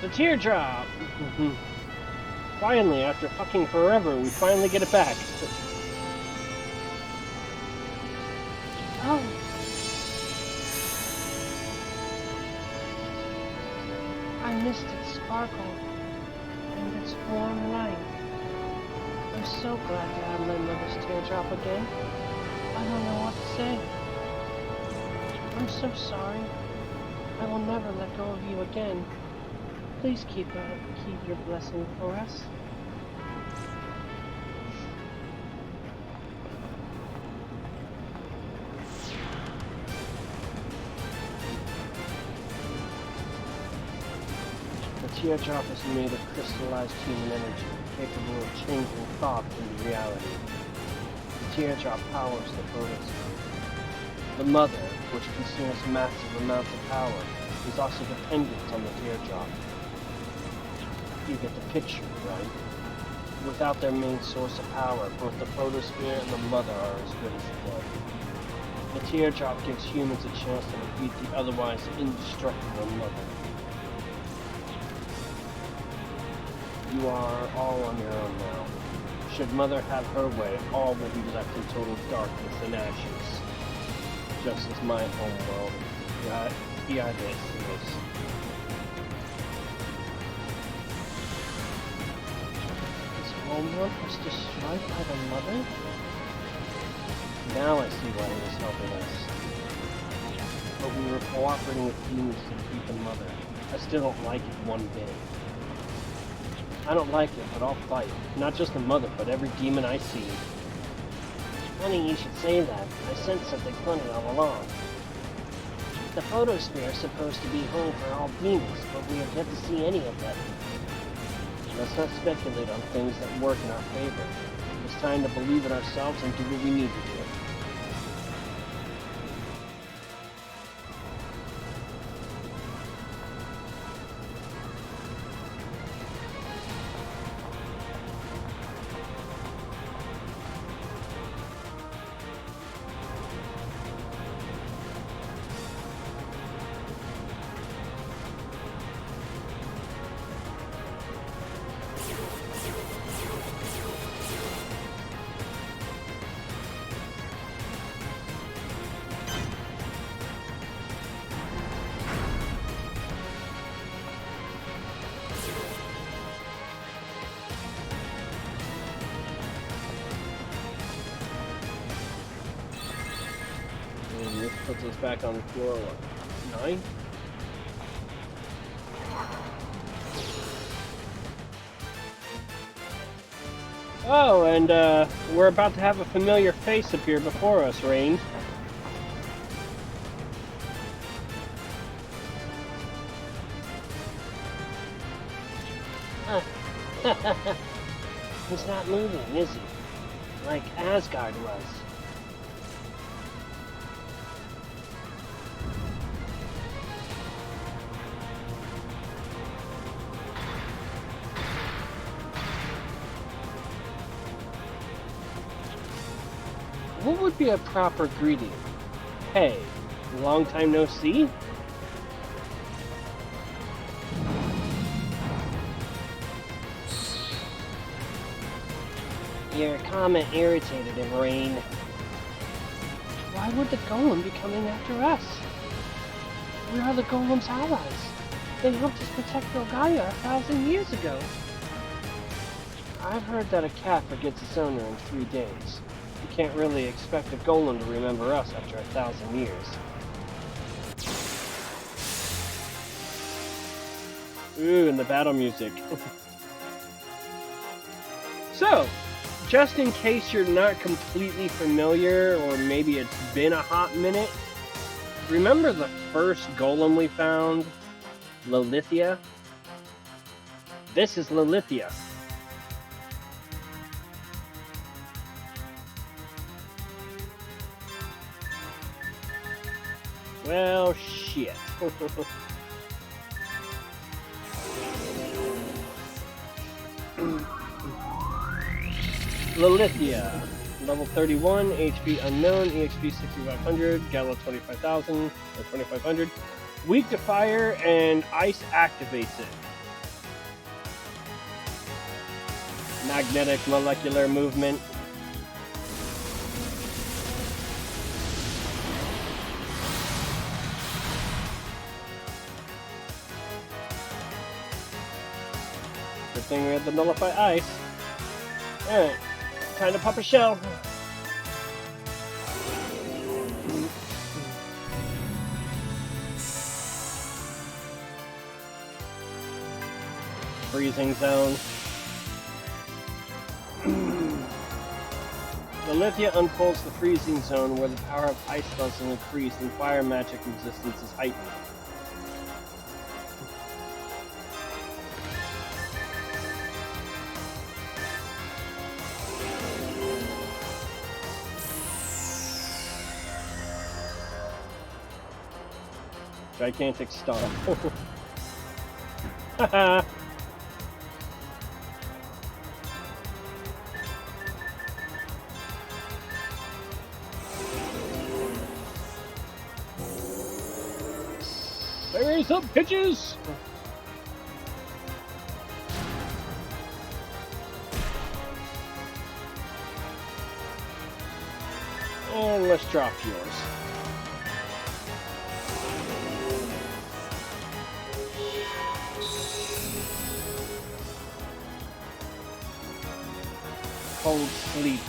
The teardrop! Finally, after fucking forever, we finally get it back. Oh. I missed its sparkle and its warm light. I'm so glad to have my mother's teardrop again. I don't know what to say. I'm so sorry. I will never let go of you again. Please keep your blessing for us. The teardrop is made of crystallized human energy, capable of changing thought into reality. The teardrop powers the photosphere. The Mother, which consumes massive amounts of power, is also dependent on the teardrop. You get the picture, right? Without their main source of power, both the photosphere and the Mother are as good as dead. The teardrop gives humans a chance to defeat the otherwise indestructible Mother. You are all on your own now. Should Mother have her way, all will be left in total darkness and ashes. Just as my homeworld, Iade is. Homeworld was destroyed by the Mother? Now I see why he was helping us. But we were cooperating with demons to defeat the Mother. I still don't like it one bit. I don't like it, but I'll fight. Not just the mother, but every demon I see. Funny you should say that. I sensed something funny all along. The photosphere is supposed to be home for all demons, but we have yet to see any of them. Let's not speculate on things that work in our favor. It's time to believe in ourselves and do what we need to do. This puts us back on floor 9. Oh, and we're about to have a familiar face appear before us, Rain. He's not moving, is he? Like Asgard was. What would be a proper greeting? Hey, long time no see? Your comment irritated him, Rain. Why would the golem be coming after us? We are the golem's allies. They helped us protect Rogaya 1,000 years ago. I've heard that a cat forgets its owner in 3 days. You can't really expect a golem to remember us after 1,000 years. Ooh, and the battle music. So, just in case you're not completely familiar, or maybe it's been a hot minute, remember the first golem we found? Lilithia? This is Lilithia. Well, shit. Lilithia, level 31, HP unknown, EXP 6500, Gala 25,000 or 2500. Weak to fire and ice activates it. Magnetic molecular movement. Good thing we had the nullify ice. Alright, time to pop a shell. Freezing zone. Lilithia unfolds the freezing zone where the power of ice spells is increased and fire magic resistance is heightened. Gigantic star. Haha. There's some pitches! And let's drop yours. Cold sleep.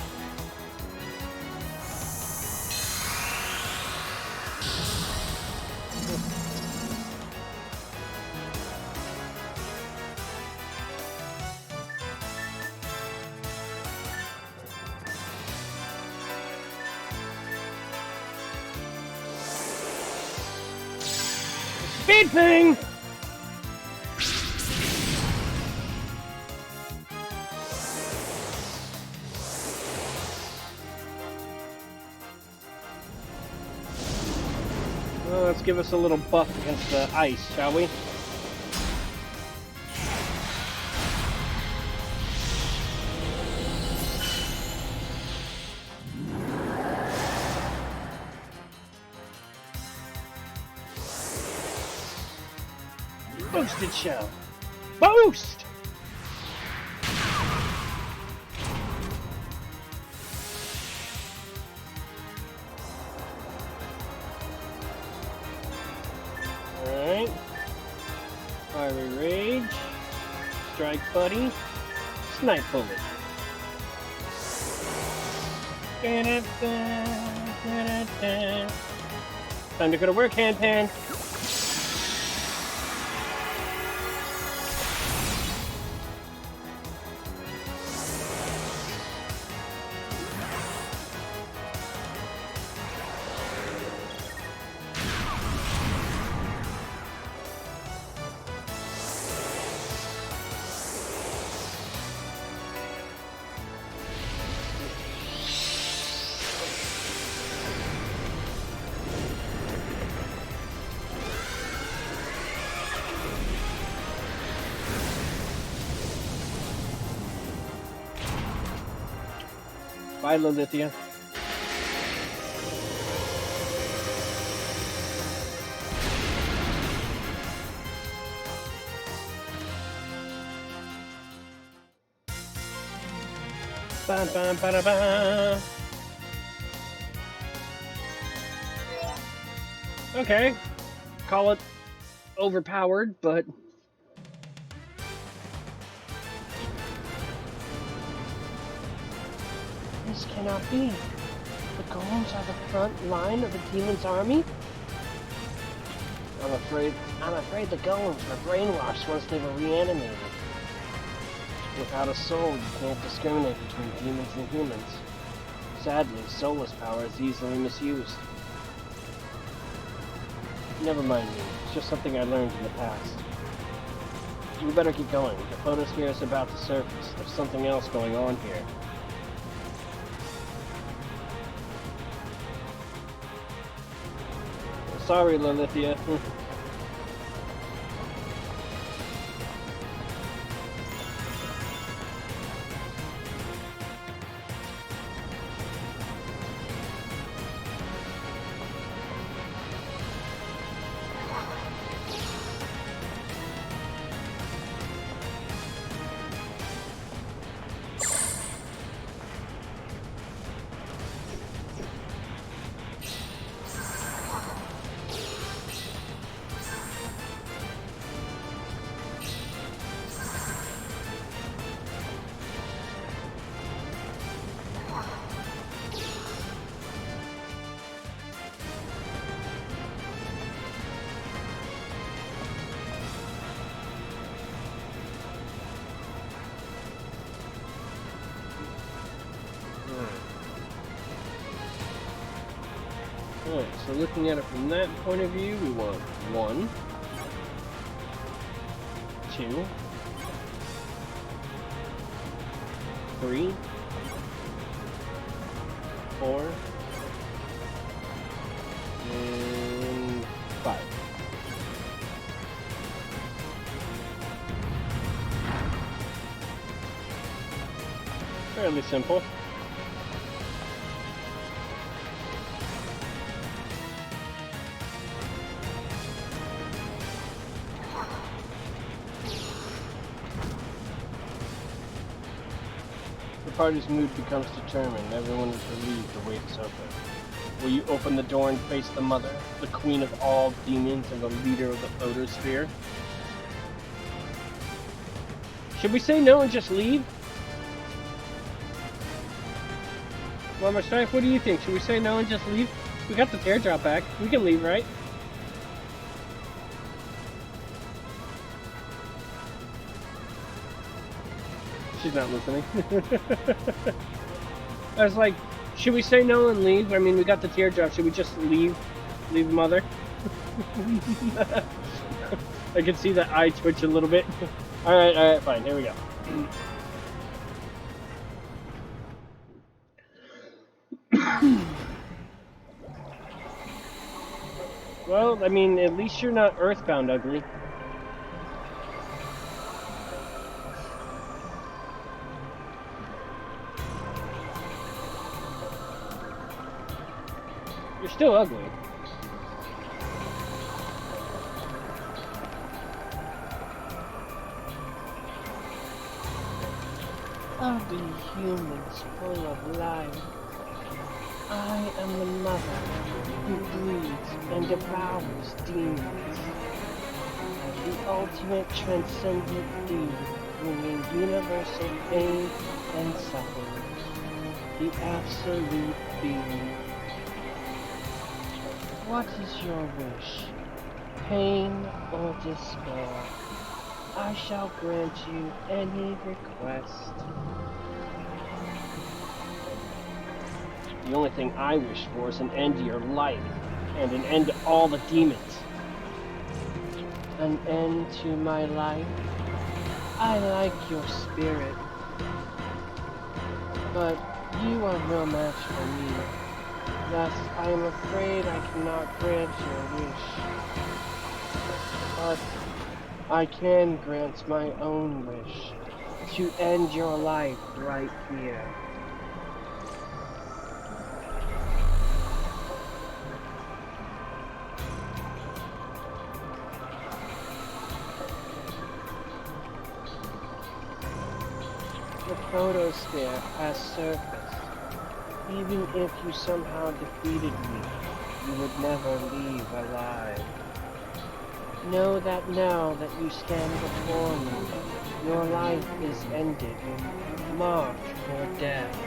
Speed thing! Well, let's give us a little buff against the ice, shall we? Boosted shell. Boost! Alright. Fiery Rage. Strike Buddy. Snipe Bullet. Time to go to work, Hand Pan. Bye, Lilithia. Ba ba ba da ba. Okay, call it overpowered, but This cannot be. The golems are the front line of the demon's army? I'm afraid the golems were brainwashed once they were reanimated. Without a soul, you can't discriminate between demons and humans. Sadly, soulless power is easily misused. Never mind me. It's just something I learned in the past. We better keep going. The photosphere is about to surface. There's something else going on here. Sorry, Lilithia. Alright, so looking at it from that point of view, we want 1, 2, 3, 4, and 5. Fairly simple. The party's mood becomes determined. Everyone is relieved the wait is open. Will you open the door and face the mother, the queen of all demons and the leader of the photosphere? Should we say no and just leave? Mama Strife, what do you think? Should we say no and just leave? We got the teardrop back. We can leave, right? She's not listening. I was like, should we say no and leave? I mean, we got the teardrop. Should we just leave? Leave Mother? I can see that eye twitch a little bit. Alright, fine. Here we go. Well, I mean, at least you're not earthbound ugly. You're still ugly. Ugly humans full of life. I am the mother who breeds and devours demons. The ultimate transcendent being, bringing universal pain and suffering. The absolute being. What is your wish? Pain or despair? I shall grant you any request. The only thing I wish for is an end to your life, and an end to all the demons. An end to my life? I like your spirit. But you are no match for me. Thus, I am afraid I cannot grant your wish. But I can grant my own wish. To end your life right here. The photosphere has surfaced. Even if you somehow defeated me, you would never leave alive. Know that now that you stand before me, your life is ended, marked for death.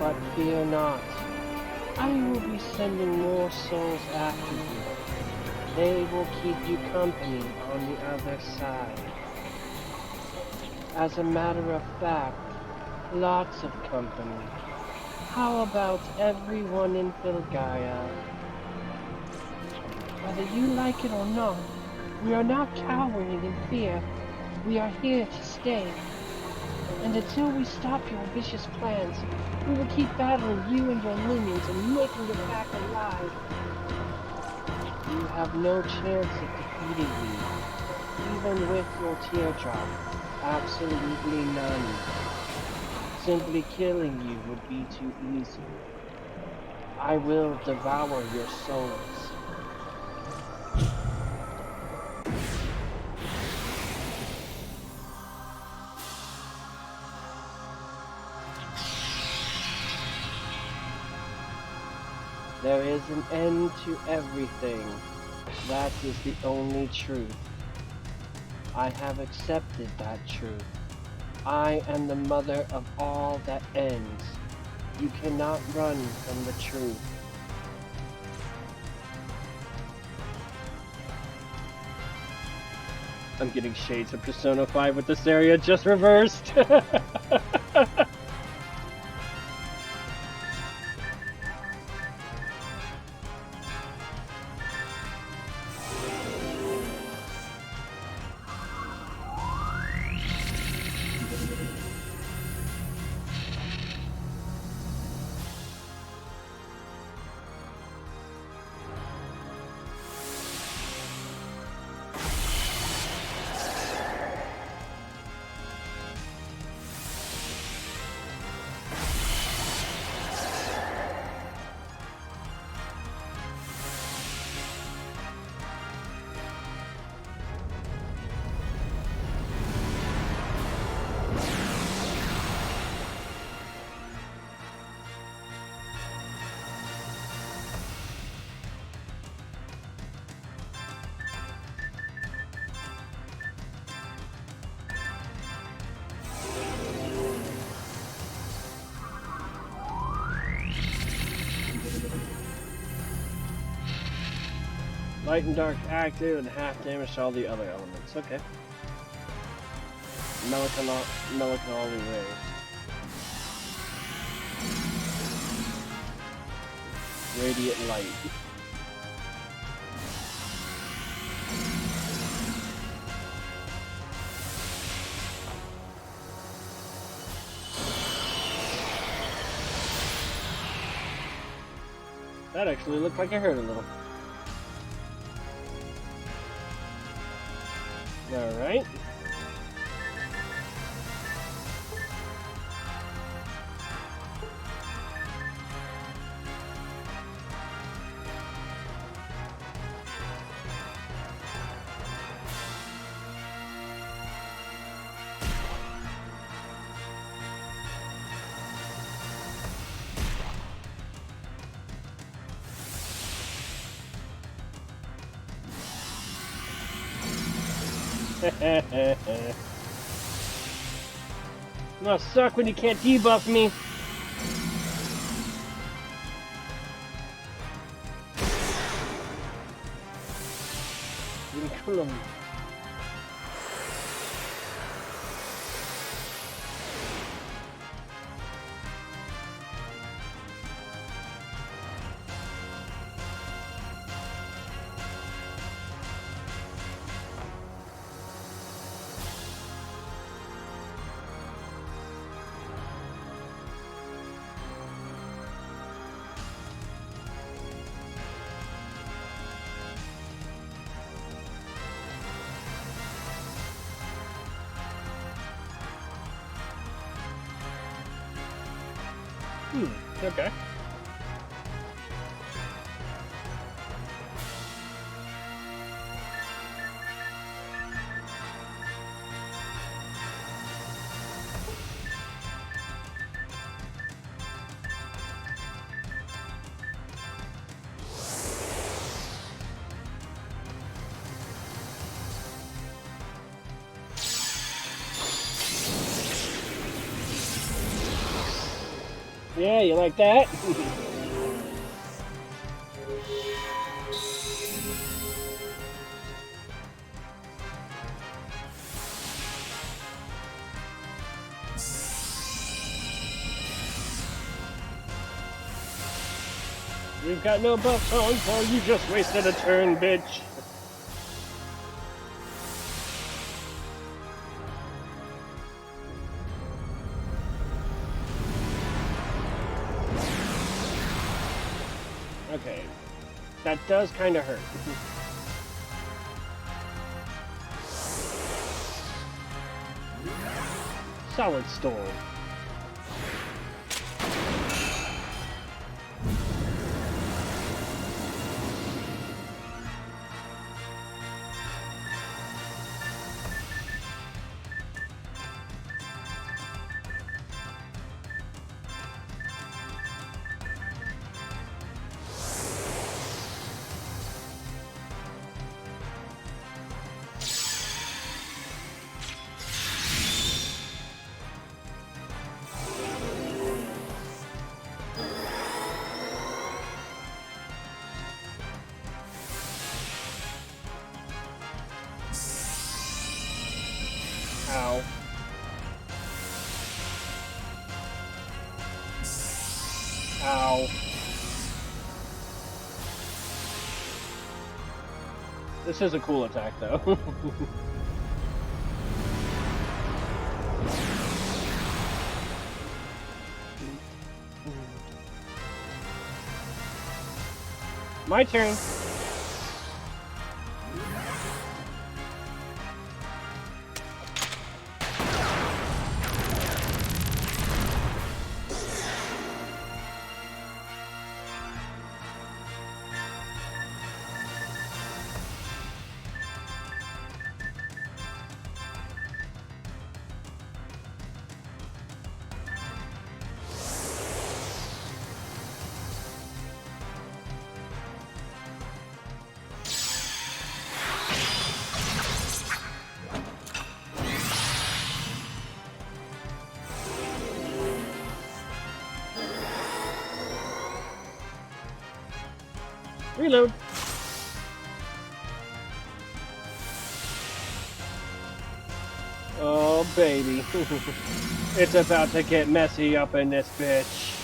But fear not, I will be sending more souls after you. They will keep you company on the other side. As a matter of fact, lots of company. How about everyone in Filgaia? Whether you like it or not, we are not cowering in fear. We are here to stay. And until we stop your vicious plans, we will keep battling you and your minions and making it back alive. You have no chance of defeating me, even with your teardrop. Absolutely none. Simply killing you would be too easy. I will devour your souls. There is an end to everything. That is the only truth. I have accepted that truth. I am the mother of all that ends. You cannot run from the truth. I'm getting shades of Persona 5 with this area just reversed. Light and dark active and half damage to all the other elements. Okay. Melancholy ray. Radiant light. That actually looked like it hurt a little. Alright. Must suck when you can't debuff me. Kill him. Okay. Yeah, you like that? We've got no buffs on, so you just wasted a turn, bitch. Okay. That does kind of hurt. Solid Storm. Ow. Ow. This is a cool attack, though. My turn. Reload. Oh, baby. It's about to get messy up in this bitch.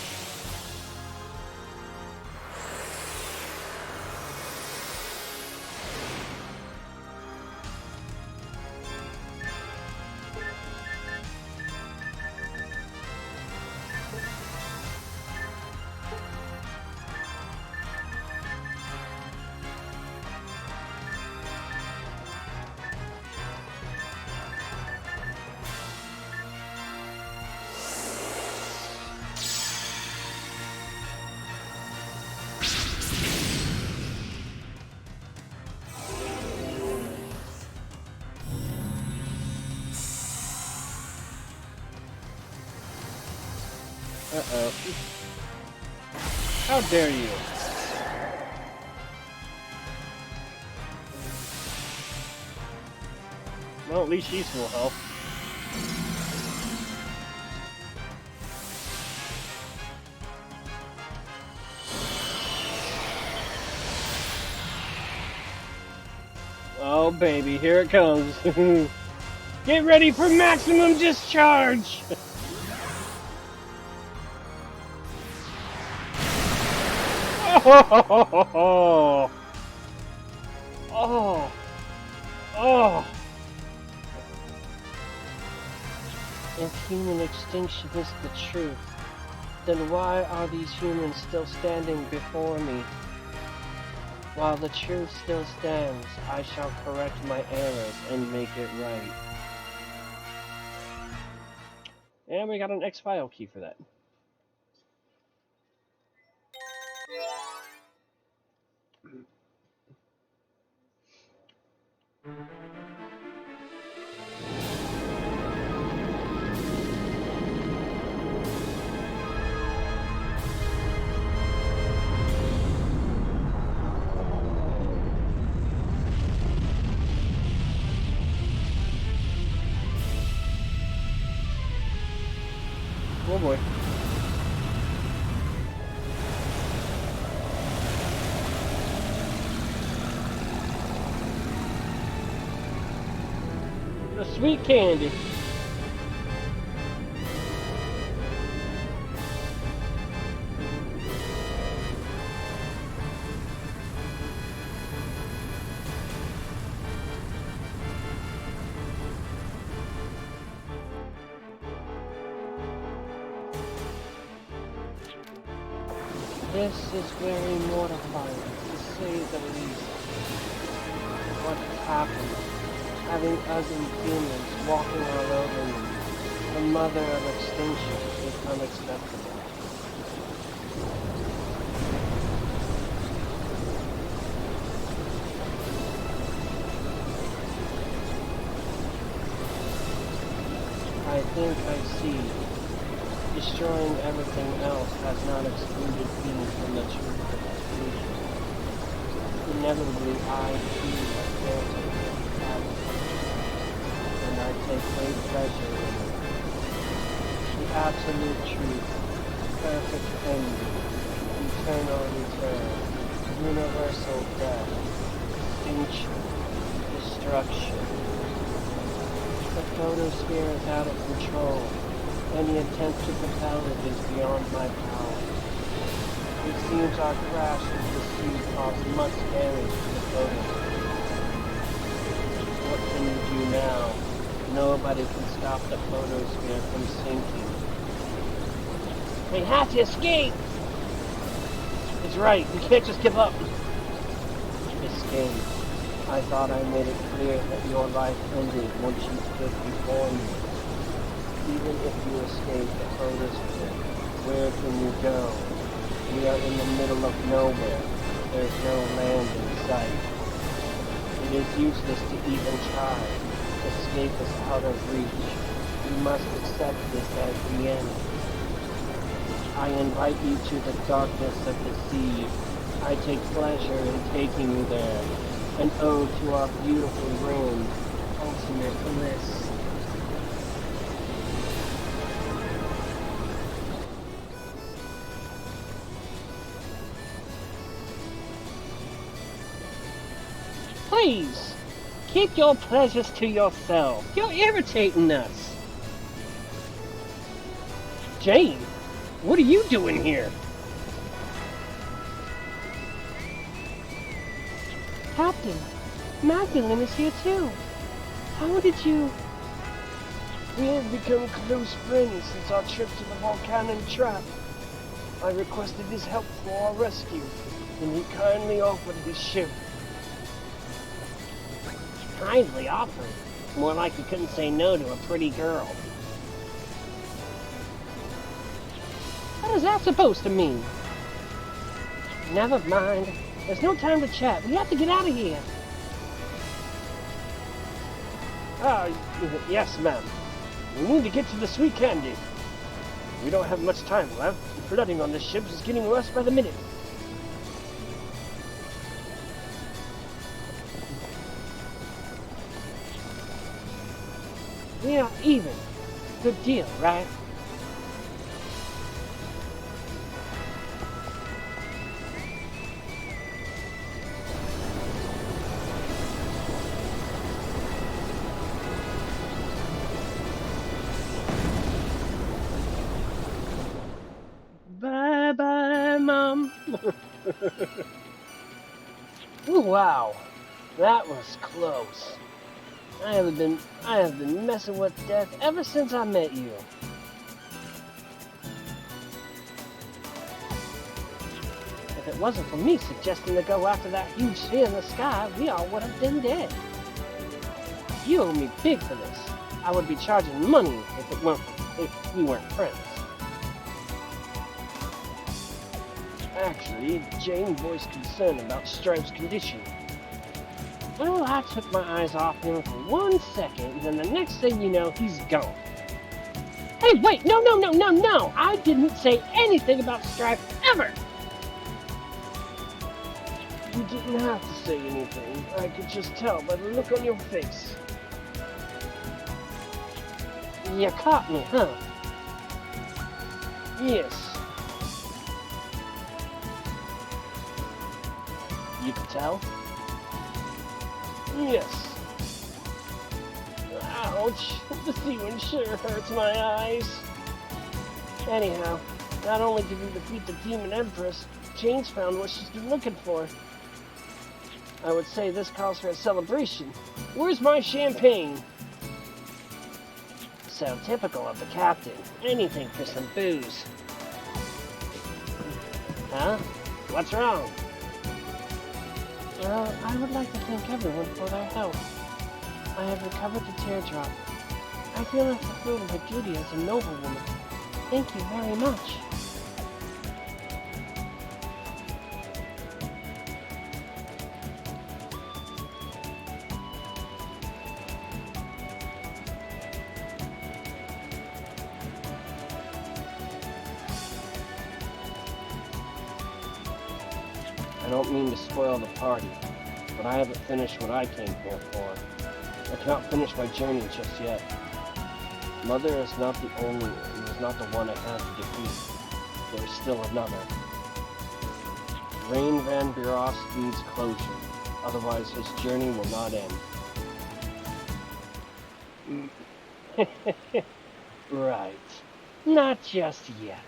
Uh-oh. How dare you? Well, at least she's full health. Oh, baby, here it comes. Get ready for maximum discharge! Oh! Oh! Oh! If human extinction is the truth, then why are these humans still standing before me? While the truth still stands, I shall correct my errors and make it right. And we got an X-File key for that. Oh boy. The sweet candy. This is very mortifying, to say the least. What happened? Having ugly humans walking all over me, the mother of extinction, is unexpected. I think I see. Destroying everything else has not excluded me from the truth of exclusion. Inevitably, I too have failed to have and I take great pleasure in it. The absolute truth, perfect ending, eternal return, universal death, extinction, destruction. The photosphere is out of control. Any attempt to propel it is beyond my power. It seems our crash into the sea caused much damage to the photosphere. What can you do now? Nobody can stop the photosphere from sinking. We have to escape! It's right, we can't just give up. Escape. I thought I made it clear that your life ended once you stood before me. Even if you escape the photosphere, where can you go? We are in the middle of nowhere. There's no land in sight. It is useless to even try. Escape is out of reach. You must accept this as the end. I invite you to the darkness of the sea. I take pleasure in taking you there. An ode to our beautiful ruin, ultimate bliss. Please, keep your pleasures to yourself. You're irritating us. Jane, what are you doing here? Captain, Magdalene is here too. How did you... We have become close friends since our trip to the volcanic trap. I requested his help for our rescue, and he kindly offered his ship. Kindly offered? More like you couldn't say no to a pretty girl. What is that supposed to mean? Never mind. There's no time to chat. We have to get out of here. Yes, ma'am. We need to get to the sweet candy. We don't have much time left. The flooding on this ship is getting worse by the minute. We are even. Good deal, right? Bye-bye, Mom. Ooh, wow. That was close. I have been messing with death ever since I met you. If it wasn't for me suggesting to go after that huge sphere in the sky, we all would have been dead. You owe me big for this. I would be charging money if we weren't friends. Actually, Jane voiced concern about Strife's condition. Well, I took my eyes off him for 1 second, and then the next thing you know, he's gone. Hey, wait! No! I didn't say anything about Strife, ever! You didn't have to say anything. I could just tell by the look on your face. You caught me, huh? Yes. You could tell? Yes. Ouch. The ceiling sure hurts my eyes. Anyhow, not only did we defeat the Demon Empress, Jane's found what she's been looking for. I would say this calls for a celebration. Where's my champagne? So typical of the captain. Anything for some booze. Huh? What's wrong? Well, I would like to thank everyone for their help. I have recovered the teardrop. I feel I've fulfilled my duty as a noblewoman. Thank you very much. I don't mean to spoil the party, but I haven't finished what I came here for. I cannot finish my journey just yet. Mother is not the one I have to defeat. There is still another. Rain Van Buros needs closure, otherwise his journey will not end. Right. Not just yet.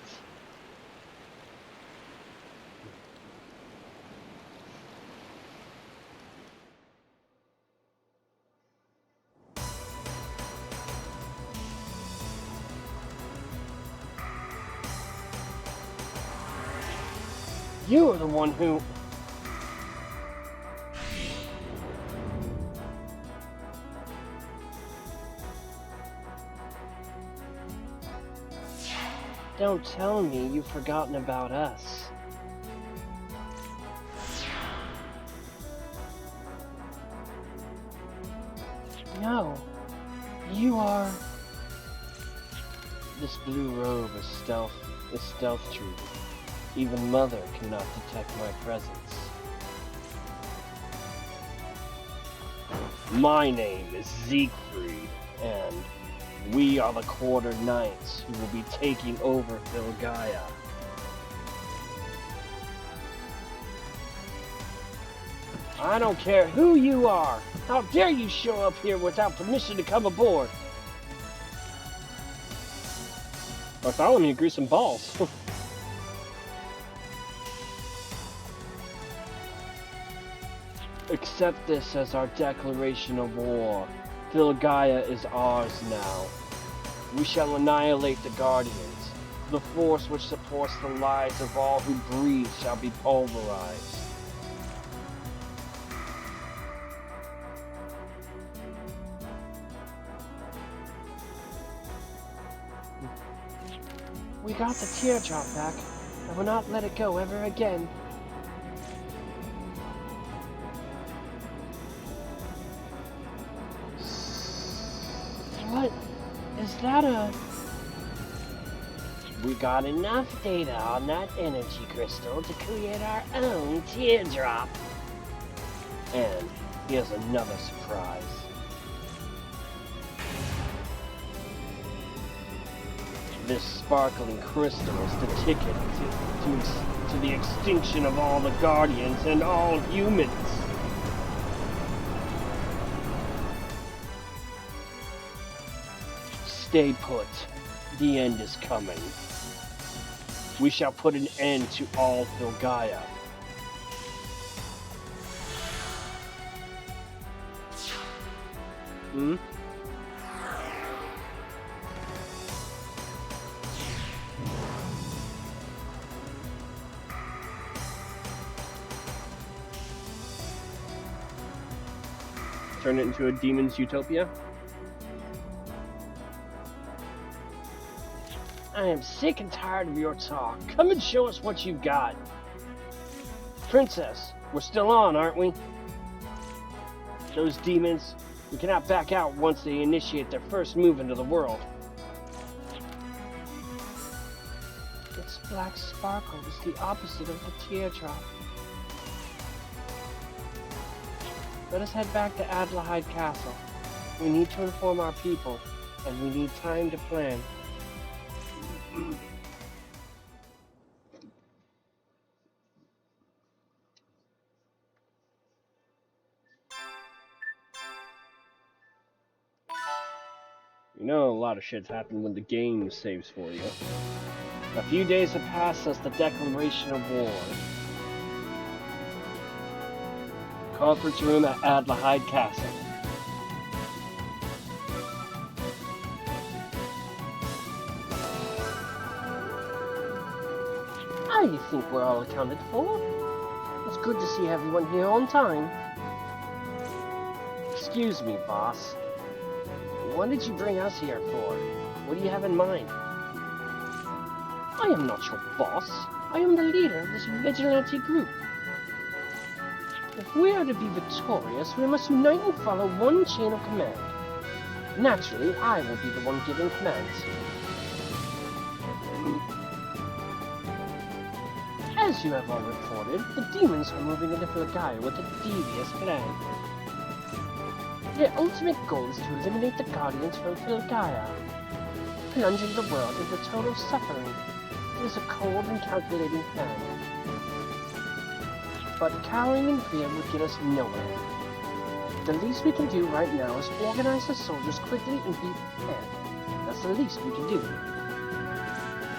You are the one who... Don't tell me you've forgotten about us. No. You are... This blue robe is stealth treated. Even Mother cannot detect my presence. My name is Siegfried, and we are the Quarter Knights who will be taking over Filgaia. I don't care who you are! How dare you show up here without permission to come aboard? Bartholomew grew some balls. Accept this as our declaration of war. Filgaia is ours now. We shall annihilate the Guardians. The force which supports the lives of all who breathe shall be pulverized. We got the teardrop back. I will not let it go ever again. What? Is that a... We got enough data on that energy crystal to create our own teardrop. And here's another surprise. This sparkling crystal is the ticket to the extinction of all the Guardians and all humans. Stay put. The end is coming. We shall put an end to all Filgaia. Hmm? Turn it into a demon's utopia? I am sick and tired of your talk. Come and show us what you've got. Princess, we're still on, aren't we? Those demons, we cannot back out once they initiate their first move into the world. Its black sparkle is the opposite of the teardrop. Let us head back to Adlehyde Castle. We need to inform our people, and we need time to plan. You know, a lot of shit's happened when the game saves for you. A few days have passed since the declaration of war. Conference room at Adlehyde Castle. I think we're all accounted for. It's good to see everyone here on time. Excuse me, boss. What did you bring us here for? What do you have in mind? I am not your boss. I am the leader of this vigilante group. If we are to be victorious, we must unite and follow one chain of command. Naturally, I will be the one giving commands. As you have all reported, the demons are moving into Filgaia with a devious plan. Their ultimate goal is to eliminate the Guardians from Filgaia, plunging the world into total suffering. It is a cold and calculating plan. But cowering in fear would get us nowhere. The least we can do right now is organize the soldiers quickly and be prepared. That's the least we can do.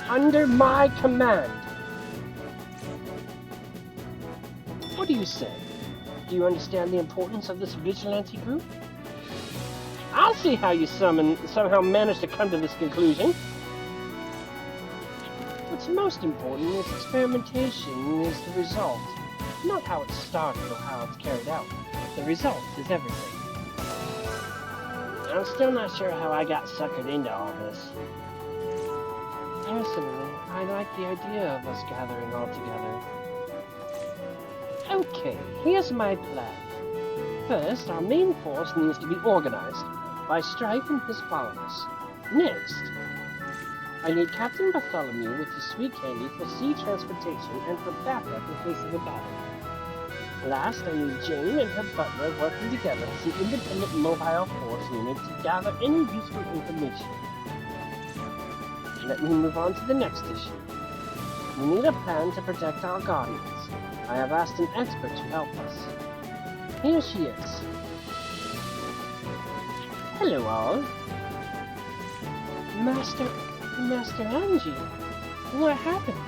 Under my command! What do you say? Do you understand the importance of this vigilante group? I'll see how you somehow managed to come to this conclusion. What's most important is experimentation is the result. Not how it started or how it's carried out. The result is everything. I'm still not sure how I got suckered into all this. Personally, I like the idea of us gathering all together. Okay, here's my plan. First, our main force needs to be organized by Strife and his followers. Next, I need Captain Bartholomew with his sweet candy for sea transportation and for backup in case of a battle. Last, I need Jane and her butler working together as an independent mobile force unit to gather any useful information. Let me move on to the next issue. We need a plan to protect our Guardians. I have asked an expert to help us. Here she is. Hello all. Master Angie, what happened?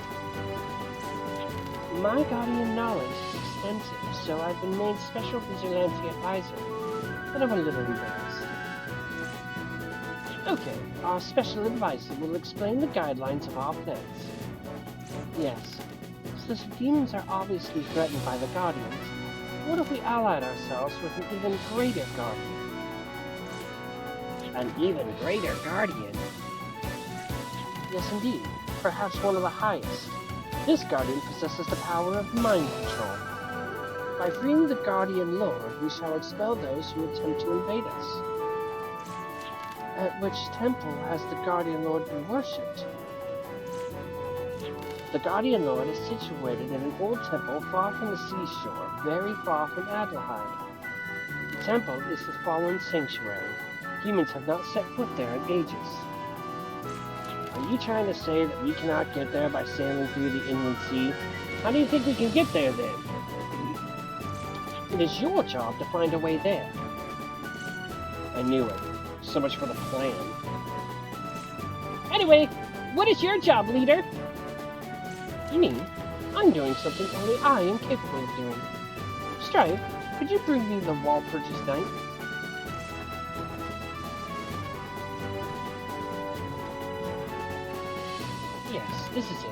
My Guardian knowledge is extensive, so I've been made special vigilante advisor, but I'm a little embarrassed. Okay, our special advisor will explain the guidelines of our plans. Yes, since the demons are obviously threatened by the Guardians, what if we allied ourselves with an even greater Guardian? An even greater Guardian? Yes, indeed. Perhaps one of the highest. This Guardian possesses the power of mind control. By freeing the Guardian Lord, we shall expel those who attempt to invade us. At which temple has the Guardian Lord been worshipped? The Guardian Lord is situated in an old temple far from the seashore, very far from Adelaide. The temple is the fallen sanctuary. Humans have not set foot there in ages. Are you trying to say that we cannot get there by sailing through the inland sea? How do you think we can get there then? It is your job to find a way there. I knew it. So much for the plan. Anyway, what is your job, leader? Me? I'm doing something only I am capable of doing. Strife, could you bring me the wall purchase knight? Yes, this is it.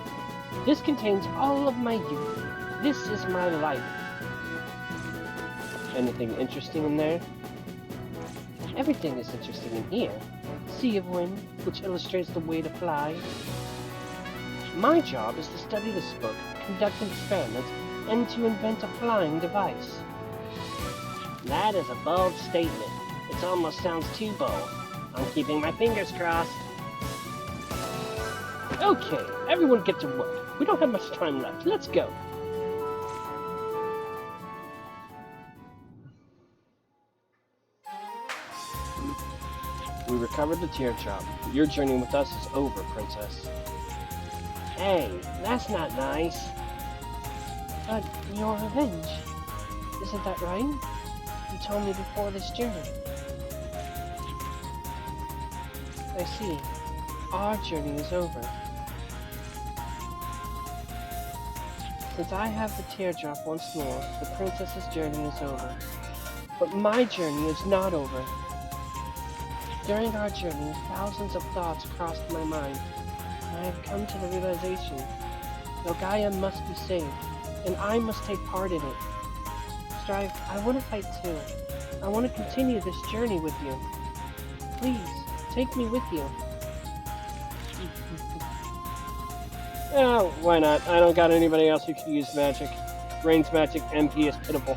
This contains all of my youth. This is my life. Anything interesting in there? Everything is interesting in here. Sea of Wind, which illustrates the way to fly. My job is to study this book, conduct experiments, and to invent a flying device. That is a bold statement. It almost sounds too bold. I'm keeping my fingers crossed. Okay, everyone get to work. We don't have much time left. Let's go. We recovered the teardrop. Your journey with us is over, Princess. Hey, that's not nice. But your revenge. Isn't that right? You told me before this journey. I see. Our journey is over. Since I have the teardrop once more, the princess's journey is over. But my journey is not over. During our journey, thousands of thoughts crossed my mind. I have come to the realization that Gaia must be saved, and I must take part in it. Strife, I want to fight too. I want to continue this journey with you. Please, take me with you. Oh, why not? I don't got anybody else who can use magic. Rain's magic MP is pitiful.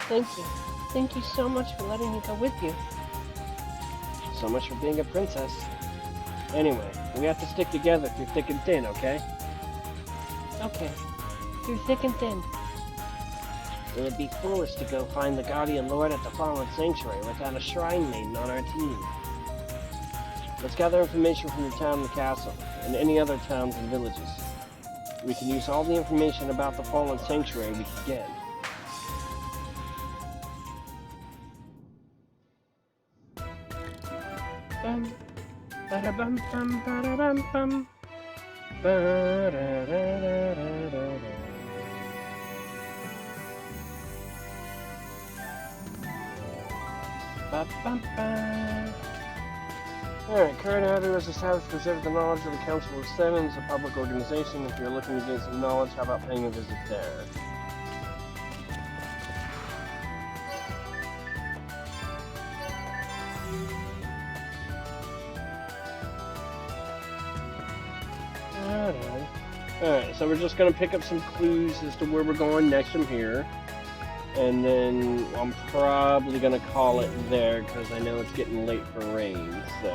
Thank you. Thank you so much for letting me go with you. So much for being a princess. Anyway, we have to stick together through thick and thin, okay? Okay. Through thick and thin. It would be foolish to go find the Guardian Lord at the Fallen Sanctuary without a Shrine Maiden on our team. Let's gather information from the town and the castle, and any other towns and villages. We can use all the information about the Fallen Sanctuary we can get. Ba-da-bum, bum, ba-da-bum, bum. Ba-da-da-da-da-da-da. Ba-bum-ba. Alright, current avenue was established to preserve the knowledge of the Council of Seven. It's a public organization. If you're looking to gain some knowledge, how about paying a visit there? Alright, so we're just going to pick up some clues as to where we're going next from here. And then I'm probably going to call it there because I know it's getting late for rain, so...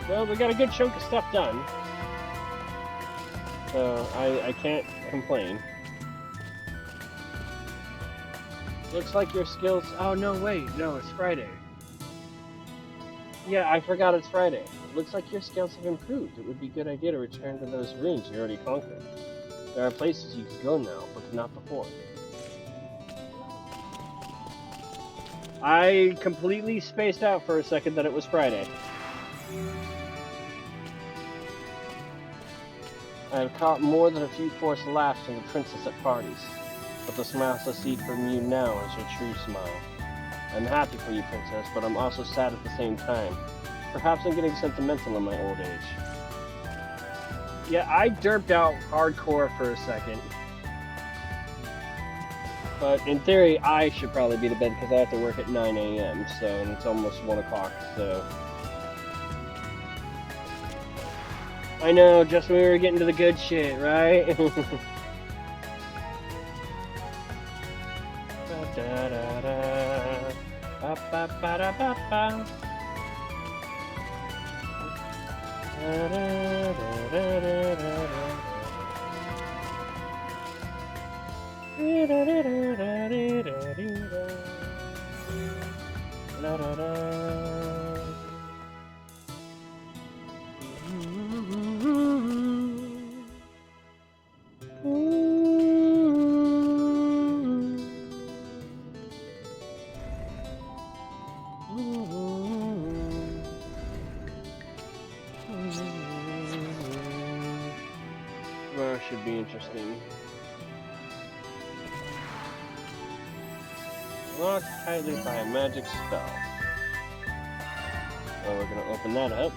Well, we got a good chunk of stuff done. So, I can't complain. Looks like your skills... Oh, no, wait. No, it's Friday. Yeah, I forgot it's Friday. Looks like your skills have improved. It would be a good idea to return to those ruins you already conquered. There are places you can go now, but not before. I completely spaced out for a second that it was Friday. I have caught more than a few forced laughs from the princess at parties, but the smiles I see from you now is your true smile. I'm happy for you, princess, but I'm also sad at the same time. Perhaps I'm getting sentimental in my old age. Yeah, I derped out hardcore for a second. But in theory, I should probably be to bed because I have to work at 9 a.m. So, and it's almost 1 o'clock, so... I know, just when we were getting to the good shit, right? Tomorrow should be interesting. Locked tightly by a magic spell. So we're gonna open that up.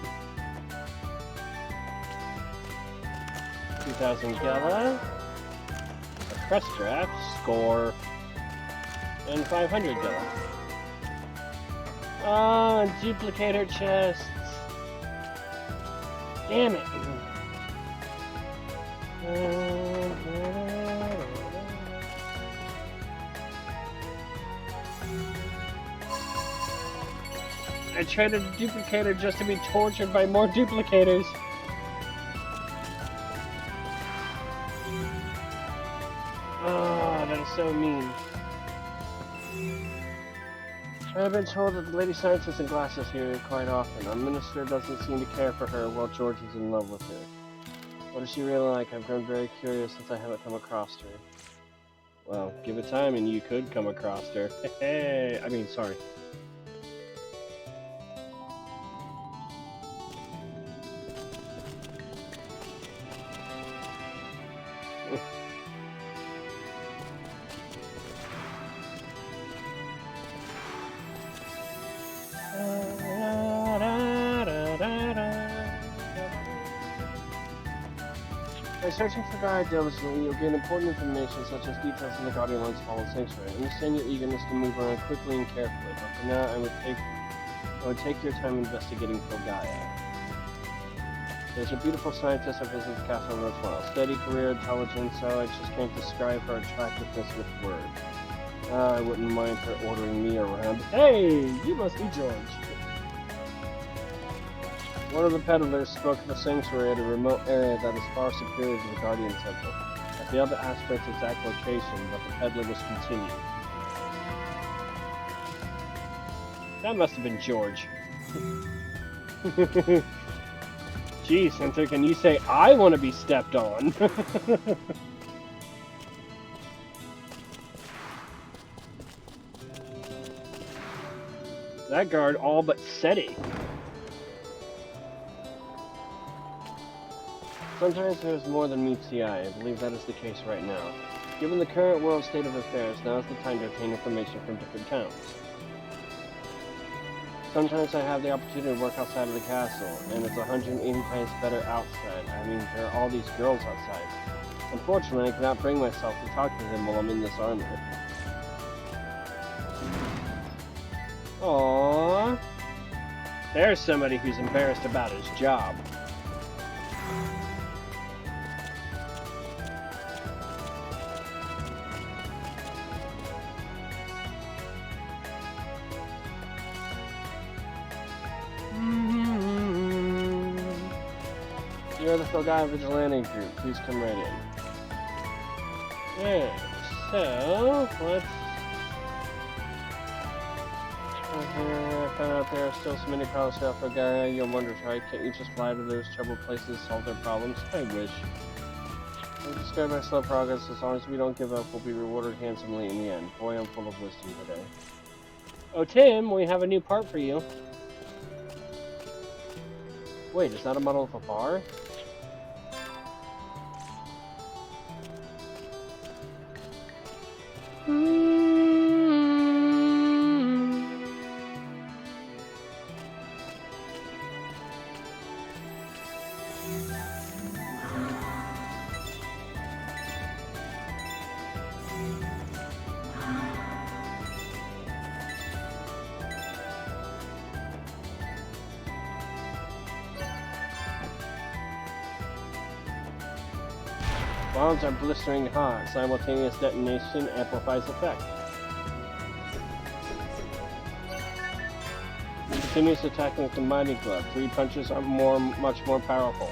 2,000 Gala, a press draft, score, and 500 Gala. Oh, and duplicator chests. Damn it. I traded a duplicator just to be tortured by more duplicators. Oh, that is so mean. I've been told that the lady scientist in glasses here quite often. Our minister doesn't seem to care for her while George is in love with her. What is she really like? I've grown very curious since I haven't come across her. Well, give it time and you could come across her. Hey, I mean, sorry. By searching for guide diligently, you'll gain important information such as details of the Guardian One's fallen sanctuary. I understand your eagerness to move around quickly and carefully, but for now I would take your time investigating Pogaya. There's a beautiful scientist who visits the castle once in a while. Steady career, intelligence, so I just can't describe her attractiveness with words. I wouldn't mind her ordering me around. Hey, you must be George. One of the peddlers spoke of a sanctuary at a remote area that is far superior to the Guardian Temple. I failed to ask for its exact location, but the peddler was continued. That must have been George. Geez, Hunter, can you say I want to be stepped on? That guard all but said it. Sometimes there is more than meets the eye. I believe that is the case right now. Given the current world state of affairs, now is the time to obtain information from different towns. Sometimes I have the opportunity to work outside of the castle, and it's 180 times better outside. I mean, there are all these girls outside. Unfortunately, I cannot bring myself to talk to them while I'm in this armor. Aww. There's somebody who's embarrassed about his job. You're the Pogaya Vigilante group. Please come right in. Yeah, so let's. I found out there are still so many problems for Pogaya. You'll wonder, right? Can't you just fly to those troubled places and solve their problems? I wish. I'll describe my slow progress. As long as we don't give up, we'll be rewarded handsomely in the end. Boy, I'm full of wisdom today. Oh, Tim, we have a new part for you. Wait, is that a model of a bar? Bombs are blistering hot. Simultaneous detonation amplifies effect. Continues attacking with the Mighty Glove. 3 punches are much more powerful.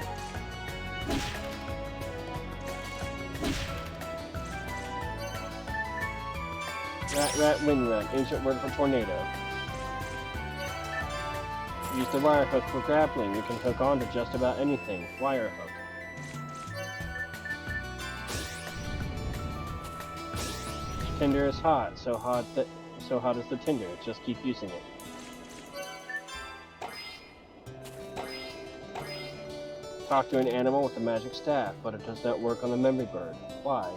Rat, wind rat. Ancient word for tornado. Use the wire hook for grappling. You can hook on to just about anything. Wire hook. Tinder is hot. So hot is the tinder. Just keep using it. Talk to an animal with a magic staff, but it does not work on the memory bird. Why?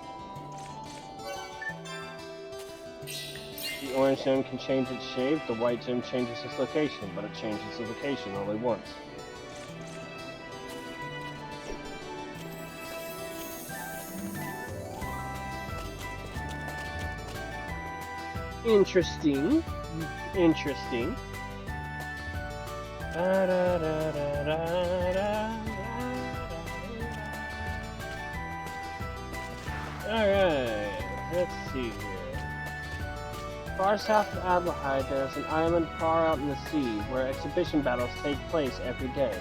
The orange gem can change its shape, the white gem changes its location, but it changes its location only once. Interesting. Interesting. Alright, let's see here. Far south of Adelheid, there is an island far out in the sea where exhibition battles take place every day.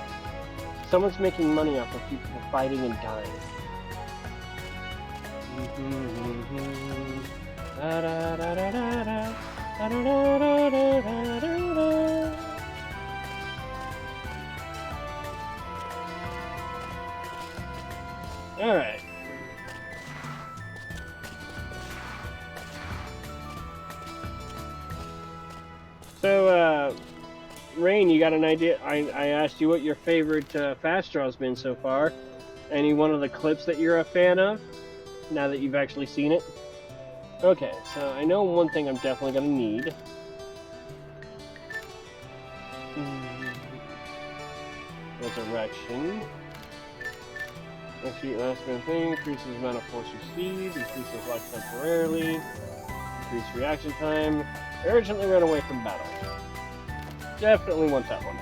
Someone's making money off of people fighting and dying. Alright. So, Rain, you got an idea? I asked you what your favorite fast draw's been so far. Any one of the clips that you're a fan of? Now that you've actually seen it? Okay, so I know one thing I'm definitely gonna need. Resurrection. Execute last minute thing, increases the amount of force received, increases life temporarily, increase reaction time, urgently run away from battle. Definitely want that one.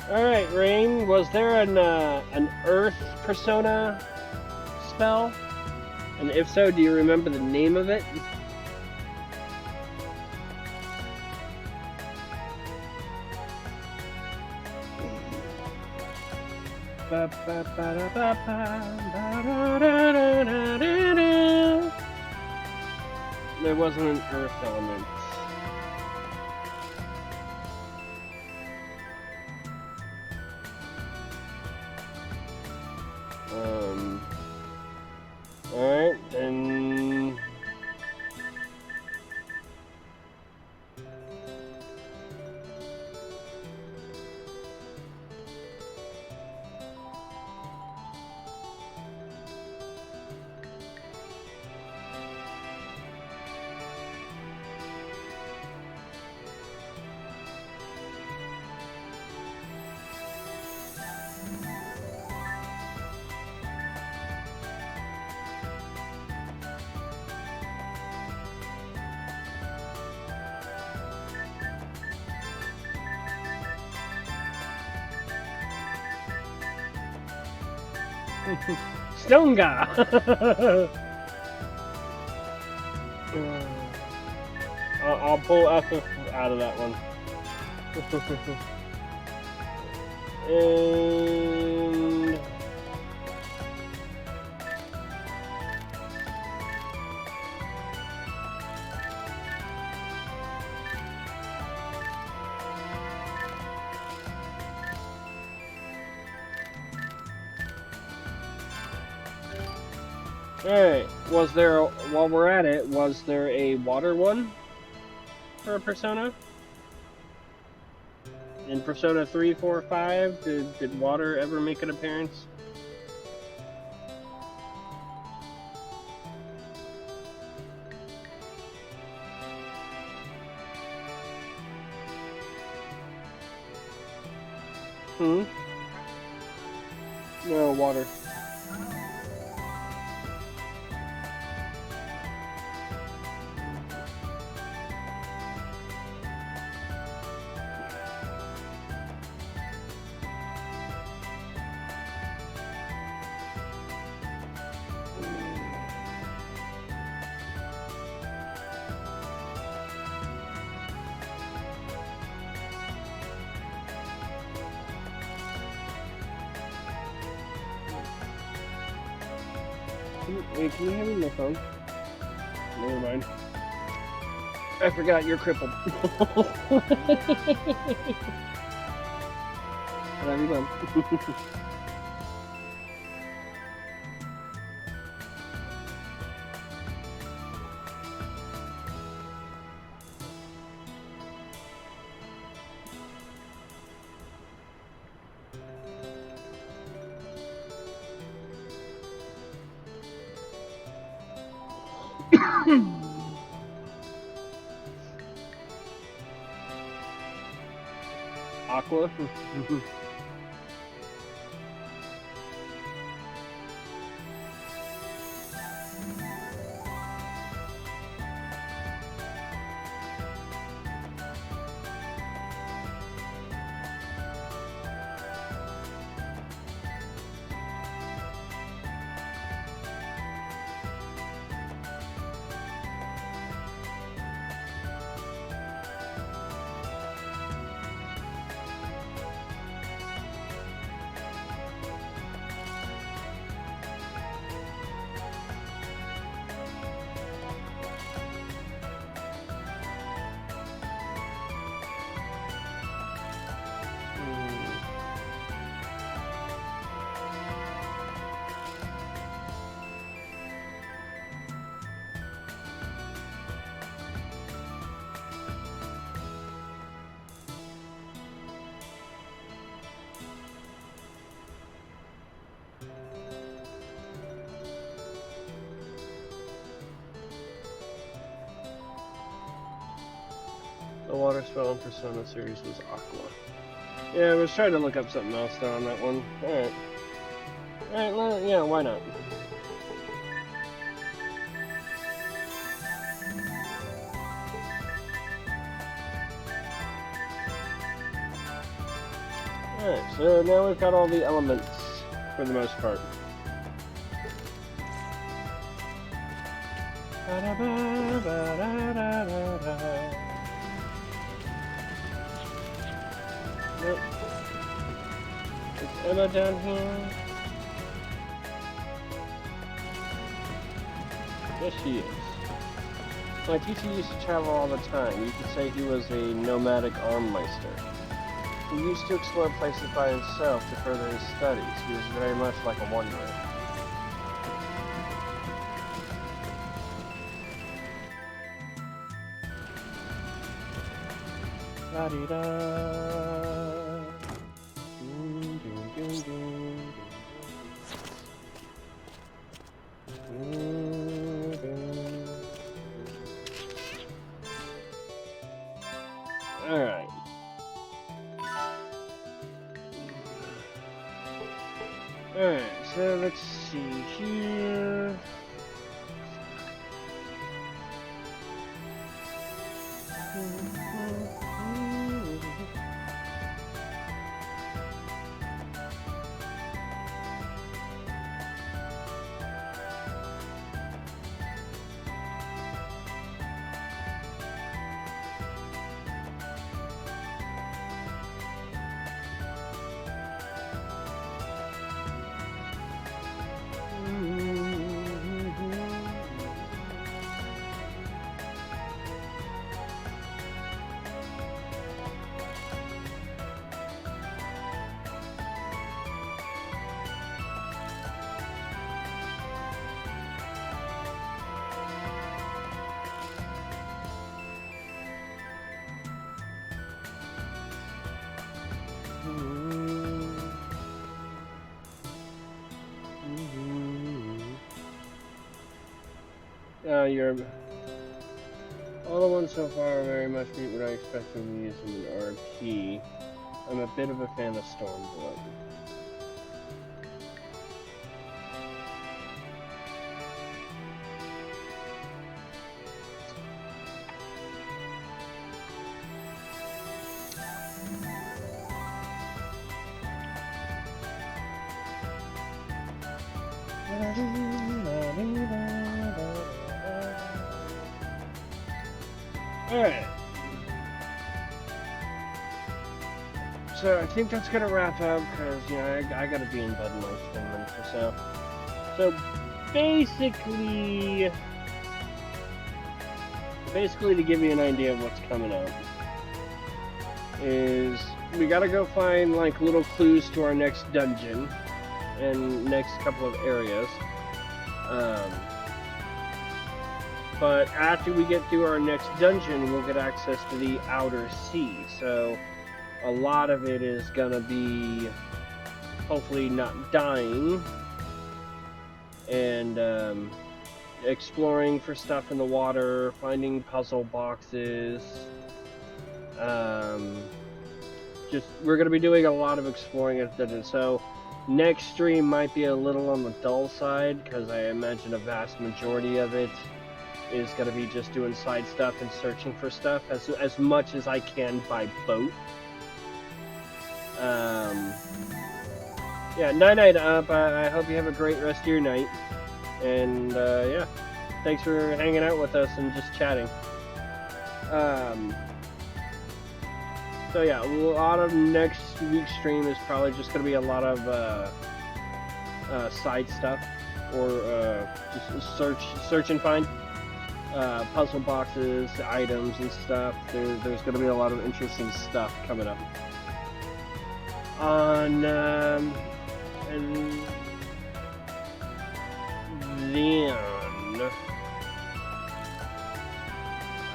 Alright, Rain, was there an Earth persona spell? And if so, do you remember the name of it? There wasn't an Earth element. Alright, then... Stonga! I'll pull FF out of that one. And... Alright, was there, while we're at it, was there a water one for a Persona? In Persona 3, 4, 5, did water ever make an appearance? No, water. Hey, can you hand me my phone? Never mind. I forgot you're crippled. Love you, Mom. Aqua. The water spell in Persona series was Aqua. Yeah, I was trying to look up something else though on that one. Alright. Alright, yeah, why not? Alright, so now we've got all the elements for the most part. Yep. Is Emma down here? Yes, she is. My teacher used to travel all the time. You could say he was a nomadic armmeister. He used to explore places by himself to further his studies. He was very much like a wanderer. La-di-da. Alright. Alright, so let's see here. All the ones so far very much meet what I expect from me using an RP. I'm a bit of a fan of Stormblood. Alright. So I think that's gonna wrap up because, you know, I gotta be in bed in like 10 minutes or so. So, basically to give you an idea of what's coming up, is we gotta go find like little clues to our next dungeon and next couple of areas. But after we get through our next dungeon, we'll get access to the outer sea. So a lot of it is gonna be hopefully not dying and exploring for stuff in the water, finding puzzle boxes. Just we're gonna be doing a lot of exploring at the dungeon. So next stream might be a little on the dull side because I imagine a vast majority of it is going to be just doing side stuff and searching for stuff as much as I can by boat. Yeah, night up. I hope you have a great rest of your night. And yeah, thanks for hanging out with us and just chatting. So yeah, a lot of next week's stream is probably just going to be a lot of side stuff or just search and find. Puzzle boxes, items and stuff. There's going to be a lot of interesting stuff coming up. And then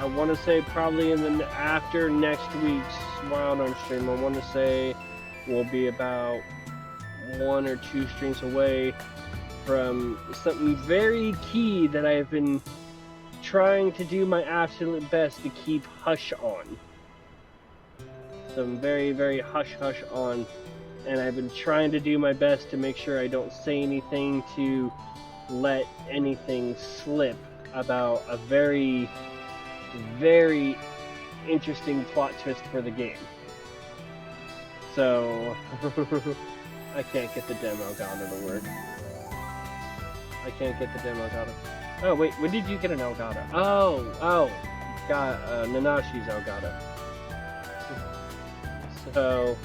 I want to say probably after next week's Wild Arms stream, I want to say we'll be about 1 or 2 streams away from something very key that I've been trying to do my absolute best to keep hush on. Some very, very hush on, and I've been trying to do my best to make sure I don't say anything to let anything slip about a very, very interesting plot twist for the game. So I can't get the demo Elgato to work. I can't get the demo Elgato. Oh wait, when did you get an Elgato? Oh, got Nanashi's Elgato. So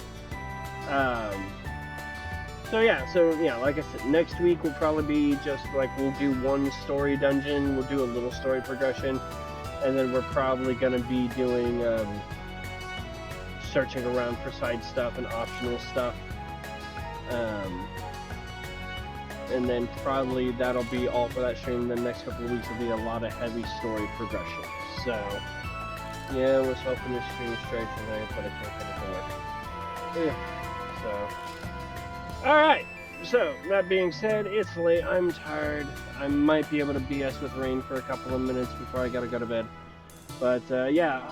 yeah, like I said, next week will probably be just like we'll do one story dungeon, we'll do a little story progression, and then we're probably gonna be doing searching around for side stuff and optional stuff. And then probably that'll be all for that stream. The next couple of weeks will be a lot of heavy story progression. So, yeah, I was hoping to stream straight tonight, but I can't get it to work. Yeah, so. Alright, so, that being said, it's late, I'm tired. I might be able to BS with Rain for a couple of minutes before I gotta go to bed. But, yeah,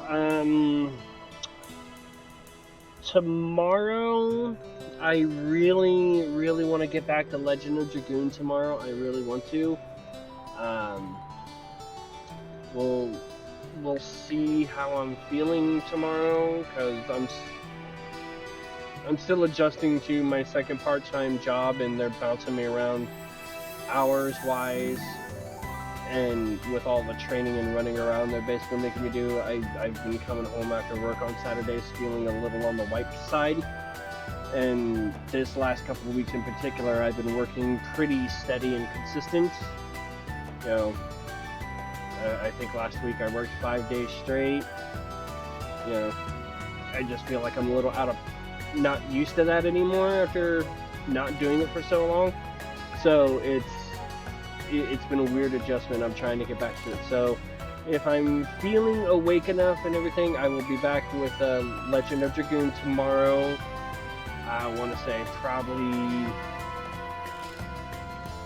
tomorrow, I really want to get back to Legend of Dragoon tomorrow. I really want to. We'll see how I'm feeling tomorrow, because I'm still adjusting to my second part-time job, and they're bouncing me around hours-wise. And with all the training and running around, they're basically making me do. I've been coming home after work on Saturdays feeling a little on the wiped side. And this last couple of weeks in particular, I've been working pretty steady and consistent. You know, I think last week I worked 5 days straight. You know, I just feel like I'm a little not used to that anymore after not doing it for so long. So it's been a weird adjustment. I'm trying to get back to it. So if I'm feeling awake enough and everything, I will be back with Legend of Dragoon tomorrow. I want to say probably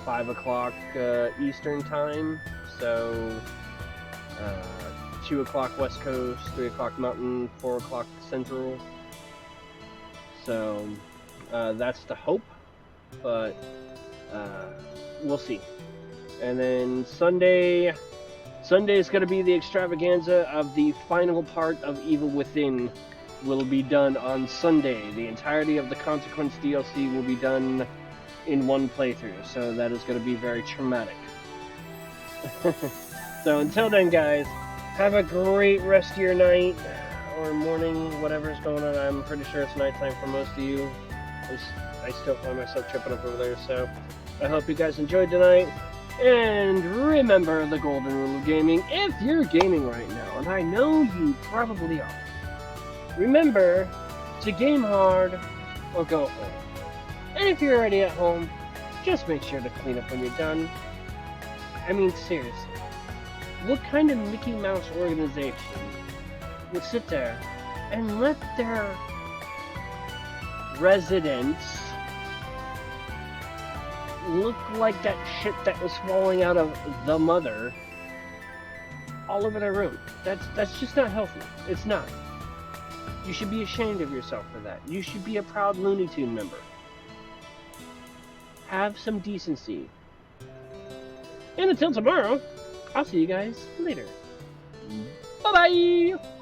5 o'clock Eastern time. So 2 o'clock West Coast, 3 o'clock Mountain, 4 o'clock Central. So that's the hope, but we'll see. And then Sunday is going to be the extravaganza of the final part of Evil Within. Will be done on Sunday. The entirety of the Consequence DLC will be done in one playthrough, so that is going to be very traumatic. So until then, guys, have a great rest of your night or morning, whatever's going on. I'm pretty sure it's nighttime for most of you. I still find myself tripping up over there, so I hope you guys enjoyed tonight. And remember the golden rule of gaming if you're gaming right now, and I know you probably are. Remember to game hard or go home. And if you're already at home, just make sure to clean up when you're done. I mean, seriously. What kind of Mickey Mouse organization would sit there and let their residents look like that shit that was falling out of the mother all over their room? That's just not healthy. It's not. You should be ashamed of yourself for that. You should be a proud Looney Tune member. Have some decency. And until tomorrow, I'll see you guys later. Bye-bye!